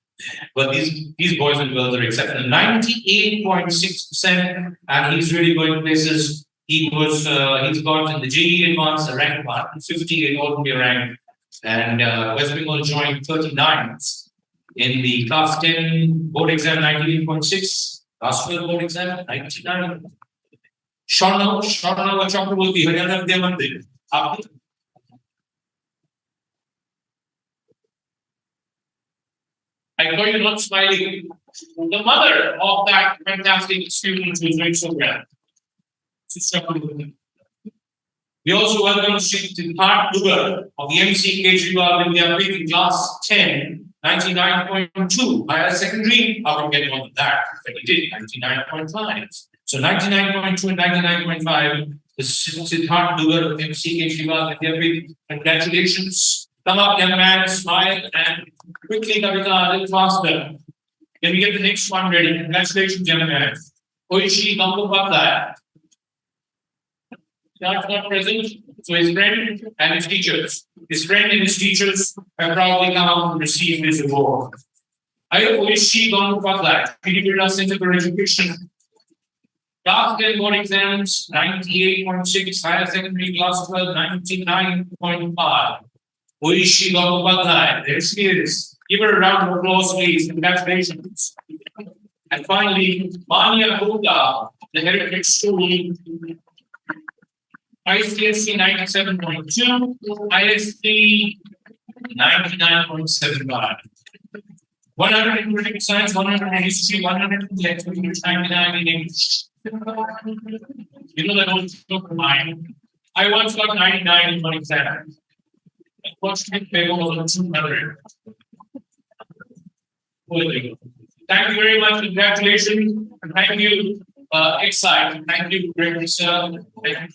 But these boys and girls are accepted. 98.6%, and he's really going places. He's got in the JEE advanced a rank of 150 in all India rank. And West Bengal joined 39th in the class 10 board exam 98.6, class 12 board exam 99. Sharnava Chakraborty, Haryana Vidya Mandir. I know you're not smiling. The mother of that fantastic student who is doing so well. We also welcome Sri Siddharth Dugar of the MC Kejriwal Vidyapith in class 10, 99.2. Higher secondary, how can we get more than that? But we did 99.5. So 99.2 and 99.5 is Siddharth Dugar of MC Kejriwal Vidyapith. Congratulations. Come up, young man, smile, and quickly, Kavita, a little faster. Can we get the next one ready? Congratulations, young man. Oishi Gambupathaya. Not present, so his friend and his teachers. His friend and his teachers have proudly come out to receive this award. I Oishi Gambupathaya, Pidipida Center for Education. Class 10 board exams, 98.6, higher secondary class 12, 99.5. Oishi Gambupathaya, there she is. Give her a round of applause, please. Congratulations. And finally, Manya Gupta, the Heritage School, ICSC 97.2, IST 99.75. 100 in political science, 100 in history, 100 in language, 99 in English. You know that old joke of mine. I once got 99 in one exam. Unfortunately, paper was on 200. Thank you very much. Congratulations. And thank you, Exide. Thank you, great sir. Thank you.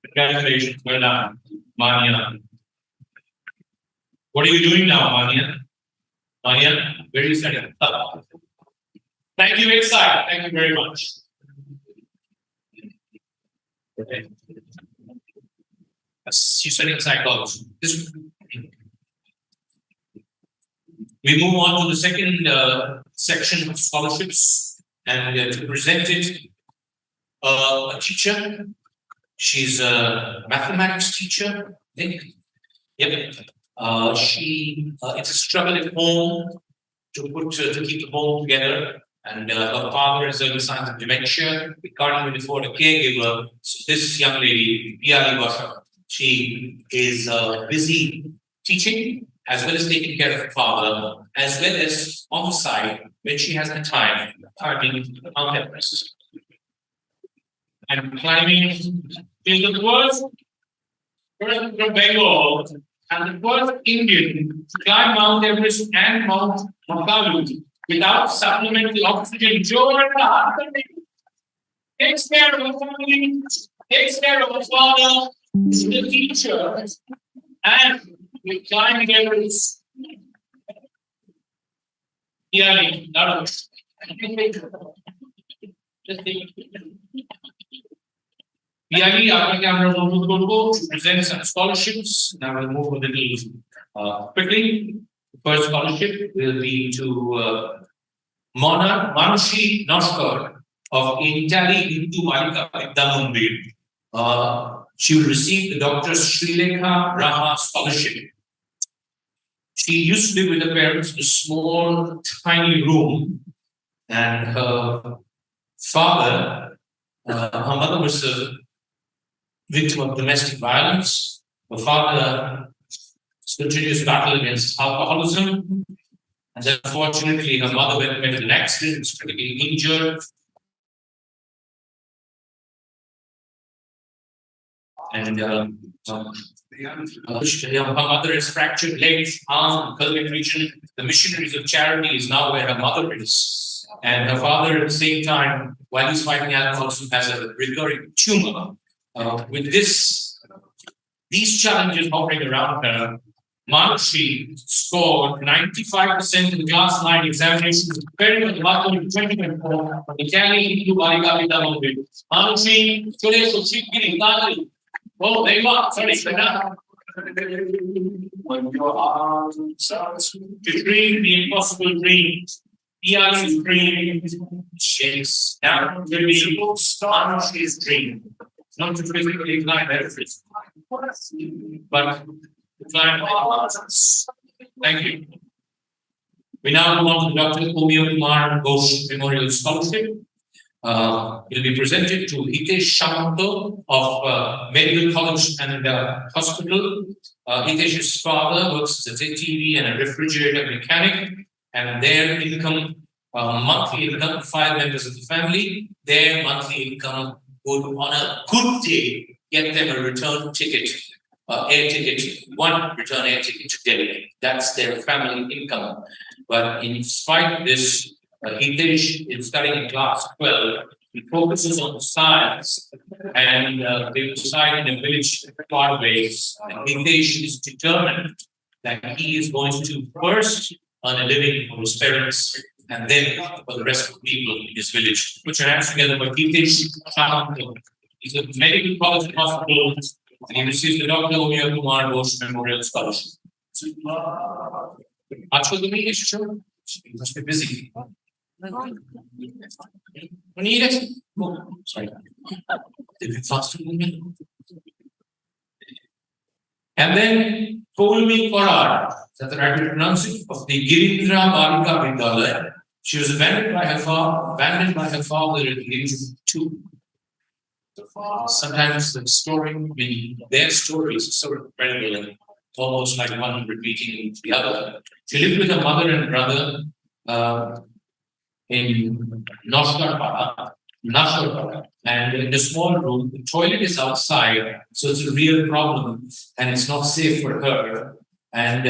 Congratulations. Well done. Manya. What are you doing now, Mania? Mania, where are you studying? Thank you, Exide. Thank you very much. Okay. She's studying psychology. We move on to the second section of scholarships, and to present it, a teacher. She's a mathematics teacher, I think. Yep. It's a struggle at home to keep the home together, and her father has early signs of dementia. We can't even afford a caregiver. So this young lady, Piali Basha, she is busy teaching as well as taking care of her father, as well as on the side when she has the time, climbing Mount Everest. And climbing is the first person from Bengal and the first Indian to climb Mount Everest and Mount Makalu without supplemental oxygen. Takes care of the family, takes care of the father, is the teacher, and we climb Everest. Piali, after camera to present some scholarships. Now we'll move a little quickly. The first scholarship will be to Manushi Noshkar of Intali Hindu Balika Vidya. She will receive the Dr. Srilekha Raha Scholarship. She used to live with her parents in a small, tiny room, and her father, her mother was a victim of domestic violence. Her father continues battle against alcoholism, and unfortunately, her mother went into an accident, was critically injured. And her mother has fractured legs, arm, and pelvic region. The missionaries of charity is now where her mother is. And her father, at the same time, while he's fighting alcoholism, has a recurring tumor. With these challenges hovering around her, Manushi scored 95% in the class 9 examinations, very much marked in 2024. Italian Hindu Balika Vidya. Manushi, today, so she getting Italian. Oh, they are. Sorry, when your arms to dream the impossible dream, Piali's dream shakes down to be Manushi's dream. Not to physically climb Everest, but to climb all mountains. Thank you. We now move on to Dr. Omio Kumar Ghosh Memorial Scholarship. It will be presented to Hitesh Shamanto of Medical College and Hospital. Hitesh's father works as a TV and a refrigerator mechanic, and their income, monthly income, 5 members of the family, their monthly income would, on a good day, get them a return ticket, air ticket, one return air ticket to Delhi. That's their family income. But in spite of this, Hitesh is studying in class 12. He focuses on science, and they reside in a village far away. And Hitesh is determined that he is going to first earn a living for his parents, and then for the rest of the people in his village. Put your hands together for Hitesh. He's a medical college and hospital, and he receives the Dr. Omio Kumar Ghosh Memorial Scholarship. Aajkal to me, sure. You must be busy. Need it? Oh, sorry. Did we faster than me? And then Polmi Korar, is that the right way to pronounce it? Of the Girindra Balika Vidyalaya. She was abandoned by her father at the age of 2. Sometimes the story, their stories are sort of incredible and almost like one repeating the other. She lived with her mother and brother in Noshkarpara, and in a small room. The toilet is outside, so it's a real problem, and it's not safe for her. And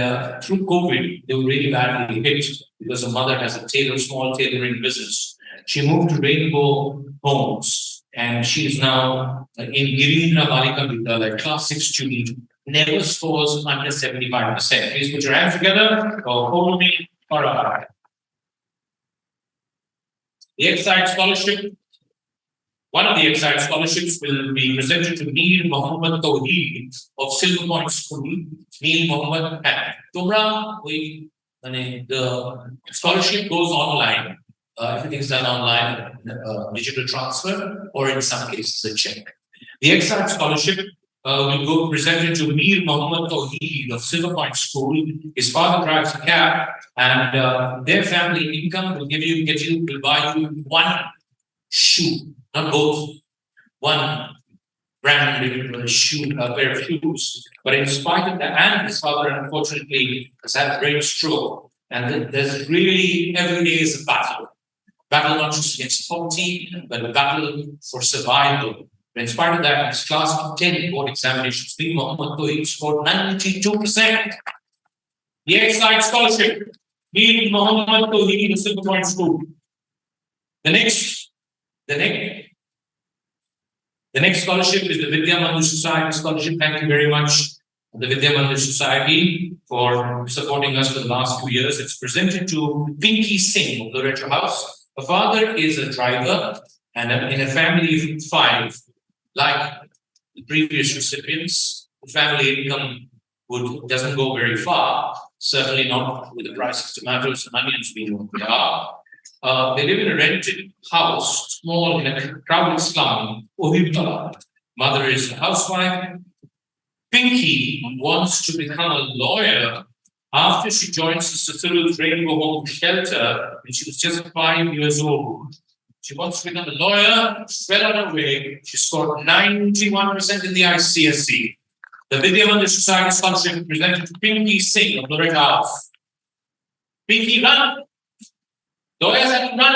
through COVID, they were really badly hit because her mother has a small tailoring business. She moved to Rainbow Homes, and she is now in Girindra Balika Vidyalaya, class 6 student never scores under 75%. Please put your hands together or hold me or a The Exide Scholarship. One of the Exide scholarships will be presented to Mir Mohammed Tawheed of Silver Point School. Mir Mohammed Tumra, the scholarship goes online. Everything is done online, digital transfer, or in some cases a check. The Exide scholarship will go presented to Mir Mohammed Tawheed of Silver Point School. His father drives a cab, and their family income will will buy you one shoe, not both, one brand shoe, a pair of shoes. But in spite of that, and his father unfortunately has had a brain stroke, and there's really every day is a battle. Battle not just against poverty, but a battle for survival. But in spite of that, in his class of 10 board examinations, Mir Mohammed Tawheed scored 92%. The Exide scholarship, Mir Mohammed Tawheed of Silver Point School. The next scholarship is the Vidya Mandir Society scholarship. Thank you very much, the Vidya Mandir Society, for supporting us for the last 2 years. It's presented to Pinky Singh of Loreto House. Her father is a driver, and in a family of 5, like the previous recipients, the family income doesn't go very far. Certainly not with the price of tomatoes and onions being what they are. They live in a rented house, small in a crowded slum, Ohibtala. Mother is a housewife. Pinky wants to become a lawyer after she joins the Cecil's Rainbow Home Shelter when she was just 5 years old. She wants to become a lawyer, well on her way. She scored 91% in the ICSE. The Vidya Mandir Society scholarship presented to Pinky Singh of Loreto House. Pinky, run! Lawyers have to run.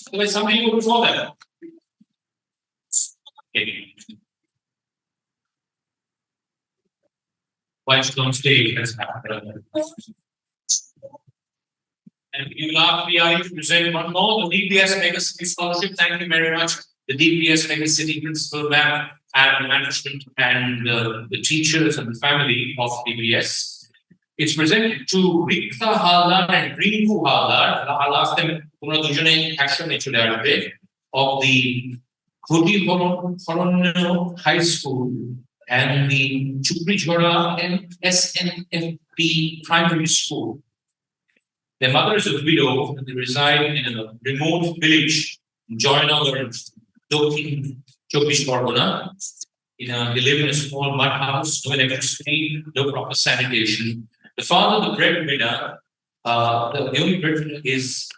Otherwise, somebody will before them. Okay. Why should on stage has happened? And you lastly, I present one more, the DPS Mega City Scholarship. Thank you very much, the DPS Mega City Principal, ma'am, and the management, and the teachers and the family of DPS. It's presented to Rikta Haldar and Rinku Haldar. I'll ask them of the Khudi Horono High School and the Chuprijhora and SNFP Primary School. Their mother is a widow, and they reside in a remote village in Joynagar, Dokhin, Chobish Pargana. They live in a small mud house, no electricity, no proper sanitation. The father, the breadwinner, the only breadwinner is,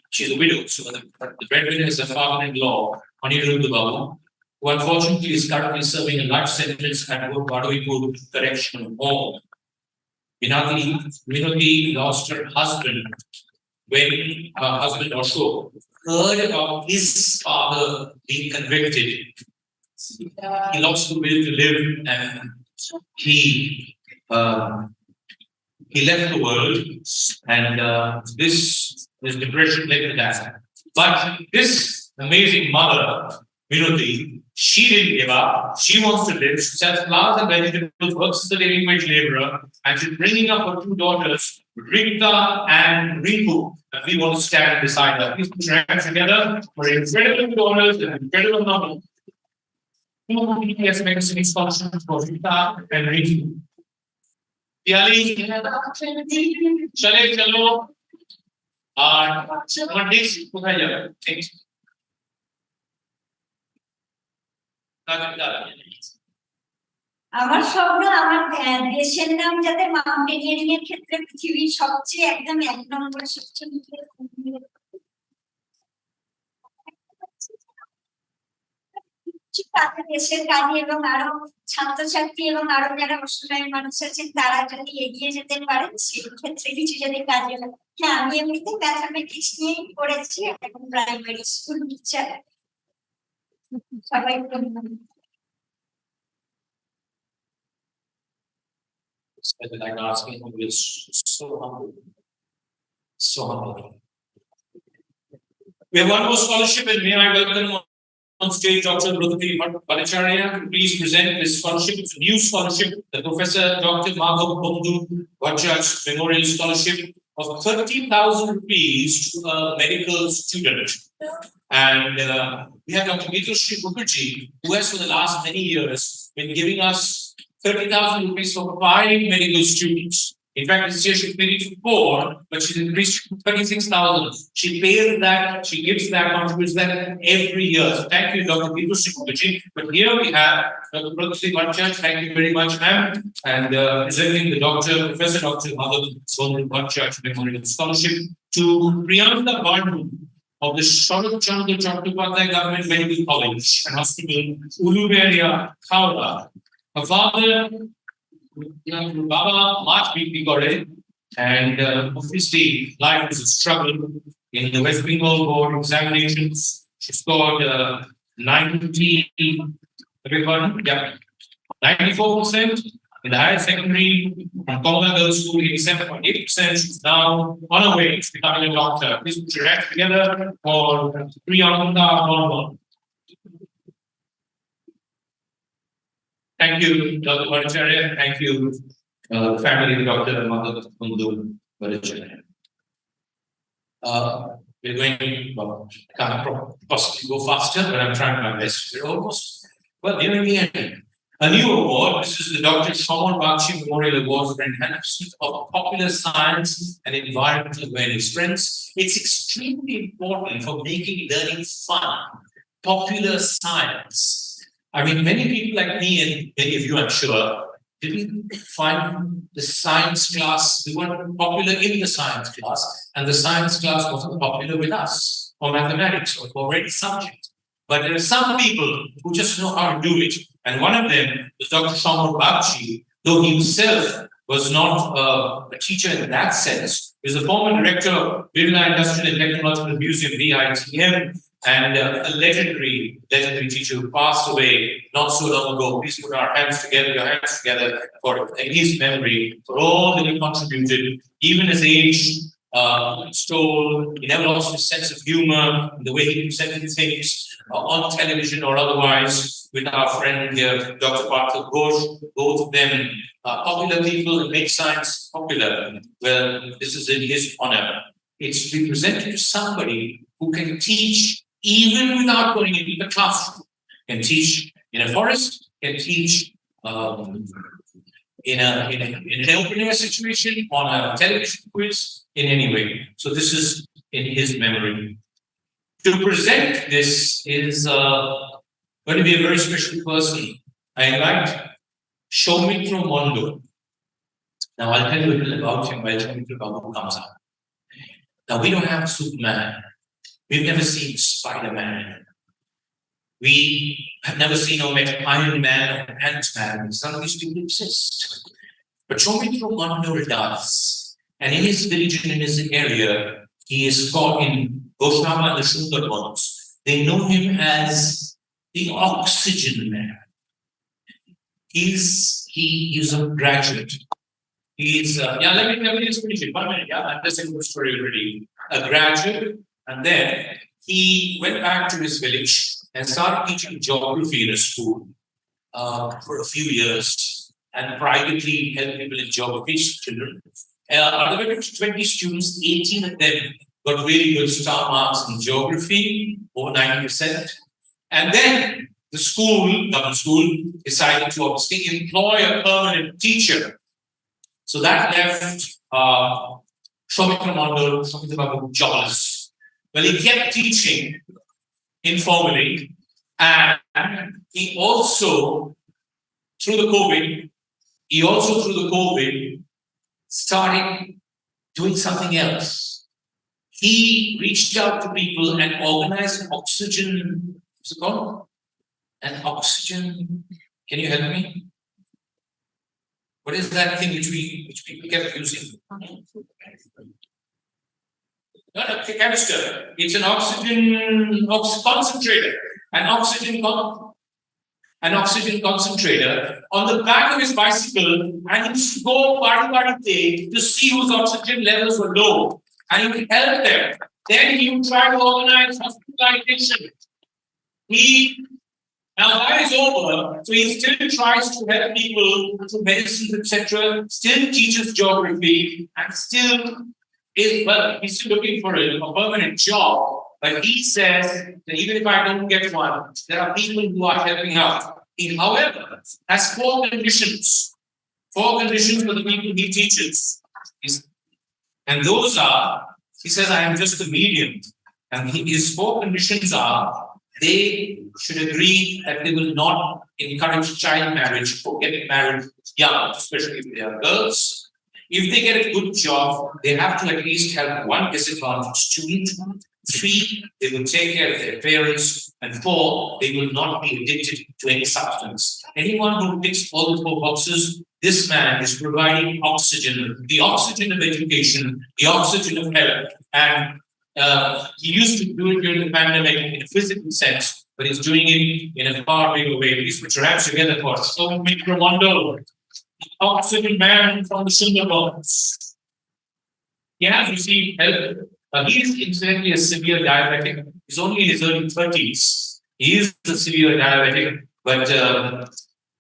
she's a widow, so the breadwinner is her father-in-law, Anirudh Babu, who unfortunately is currently serving a life sentence at Badawipur Correctional Home. Minati lost her husband when her husband Ashok heard about his father being convicted. He lost the will to live, and he left the world, and this depression led to that. But this amazing mother, Minati, she didn't give up. She wants to live. She sells flowers and vegetables, works as a living wage laborer, and she's bringing up her 2 daughters, Rita and Rinku. And we want to stand beside her. Please put your hands together for incredible daughters and incredible mother. 2 BTS Mega City scholarships for Rita and Rinku. Chale chalo. Next, next. আমার স্বপ্ন আমার দেশের নাম যাতে mountaineering এর ক্ষেত্রে পৃথিবীর সবচেয়ে একদম 1 নম্বর সবচেয়ে দেশের কাজে এবং আরো ছাত্রছাত্রী এবং আরো যারা অসহায় মানুষ আছেন তারা যদি এগিয়ে যেতে পারেন সেই ক্ষেত্রে কিছু যদি কাজে লাগে। হ্যাঁ, আমি এমনিতে ম্যাথামেটিক্স নিয়েই পড়েছি, এখন প্রাইমারি স্কুল টিচার। সবাই Like asking who is so humble. So humble. We have one more scholarship, and may I welcome on stage Dr. Vevey to please present this scholarship. It's a new scholarship, the Professor Dr. Madhav Bundu Bhattacharya Memorial Scholarship of 30,000 rupees to a medical student. And we have Dr. Geetushri Mukherjee, who has for the last many years been giving us 30,000 rupees for 5 medical students. In fact, this year she paid it for 4, but she's increased to 36,000. She pays that, she gives that, contributes that every year. So thank you, Dr. Geetushri Mukherjee. But here we have Dr. Bhattacharya. Thank you very much, ma'am. And presenting the Professor Dr. Madhav Bhattacharya Memorial Scholarship to Priyanta Bandhu of the Sharat Chandra Chattopadhyay Government Medical College and Hospital, Uluberia, Howrah. Her father, Baba, much BP got it, and obviously life was a struggle in the West Bengal board examinations. She scored 94% in the higher secondary from Konga Girls School, 87.8%. She's now on her way to becoming a doctor. Please put your hands together for Priyanta Bandhu. Thank you, Dr. Bhattacharya. Thank you, family of Dr. Madhav Bundu Bhattacharya. We're going to can't possibly go faster, but I'm trying my best. We're almost, well, nearing the end. A new award, this is the Dr. Shomon Bakshi Memorial Award for Enhancement of Popular Science and Environmental Awareness. Friends, it's extremely important for making learning fun. Popular science. I mean, many people like me and many of you, I'm sure, didn't find the science class, we weren't popular in the science class, and the science class wasn't popular with us, or mathematics, or any subject. But there are some people who just know how to do it. And one of them was Dr. Shomon Bakshi, though he himself was not a teacher in that sense. He was a former director of Birla Industrial and Technological Museum, IIHM, and a legendary teacher who passed away not so long ago. Please put your hands together for his memory, for all that he contributed, even as age stole. He never lost his sense of humor, the way he presented things on television or otherwise. With our friend here, Dr. Partha Ghosh, both of them popular people and make science popular. Well, this is in his honor. It's to be presented to somebody who can teach even without going into the classroom. Can teach in a forest, can teach in an open air situation, on a television quiz, in any way. So this is in his memory. To present this is going to be a very special person. I invite Soumitra Mondo. Now I'll tell you a little about him while Soumitra Babu comes up. Now we don't have Superman. We've never seen Spider-Man. We have never seen or met Iron Man or Ant-Man. Some of these people exist. But Soumitra Mondo does. And in his village and in his area, he is called in Goshama and the Sundarbans. They know him as the Oxygen Man. He's a graduate. He's let me just finish it. 1 minute. I'm just saying the story already. A graduate, and then he went back to his village and started teaching geography in a school for a few years, and privately helped people in geography, children. Out of 20 students, 18 of them got really good star marks in geography, over 90%. And then the school, government school, decided to obviously employ a permanent teacher. So that left Soumitra Mondo, Soumitra Babu jobless. Well, he kept teaching informally, and he also, through the COVID, started doing something else. He reached out to people and organized an oxygen, what's it called? An oxygen, can you help me? What is that thing which people kept using? Not a canister. It's an oxygen concentrator. An oxygen concentrator on the back of his bicycle, and he used to go party day to see whose oxygen levels were low, and he would help them. Then he would try to organize hospitalization. Now that is over, so he still tries to help people through medicines, etc. Still teaches geography, and still he's still looking for a permanent job. But he says that even if I don't get one, there are people who are helping out. He, however, has 4 conditions. 4 conditions for the people he teaches. And those are, he says, I am just a medium. And his 4 conditions are, they should agree that they will not encourage child marriage or get married young, especially if they are girls. If they get a good job, they have to at least have 1 disadvantaged student. 3, they will take care of their parents. And 4, they will not be addicted to any substance. Anyone who ticks all the 4 boxes, this man is providing oxygen, the oxygen of education, the oxygen of health. And he used to do it during the pandemic in a physical sense, but he's doing it in a far bigger way. These put your hands together for so Micro Wonder, oxygen man from the Sundarbans. Yeah, you see, help. He is incidentally a severe diabetic. He's only in his early 30s. He is a severe diabetic, but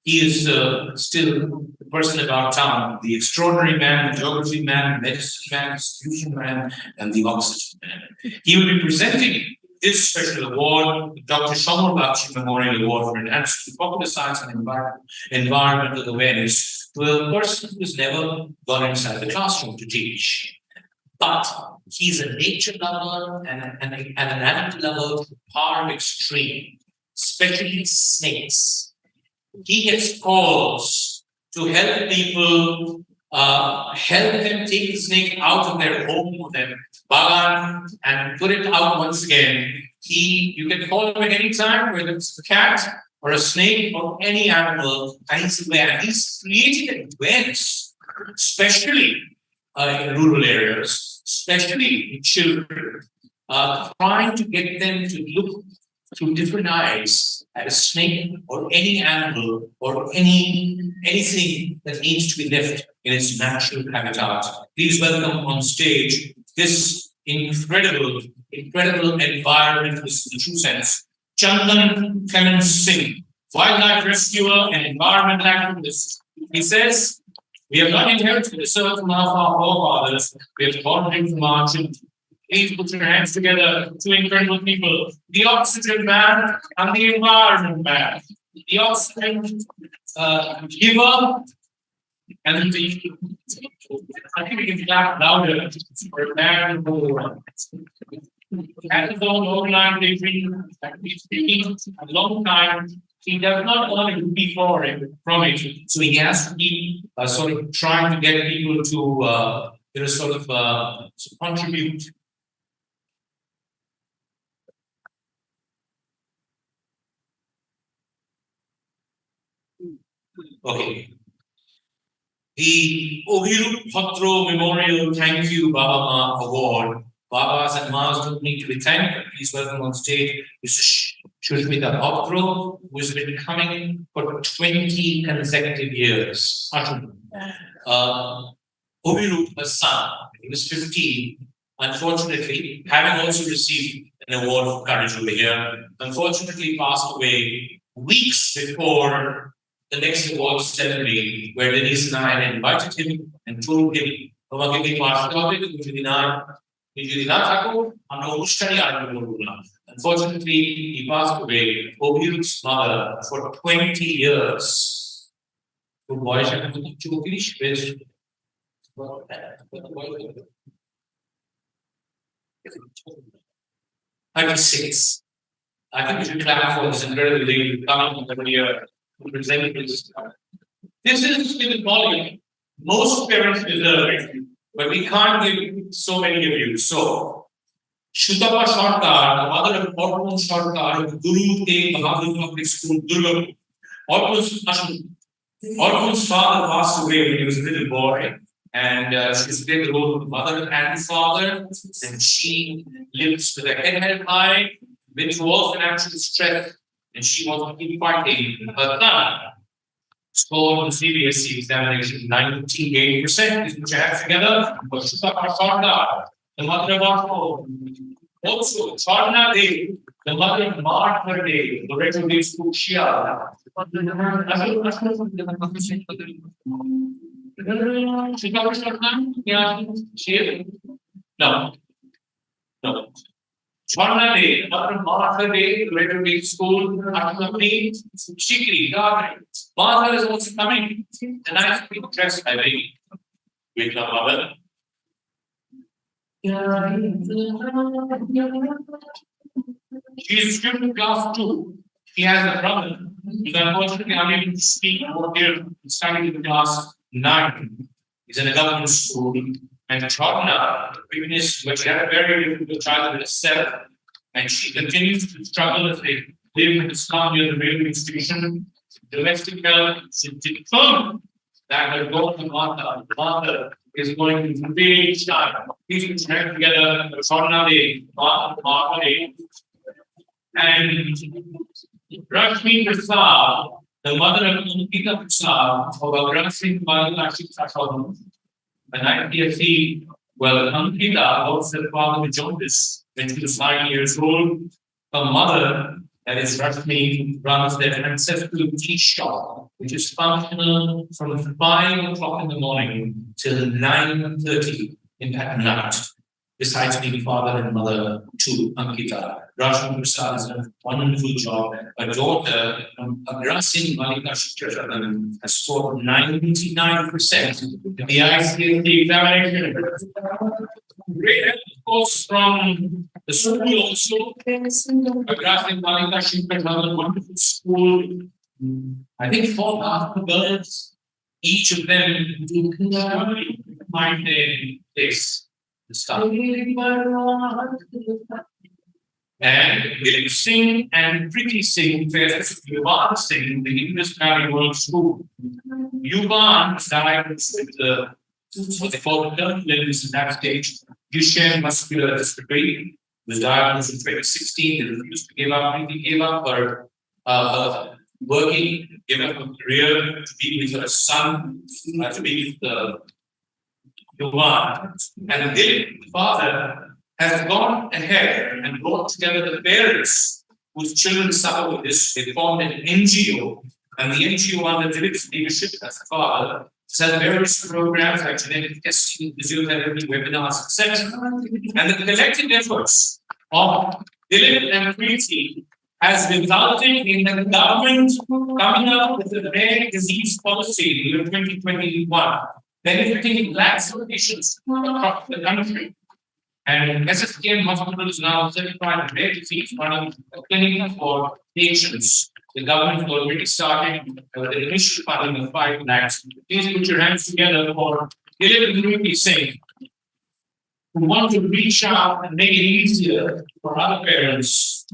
he is still the person about town, the extraordinary man, the geography man, the medicine man, the solution man, and the oxygen man. He will be presenting this special award, the Dr. Shamar Bakshi Memorial Award for Enhancement to Popular Science and Environmental Awareness, to a person who has never gone inside the classroom to teach. But he's a nature lover and an animal lover to the power of extreme, especially snakes. He gets calls to help people, help them take the snake out of their home, their bagan, and put it out once again. You can call him at any time, whether it's a cat or a snake or any animal, and he's aware. He's created awareness, especially in rural areas, especially in children, trying to get them to look through different eyes at a snake or any animal or anything that needs to be left in its natural habitat. Please welcome on stage this incredible environmentalist in the true sense, Chandan Clemens Singh, wildlife rescuer and environmental activist. He says, we have not inherited this earth from our forefathers, we have borrowed it from our children. Please put your hands together, 2 incredible people, the oxygen man and the environment man. The oxygen giver and the, I think we can clap louder for a man who has his own organization, he's speaking a long time. He does not earn a rupee from it, so he has to be sort of trying to get people to contribute. Okay. The Ohiru Patro Memorial Thank You Baba Ma Award. Babas and Mas don't need to be thanked. Please welcome on stage Mr. Shushmita Patro, who has been coming for 20 consecutive years. Ohiru, her son, he was 15. Unfortunately, having also received an award for courage over here, unfortunately passed away weeks before the next awards ceremony, where Denise and I had invited him and told him, unfortunately, he passed away, Obiru's mother, for 20 years. 36. I think we should clap for this incredible lady coming every year. This is still volume. Most parents deserve it, but we can't give so many of you. So, Shutapa Sarkar, the mother of Orphan Sarkar of Guru Tegh Bahadur Public School, Durgapur. Orphan's father passed away when he was a little boy, and she's played the role of mother and father. And she lives with her head held high, been through all financial stress. And she wants to keep fighting. Her son scored the CBSE examination 98%. Please put your hands together for Shutapa Sarkar, the mother of our home. Also, Chorna Day, the mother marked her day, the regular school Shia. No. No. Chorna Day, mother marked her day, the regular school, Ashwini, Shikri, God. Mother is also coming. The nice people dressed by baby. With her mother. She is student class 2. She has a brother who's unfortunately unable to speak over here, studying in class 9. He's in a government school. And Chorna witnessed, but she had a very difficult childhood herself. And she continues to struggle as they live in the slum near the railway station. Domestic help is determined that her daughter Martha is going to really shine. These two met together, Chorna Day, Martha Day. And Rashmi Prasad, the mother of Ankita Prasad, of Agrasin Bangladeshi Prasad, an IPSC, well, Ankita lost her father with jaundice when she was 9 years old. Her mother, that is Rashmi, runs their ancestral tea shop, which is functional from 5 o'clock in the morning till 9:30 at night. Besides being father and mother to Ankita, Rashmi Prasad has done a wonderful job. Her daughter, Agrasin Malika Shikracharan, has scored 99% in the ICSE examination. Great help, of course, from the school also. Agrasin Malika Shikracharan, wonderful school. I think 4 girls, each of them do find their place. And William Singh and Preeti Singh versus Yuvan Singh, the English Valley World School. Yuvan was diagnosed with what they call the terminal illness at that stage, Duchenne muscular dystrophy. Was diagnosed in 2016. They refused to give up. Preeti gave up her working, gave up her career to be with her son, to be with the Yuvan, and the father has gone ahead and brought together the parents whose children suffer with this. They formed an NGO, and the NGO under Dilip's leadership as father has various programs like genetic testing, physiotherapy, webinars, etc. And the collective efforts of Dilip and Preeti has resulted in the government coming up with a rare disease policy in the year 2021. Benefiting lakhs of patients across the country. And SSKM Hospital is now certified rare disease, running a clinic for patients. The government has already started with the initial funding of 5 lakhs. Please put your hands together for Dilip Singh, who want to reach out and make it easier for other parents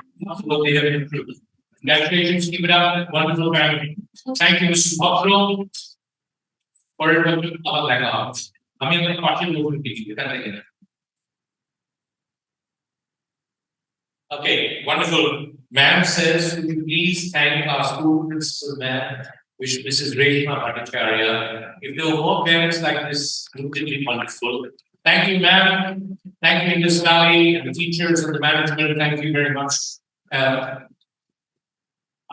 what they have improved. Congratulations, keep it up, wonderful family. Thank you, Mr. Bhakro. Okay, wonderful. Ma'am says, would you please thank our school principal, ma'am, which Mrs. Reshma Bhattacharya. If there were more parents like this, it would be wonderful. Thank you, ma'am. Thank you, Indus Valley, and the teachers and the management. Thank you very much. I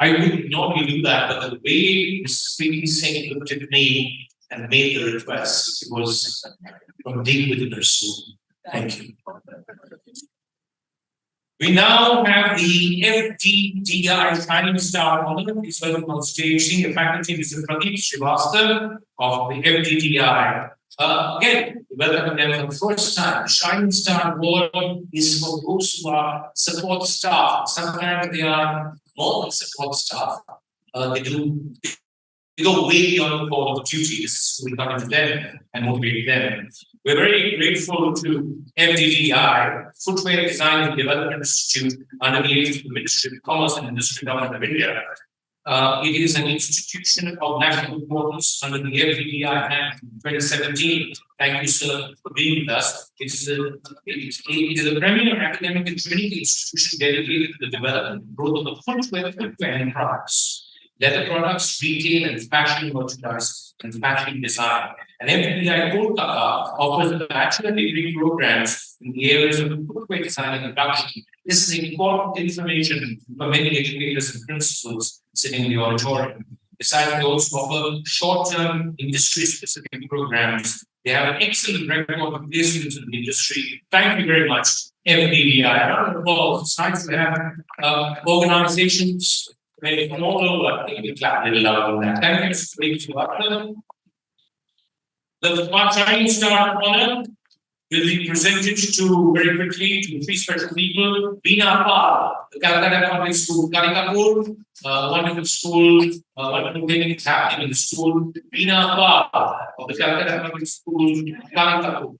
wouldn't normally do that, but the way Mrs. Preeti Singh looked at me and made the request, it was from deep within her soul. Thank you. We now have the FDDI Shining Star Honor. Please welcome on stage senior faculty Mr. Pradeep Srivastava of the FDDI. Again, we welcome them for the first time. Shining Star Award is for those who are support staff. Sometimes they are more than support staff. They go way beyond the call of duty. This is we come to them and motivate them. We're very grateful to FDDI, Footwear Design and Development Institute, under the aegis of the Ministry of Commerce and Industry Government of India. It is an institution of national importance under the FDDI Act 2017. Thank you, sir, for being with us. It is a premier academic and training institution dedicated to the development and growth of the footwear and products. leather products, retail and fashion merchandise, and fashion design. And FDI Kolkata offers a bachelor degree programs in the areas of footwear design and production. This is important information for many educators and principals sitting in the auditorium. Besides, they also offer short-term industry-specific programs. They have an excellent record of placements in the industry. Thank you very much, FDDI. Round of applause. It's nice to have organizations from all over. I think we clap a little louder on that. Thank you for them. The Shining Star Honor will be presented to very quickly to three special people. Veena Pal, the Calcutta Public School, Karikapur, wonderful school, wonderful things happening in the school. Veena Pal of the Calcutta Public School, Karikapur.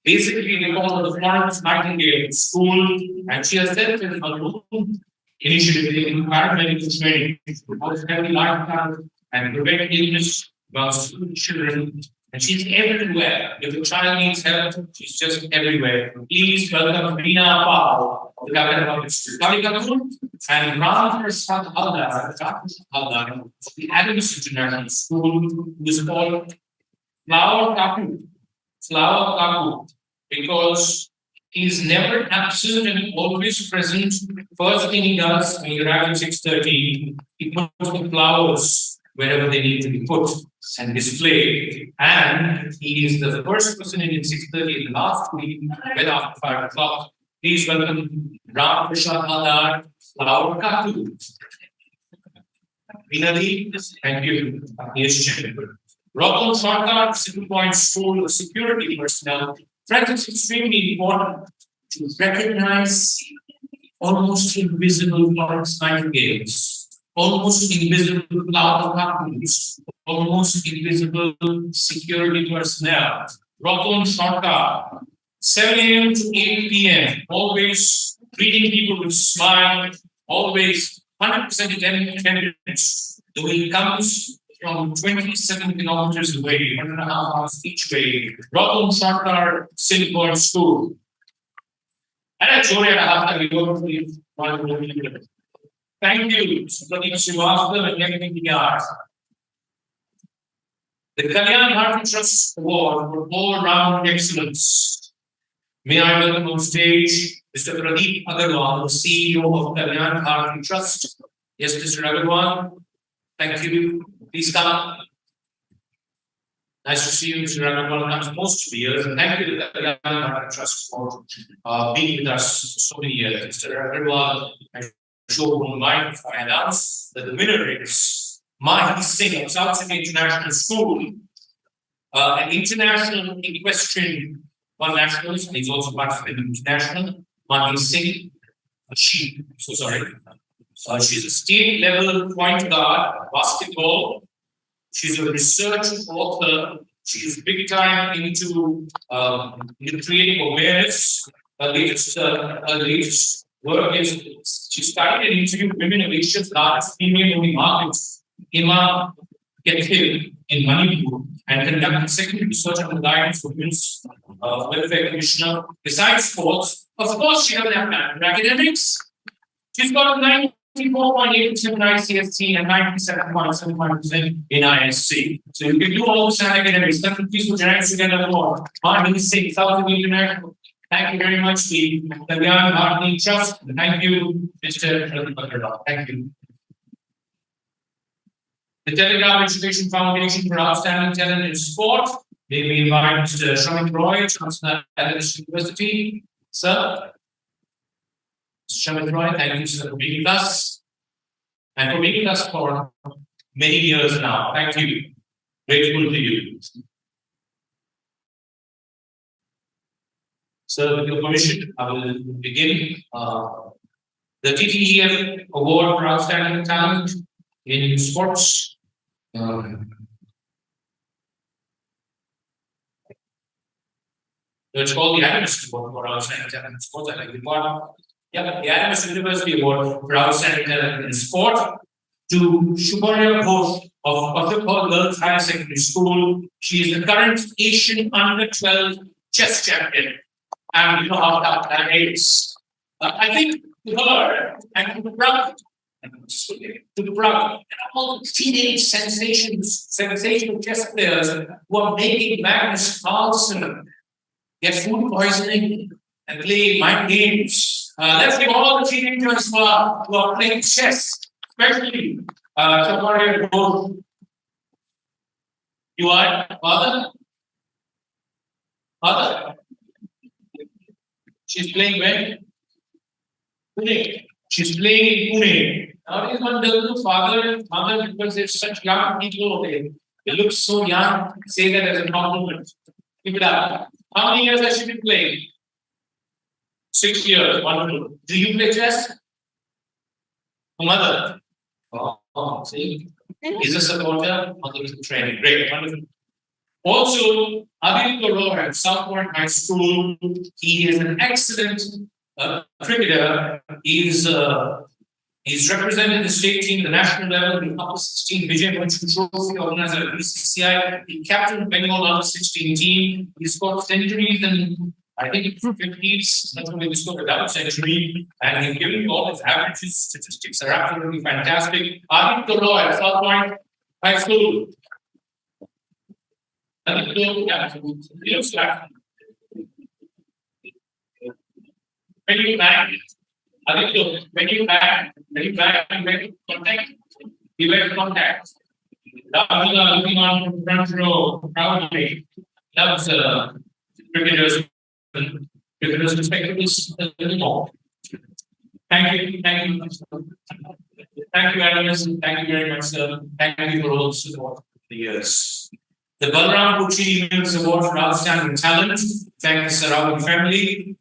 Basically, they call her the Florence Nightingale School, and she has said in her own initiative in paramedical training, about heavy lifestyle and prevent illness about children. And she's everywhere. If a child needs help, she's just everywhere. Please welcome Veena Pal of the Calcutta Public School, Karikapur, and Ram Prasad Haldar of the Adams International School, who is called Flower Kapu, because he's never absent and always present. First thing he does when you arrive at 6:30, he puts the flowers wherever they need to be put and displayed. And he is the first person in 6:30 in the last week, well after 5 o'clock. Please welcome Ram Prasad Haldar, Flower Kapu. Vinadi, thank you. Ratan Sarkar, Civil Point School security personnel. Friends, it's extremely important to recognize almost invisible Florence Nightingales, almost invisible flower companies, almost invisible security personnel. Ratan Sarkar, 7 a.m. to 8 p.m., always greeting people with a smile, always 100% attendance. The way he comes from 27 kilometers away, 1.5 hours each way. Ratan Sarkar, Silver School. And thank you, Pradeep Srivastava and everything he asked. The Kalyan Bharati Trust Award for all-round excellence. May I welcome on stage Mr. Pradeep Agarwal, the CEO of Kalyan Bharati Trust. Yes, Mr. Agarwal. Thank you. Please come. Nice to see you, Mr. Agarwal. Comes most of the years. And thank you to the Kalyan Bharati Trust for being with us so many years. Mr. Agarwal, I'm sure won't mind if I announce that the winner is Mahi Singh of South City International School, an international equestrian, one nationalist, and he's also participating in international. Mahi Singh, she's a state level point guard, basketball. She's a research author. She's big time into creating awareness. Her latest work is she started and interviewed women of Asia's largest female-only markets, Hima Kethil in Manipur, and conducted secondary research on the guidance for Women's Welfare Commissioner. Besides sports, of course, she doesn't have time for academics. She's got a 94.8% in ICSC and 97.75% in ISC. So you can do all the academics. Thank you, please put your hands together for Mahi Singh, South International. Thank you very much, the Kalyan Bharati Trust. Thank you, Mr. Pradeep. Thank you. The Telegraph Education Foundation for Outstanding Talent in Sport. May we invite Mr. Shamit Roy, Chancellor at the University. Sir. Shamit Roy, thank you, sir, for being with us. And for being with us for many years now. Thank you. Grateful to you. So, with your permission, I will begin. The TTEF Award for Outstanding Talent in Sports. It's called the Adams Award for Outstanding Talent in Sports. I like the part. Yeah, the Adams University Award for Outstanding Talent in Sport to Shubharya Ghosh of Patapur Girls Higher Secondary School. She is the current Asian Under-12 chess champion. And you know how that is. I think to her, and to the crowd, to the Prague, and all the teenage sensational chess players who are making Magnus Carlsen get food poisoning and play mind games. Let's give all the teenagers who are playing chess, especially somebody who you are father. Father, she's playing where? Pune. She's playing in Pune. Nowadays, one doesn't know father and mother because they're such young people. They look so young. Say that as a compliment. Keep it up. How many years has she been playing? 6 years. Wonderful. Do you play chess? Oh, mother. Oh, see. Is a supporter of the training. Great. Wonderful. Also, Adil Koro at South Point High School. He is an excellent cricketer. He's represented the state team at the national level in the upper 16 Vijay Bachchan Trophy organized by BCCI. He captained Bengal under 16 team. He scored centuries and I think 50s. That's when he scored a double century. And he's giving you all his averages. Statistics are absolutely fantastic. Adil Koro at South Point High School. When you back, when you back, contact, you make contact. Rahula looking on from front row, proudly. Loves cricketers respectables a little more. Thank you, Adamus, thank you very much, sir. Thank you for all the support for the years. The Balram Pucci Mills Award for Outstanding Talent. Thank the Sarawak family.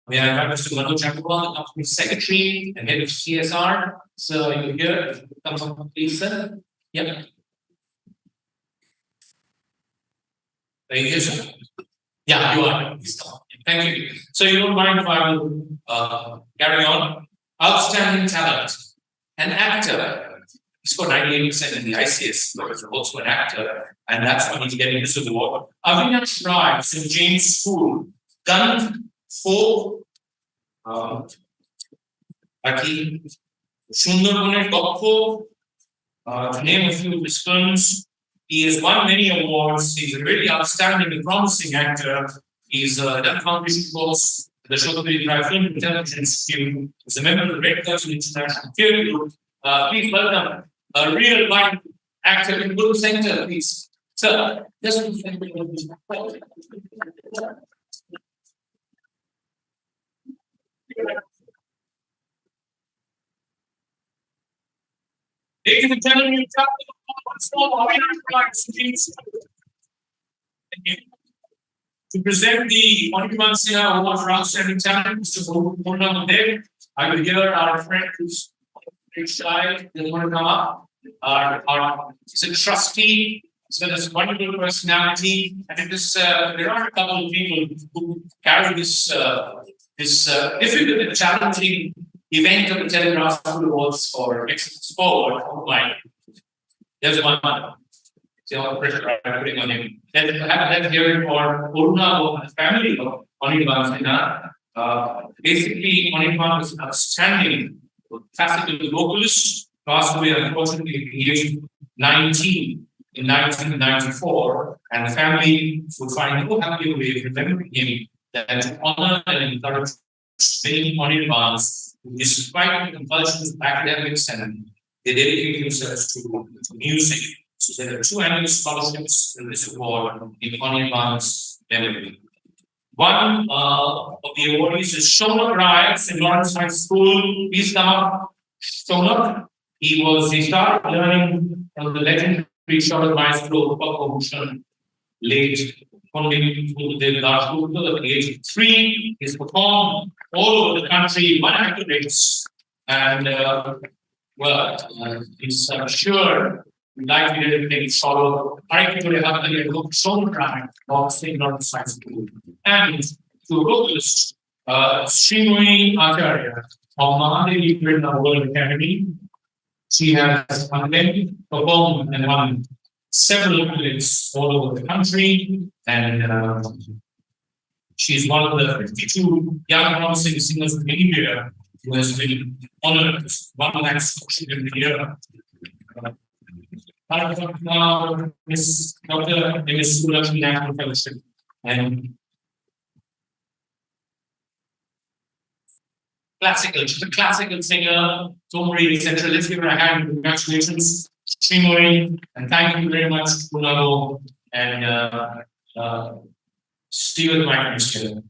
We have Mr. Manu Chakraval, the company secretary and head of CSR. So you're here. Come on, please, sir. Yep. Are you here, sir? Yeah, you are. Thank you. So you don't mind if I will carry on? Outstanding talent. An actor. He scored 98% in the ICS, but he's also an actor, and that's why he's getting this award. Avinash Rai, St. James School, Gun for Aki Sundarboner Gopko, to name a few of his films. He has won many awards. He's a really outstanding and promising actor. He's done foundation course at the Shotapuri Drive Film and Television Institute. He's a member of the Red Curtain International Theatre Group. Please welcome a real life actor in Guru Center, please. Sir, just ladies and gentlemen, to present the Honorable Sinha Award for Outstanding Talent, Mr. Broadband, I will hear our friend who's Exide, they want to come up. He's a trustee, as well as wonderful personality. And it is, there are a couple of people who carry this difficult and challenging event of the Telegraph School Awards for excellence forward. Oh my, there's one. See all the pressure I'm putting on him. Let's hear it for Urna, the family of Anirban Sinha. Basically, Anirban was outstanding classical vocalist, passed away unfortunately at the age of 19 in 1994, and the family would find no happier way of remembering him than to honor and encourage many Anirbans who, despite the compulsions of academics, and they dedicate themselves to music. So there are 2 annual scholarships in this award in Anirban's memory. One of the awardees is Shonak Rai at St. Lawrence High School. Please come up. Shonak. He started learning from the legendary Shonak maestro Bhushan, late Pandit Gurudev Das Gupta at the age of 3. He's performed all over the country, won accolades, and he's sure we'd like to dedicate solo. I could have a look so proud of St. Lawrence High School. And to vocalist Srimoni Acharya of Mahadevi World Academy. She has performed and won several accolades all over the country, and she's one of the 52 young promising singers of India who has been honored with 1 lakh student in the year. Now, Miss Dr. Ms. School of National Fellowship. And she's a classical singer, Tomri, etc. Let's give her a hand. Congratulations, Srimori, and thank you very much, Punabo and Stephen Microsphere.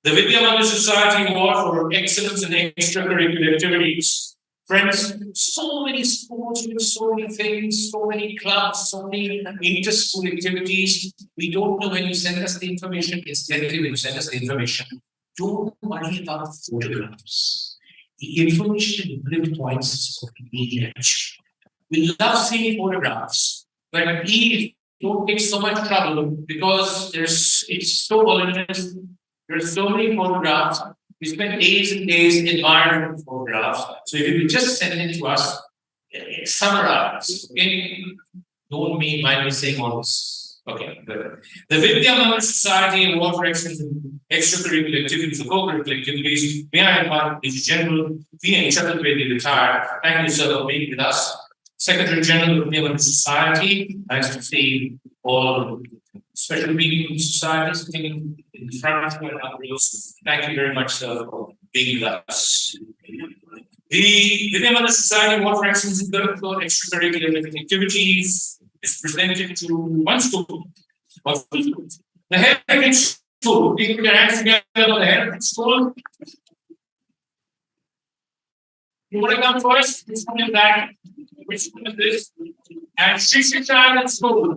The Vidyamandir Society Award for Excellence in Extracurricular Activities. Friends, so many sports, so many things, so many clubs, so many inter-school activities. We don't know when you send us the information. Incidentally, when you send us the information, don't worry about photographs. The information in bullet points is what we need actually. We love seeing photographs, but please don't take so much trouble because it's so voluminous. There's so many photographs. We spend days and days admiring photographs. So if you could just send it to us, summarize. Okay? Don't mind me saying all this. Okay, good. The Vidyamandir Society Award for Excellence in Extracurricular Activities, the co-curricular activities. May I invite the General V.N. Chaturvedi, retired. Thank you, sir, for being with us. Secretary General of the Vidyamandir Society. Nice to see all special meeting societies sitting in front of us. Thank you very much, sir, for being with us. The Vidyamandir Society Award for Excellence in Extracurricular Activities is presented to one school. The Heritage School. Please put your hands together for the Heritage School. You want to come first? This one is that. Which school is this? And Shishichan School.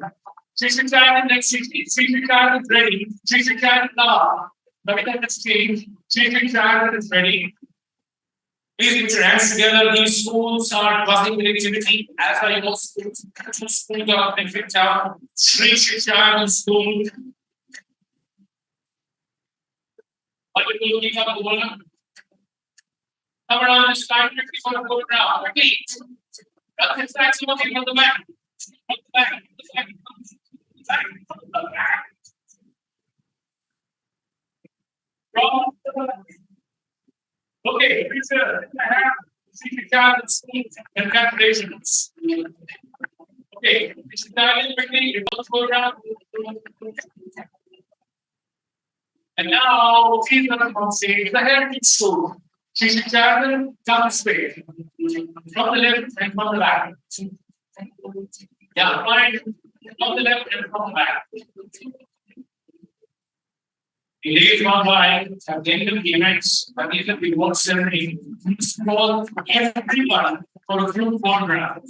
Shishichan next Shishichan is ready. Shishichan now. Let's change. Shishichan is ready. Please put your hands together. These schools are buzzing with activity, as are your schools. Schools are in Victoria. Shishichan School. Are you looking up the wall? Come around this time, quickly for the go round. Repeat. That's actually looking on the back. On the back. Okay, congratulations. Okay, this is Italian quickly. You both go around. And now, please welcome on stage the Heritage School. She's Italian, down the stage. From the left and from the back. Yeah, fine. From the left and from the back. The days gone by have ended the events, but even the award ceremony, called everyone for a group photograph.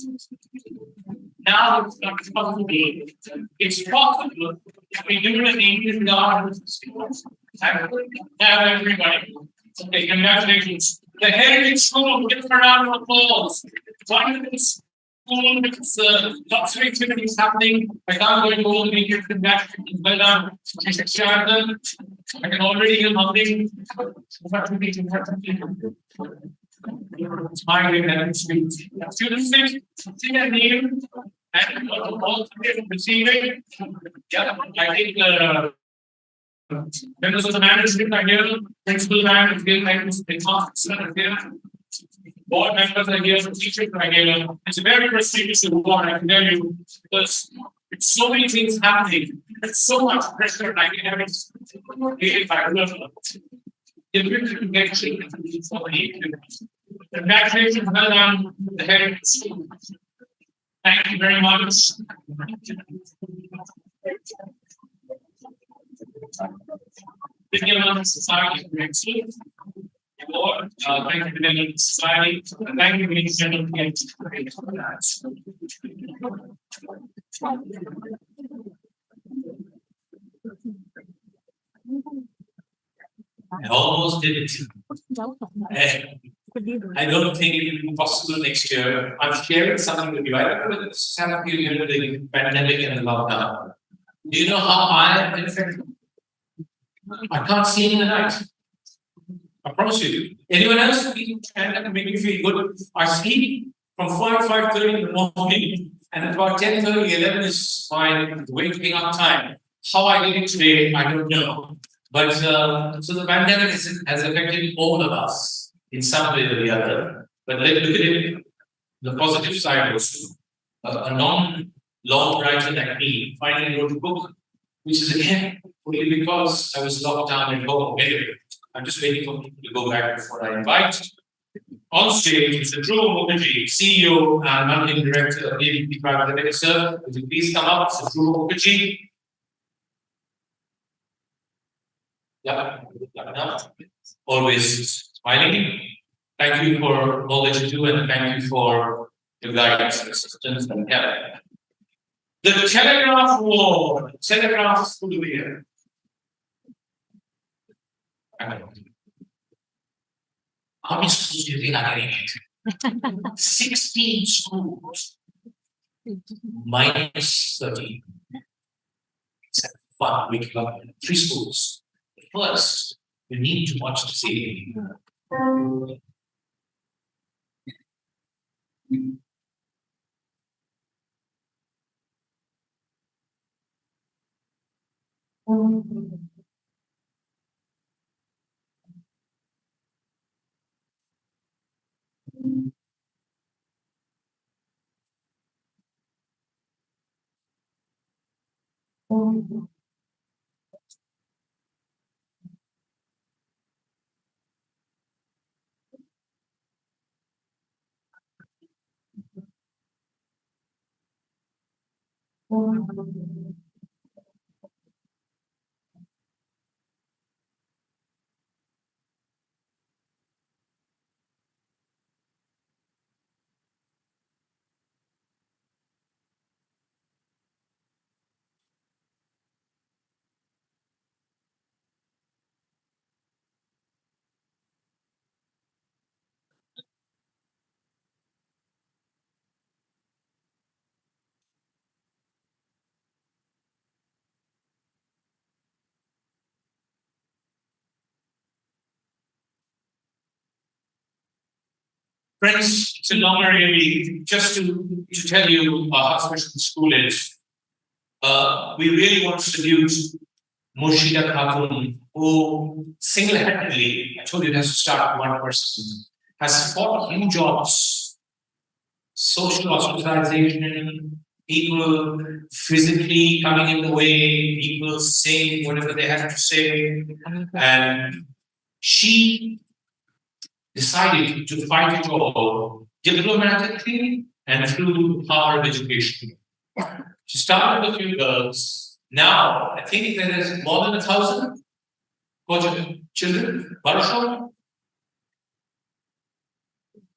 Now it's not possible. It's possible if we do it in English gardens. Have everybody. Okay, congratulations. The Heritage School, give a round of applause. Wonderful school with lots of activities happening. I can't go into all the media. Congratulations. Well done. I can already hear nothing. It's my way that students see their name and all receiving. Yeah, I think members of the management are here, principal band is here, headmaster are here, board members are here, teachers are here. It's a very prestigious award, I can tell you, because it's so many things happening. There's so much pressure on academics. If I remember, congratulations, well done, the Heritage School. Thank you very much. The Vidyamandir Society of Excellence Award. Thank you, Vidyamandir Society. Thank you, ladies and gentlemen. I almost did it. I don't think it will be possible next year. I'm sharing something with you. I don't know whether this is happening during the pandemic and the lockdown. Do you know how I am affected? I can't see in the night. I promise you. Anyone else can make me feel good? I sleep from 5:30 in the morning, and at about 10:30, 11 is my waking up time. How I did it today, I don't know. But so the pandemic has affected all of us in some way or the other. But let's look at it the positive side also. A long writer like me finally wrote a book, which is again only because I was locked down at home. Anyway, I'm just waiting for people to go back before I invite. On stage is Dhruva Mukherjee, CEO and Managing Director of ABP Private Limited. Sir, would you please come up? So Dhruva Mukherjee. Yeah, always smiling. Thank you for all that you do, and thank you for your guidance and assistance and help. The Telegraph Award, Telegraph School Awards. How many schools do you think are getting it? 16 schools minus 13. Except one, we got 3 schools. First, we need to watch the CD. Friends, it's a long really just to tell you how special the school is. We really want to salute Murshida Khatun, who single-handedly, I told you it has to start with one person, has fought huge odds. Social ostracization, people physically coming in the way, people saying whatever they have to say. And she decided to fight it all diplomatically and through the power of education. She started with a few girls. Now, I think there is more than 1,000 children. Barasho?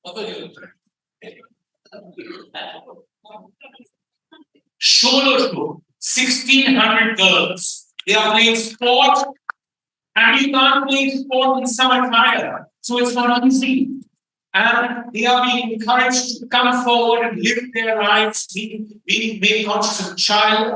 1,600 girls. They are playing sport, and you can't play sport in summer attire. So it's not easy. And they are being encouraged to come forward and live their lives, being conscious of child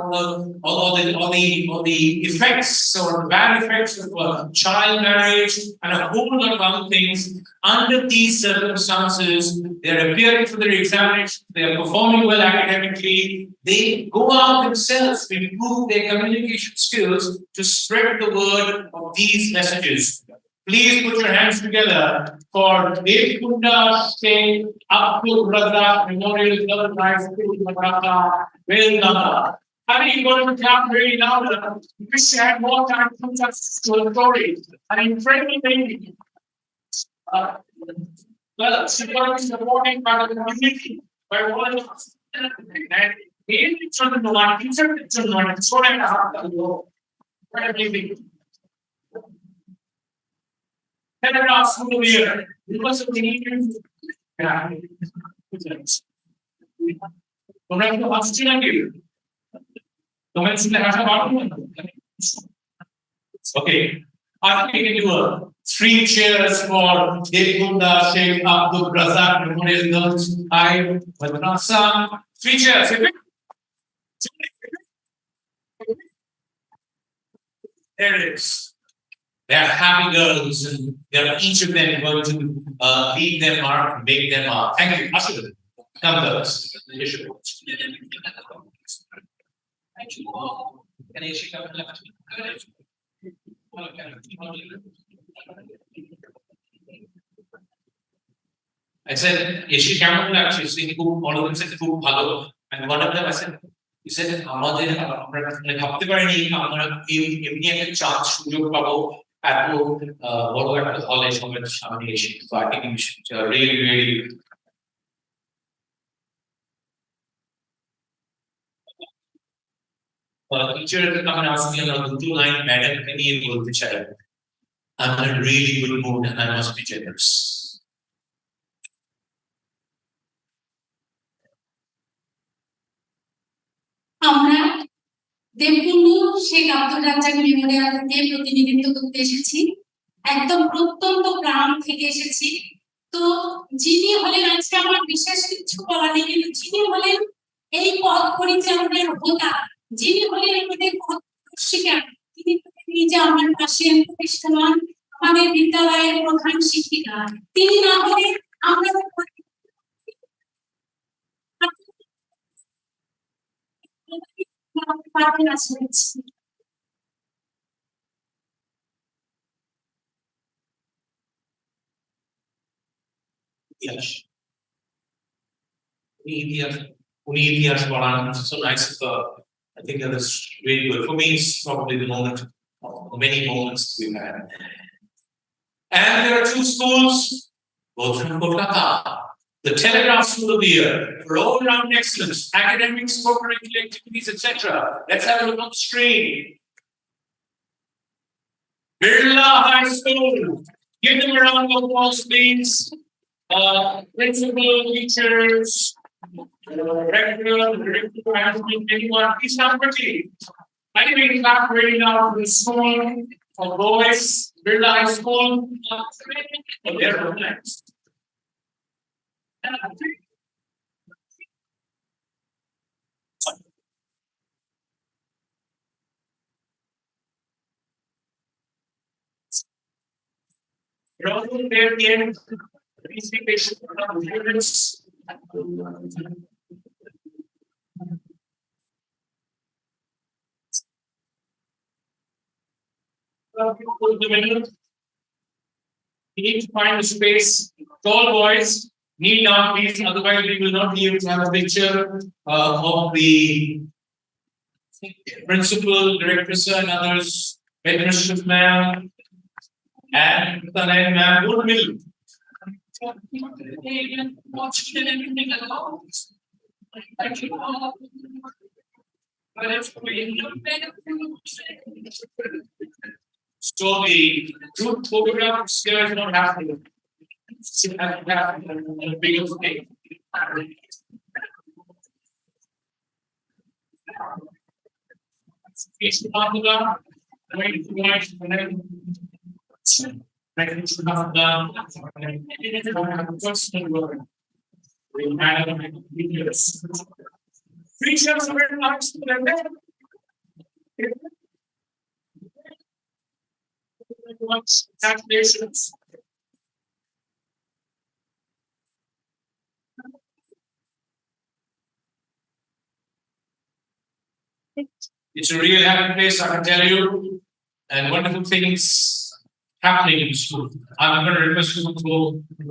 or the effects or the bad effects of child marriage and a whole lot of other things. Under these circumstances, they're appearing for their examinations, they are performing well academically, they go out themselves to improve their communication skills to spread the word of these messages. Please put your hands together for Devkunda Sheikh Abdul Razak Memorial Girls High School, Madrasa, Velnada. I think you're going to clap very louder. Wish you had more time to tell us the story. I'm incredibly thankful. Well, she got supported by the community, by all of us. And it's on the one, it's on the one, it's 4.5 ago. What amazing. Telegraph School Awards, because of the need. Okay, I think we can do 3 cheers for Devkunda Sheikh Abdul Razak Memorial Girls High Madrasa. 3 cheers. There it is. They are happy girls, and they are each of them going to leave their mark, make their mark. Thank you. Ashwin, come girls. Thank you all. I said, "Yeshi কেমন লাগছে?" তিনি খুব all of them said খুব ভালো, and one of them I said, he said, আমাদের আমরা ভাবতে পারিনি আমরা এমনি একটা চান্স সুযোগ পাবো এত বড় একটা হলে সবার সামনে এসে। So I think we should really teacher come and ask me about the 2-line madam নিয়ে বলতে চাই, I'm in a really good mood and I must be generous. আমরা দেবপূর্ণ শেখ আব্দুর রাজ্জাক মেমোরিয়ালকে প্রতিনিধিত্ব করতে এসেছি, একদম প্রত্যন্ত প্রাণ থেকে এসেছি। তো যিনি হলেন, আজকে আমার বিশেষ কিছু বলা নেই, কিন্তু যিনি হলেন এই পদ পরিচালনার হোতা, যিনি হলেন আমাদের পদ শিক্ষক, তিনি নিজে আমার পাশে প্রতিষ্ঠান আমাদের বিদ্যালয়ের প্রধান শিক্ষিকা। তিনি না হলে আমরা ইতিহাস পড়ান, so nice of her. I think that is really good. For me, it's probably the moment of many moments we've had. And there are 2 schools, both from Kolkata. The Telegraph School of the Year for all-round excellence, academics, co-curricular activities, etc. Let's have a look on the screen. Birla High School. Give them a round of applause, please. Principal, teachers, rector, management, anyone, please come quickly. I think we can clap really now for the school of boys, Birla High School. Oh, they're next. We're also there at the end. Please be patient for a few minutes. You need to find a space. Tall boys, kneel down, please. Otherwise, we will not be able to have a picture of the principal, director, sir, and others. Headmistress, ma'am, and Tanan, ma'am. Good middle. So the group photograph here is not happening. It has to happen on a bigger scale. It's photograph. Calculations. It's a real happy place, I can tell you, and wonderful things happening in the school. I'm going to request you to go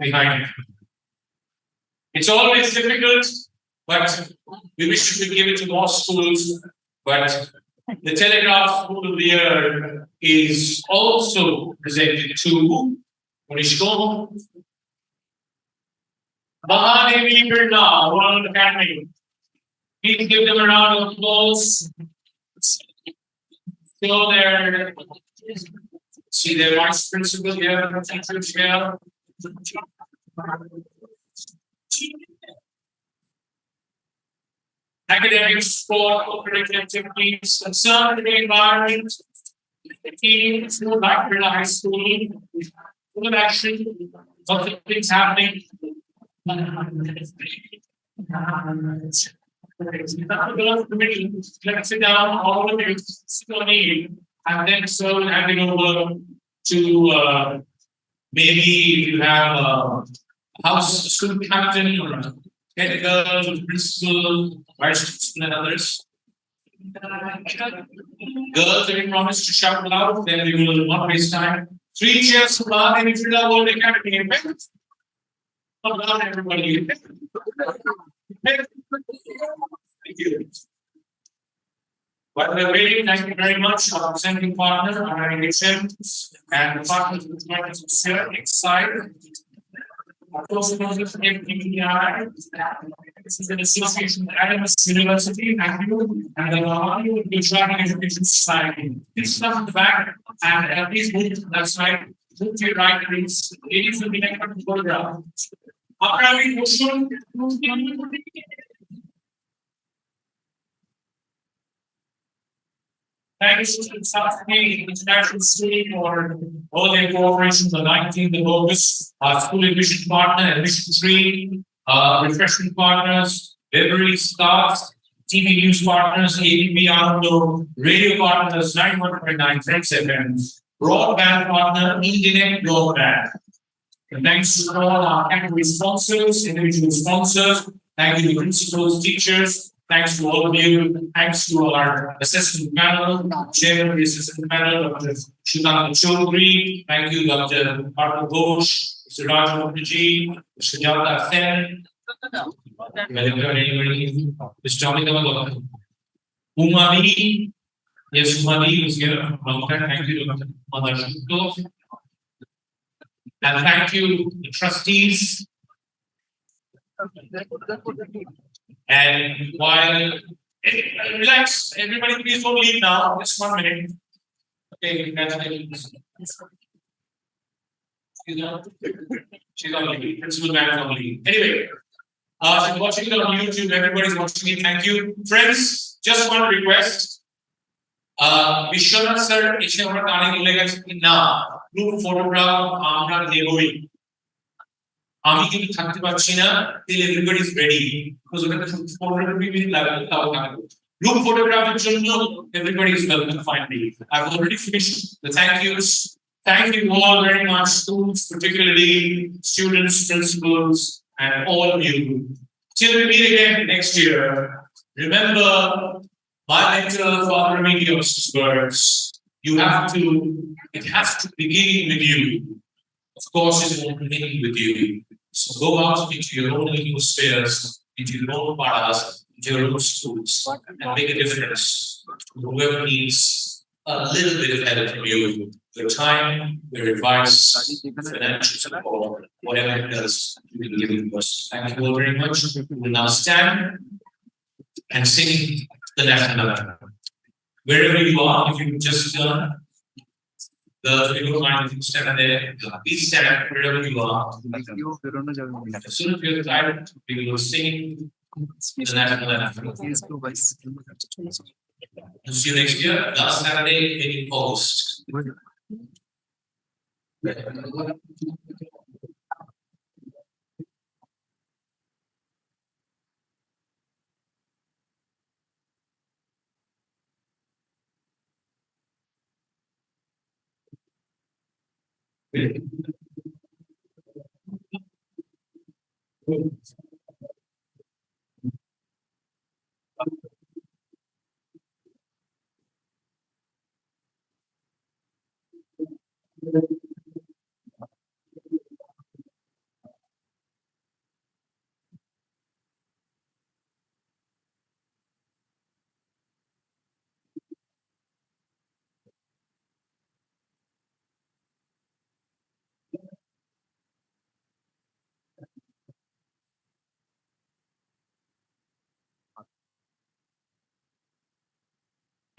behind. It's always difficult, but we wish we could give it to more schools. But the Telegraph School of the Year is also presented to Morishko, Mahadevi Birla, World Academy. Please give them a round of applause. Still there. See their vice principal here, teachers here. Academic, sport, co-curricular activities, concern with the environment, the team, school back to high school, full of action, lots of things happening. Let's sit down, all of you sit on me, and then so handing over to maybe if you have a house school captain or a head girl, principal, vice principal, and others. Girls, if you promise to shout loud, then we will not waste time. 3 cheers for Bharat and Infidel World Academy. Not loud, everybody. Thank you. But we're waiting, thank you very much, our presenting partner, IIHM, and the partners of the here, Exide. Of course, FDDI. This is an association with Adams University, thank you, and the Rahmani Gujarat Education Society. Please stop in the back and please move to that side. Move to your right, please. Ladies will be next to the photograph. After having motion, thanks to the South Korean International School for all their cooperation on the 19th of August. Our school admission partner, admission tree, refreshment partners, Vevey staffs, TV news partners, ABP Arno, radio partners, 91.9 Friends FM, broadband partner, IDNINET Broadband. And thanks to all our category sponsors, individual sponsors, thank you to principals, teachers. Thanks to all of you. Thanks to our assessment panel, chair of the assessment panel, Dr. Shukanta Chaudhary. Thank you, Dr. Arthur Ghosh, Mr. Raj Mukherjee, Mr. Jata Sen. Mr. Jonathan Umami. Yes, Umami was here. Thank you, Dr. Mother Shukto. And thank you, the trustees. And while relax, everybody please don't leave now. Just 1 minute. Okay, congratulations. She's on leave. Principal man on leave. Anyway, she's watching it on YouTube. Everybody's watching it. Thank you. Friends, just one request. Vishwanath sir, now group photograph Amra Devoi. আমি কিন্তু থাকতে পারছি না till everybody is ready because ওখানে photography will level group photography জন্য everybody is welcome finally. I've already finished the thank you all very much, schools, particularly students, principals, and all of you. Till we meet again next year, remember my mentor Father Remedios' words. It has to begin with you. Of course, it will begin with you. So go out into your own little spheres, into your own paras, into your own schools, and make a difference to whoever needs a little bit of help from you. Your time, your advice, financial support, whatever it is, you can give it to us. Thank you all very much. We will now stand and sing the national anthem. Wherever you are, if you just if you don't mind, if you stand there, please stand wherever you are. As soon as you're tired, we will sing the national anthem. See you next year, last Saturday in August.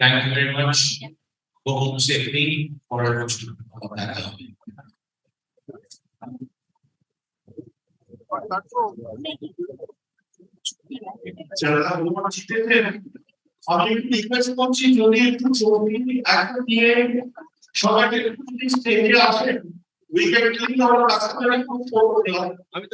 Thank you very much. Go home safely for আমি request করছি যদি একটু ছবি একটা দিয়ে সবাইকে একটু স্টেজে আসেন উইকেট ক্লিন করার কাছে খুব আমি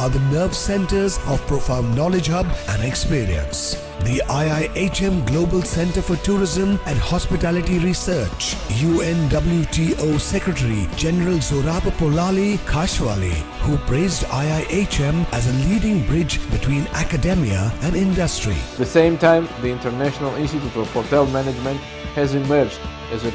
are the nerve centers of profound knowledge hub and experience. The IIHM Global Center for Tourism and Hospitality Research, UNWTO Secretary General Zoraba Polali Khashwali, who praised IIHM as a leading bridge between academia and industry. At the same time, the International Institute of Hotel Management has emerged as a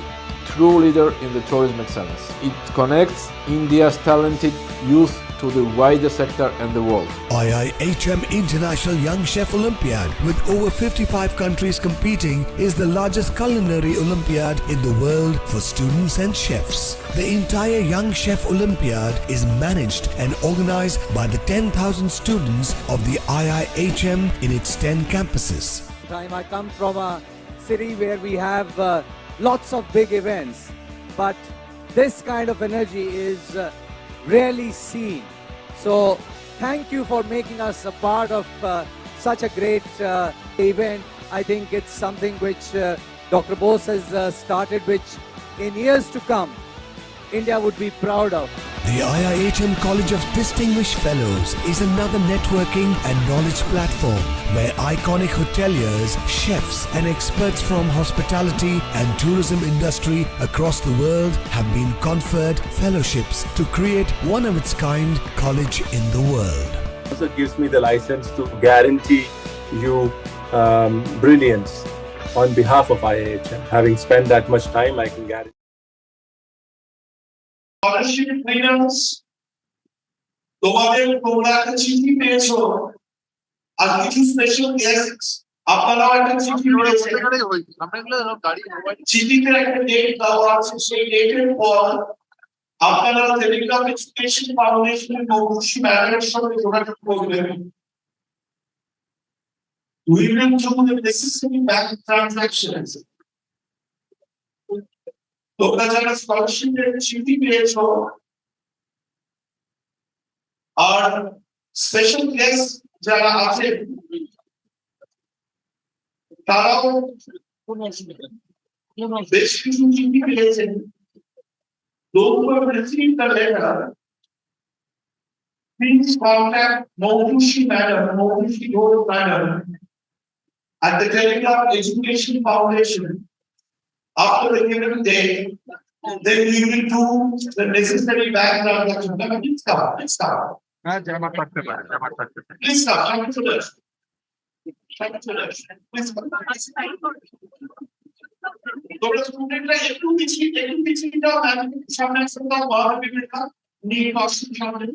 true leader in the tourism excellence. It connects India's talented youth to the wider sector and the world. IIHM International Young Chef Olympiad, with over 55 countries competing, is the largest culinary Olympiad in the world for students and chefs. The entire Young Chef Olympiad is managed and organized by the 10,000 students of the IIHM in its 10 campuses. I come from a city where we have lots of big events, but this kind of energy is rarely seen. So thank you for making us a part of such a great event. I think it's something which Dr. Bose has started, which in years to come, India would be proud of. The IIHM College of Distinguished Fellows is another networking and knowledge platform where iconic hoteliers, chefs and experts from hospitality and tourism industry across the world have been conferred fellowships to create one of its kind college in the world. It also gives me the license to guarantee you brilliance on behalf of IIHM. Having spent that much time, I can guarantee. Scholarship winners, তোমাদের তোমরা একটা চিঠি পেয়েছো আর কিছু special guests আপনারাও একটা চিঠি পেয়েছেন চিঠিতে একটা ডেট দেওয়া আছে সেই ডেটের পর আপনারা টেলিগ্রাফ এডুকেশন ফাউন্ডেশনের নবুশি ম্যানেজারের সঙ্গে যোগাযোগ করবেন we will do the necessary bank transactions তোমরা যারা স্কলারশিপের চিঠি পেয়েছো আর স্পেশাল গেস্ট যারা আছেন তারাও বেশ কিছু চিঠি পেয়েছেন those who have received the letter please contact Mohushi Madam at the Telegraph Education Foundation after the given date, then we will do the necessary background transaction. Please come. Please come to us. Please come. তোমরা স্টুডেন্টরা একটু পিছিয়ে যাও আমি সামনে সঙ্গে বড় বিবেকা নিয়ে আসুন সামনে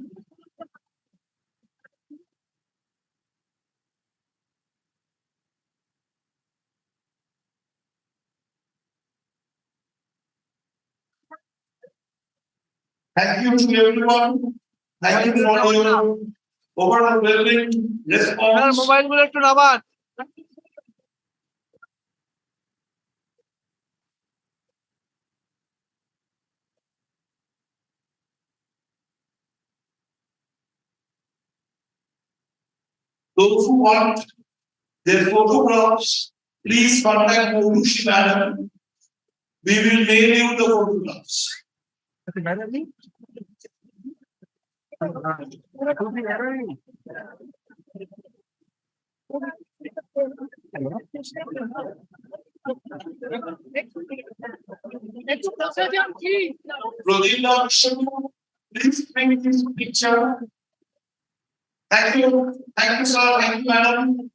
Thank you to everyone. Thank you for your overwhelming response. Mobile bullet to Naban. Those who want their photographs, please contact Mohushi Madam. We will mail you the photographs. Please bring this picture. Thank you, sir. Thank you, madam.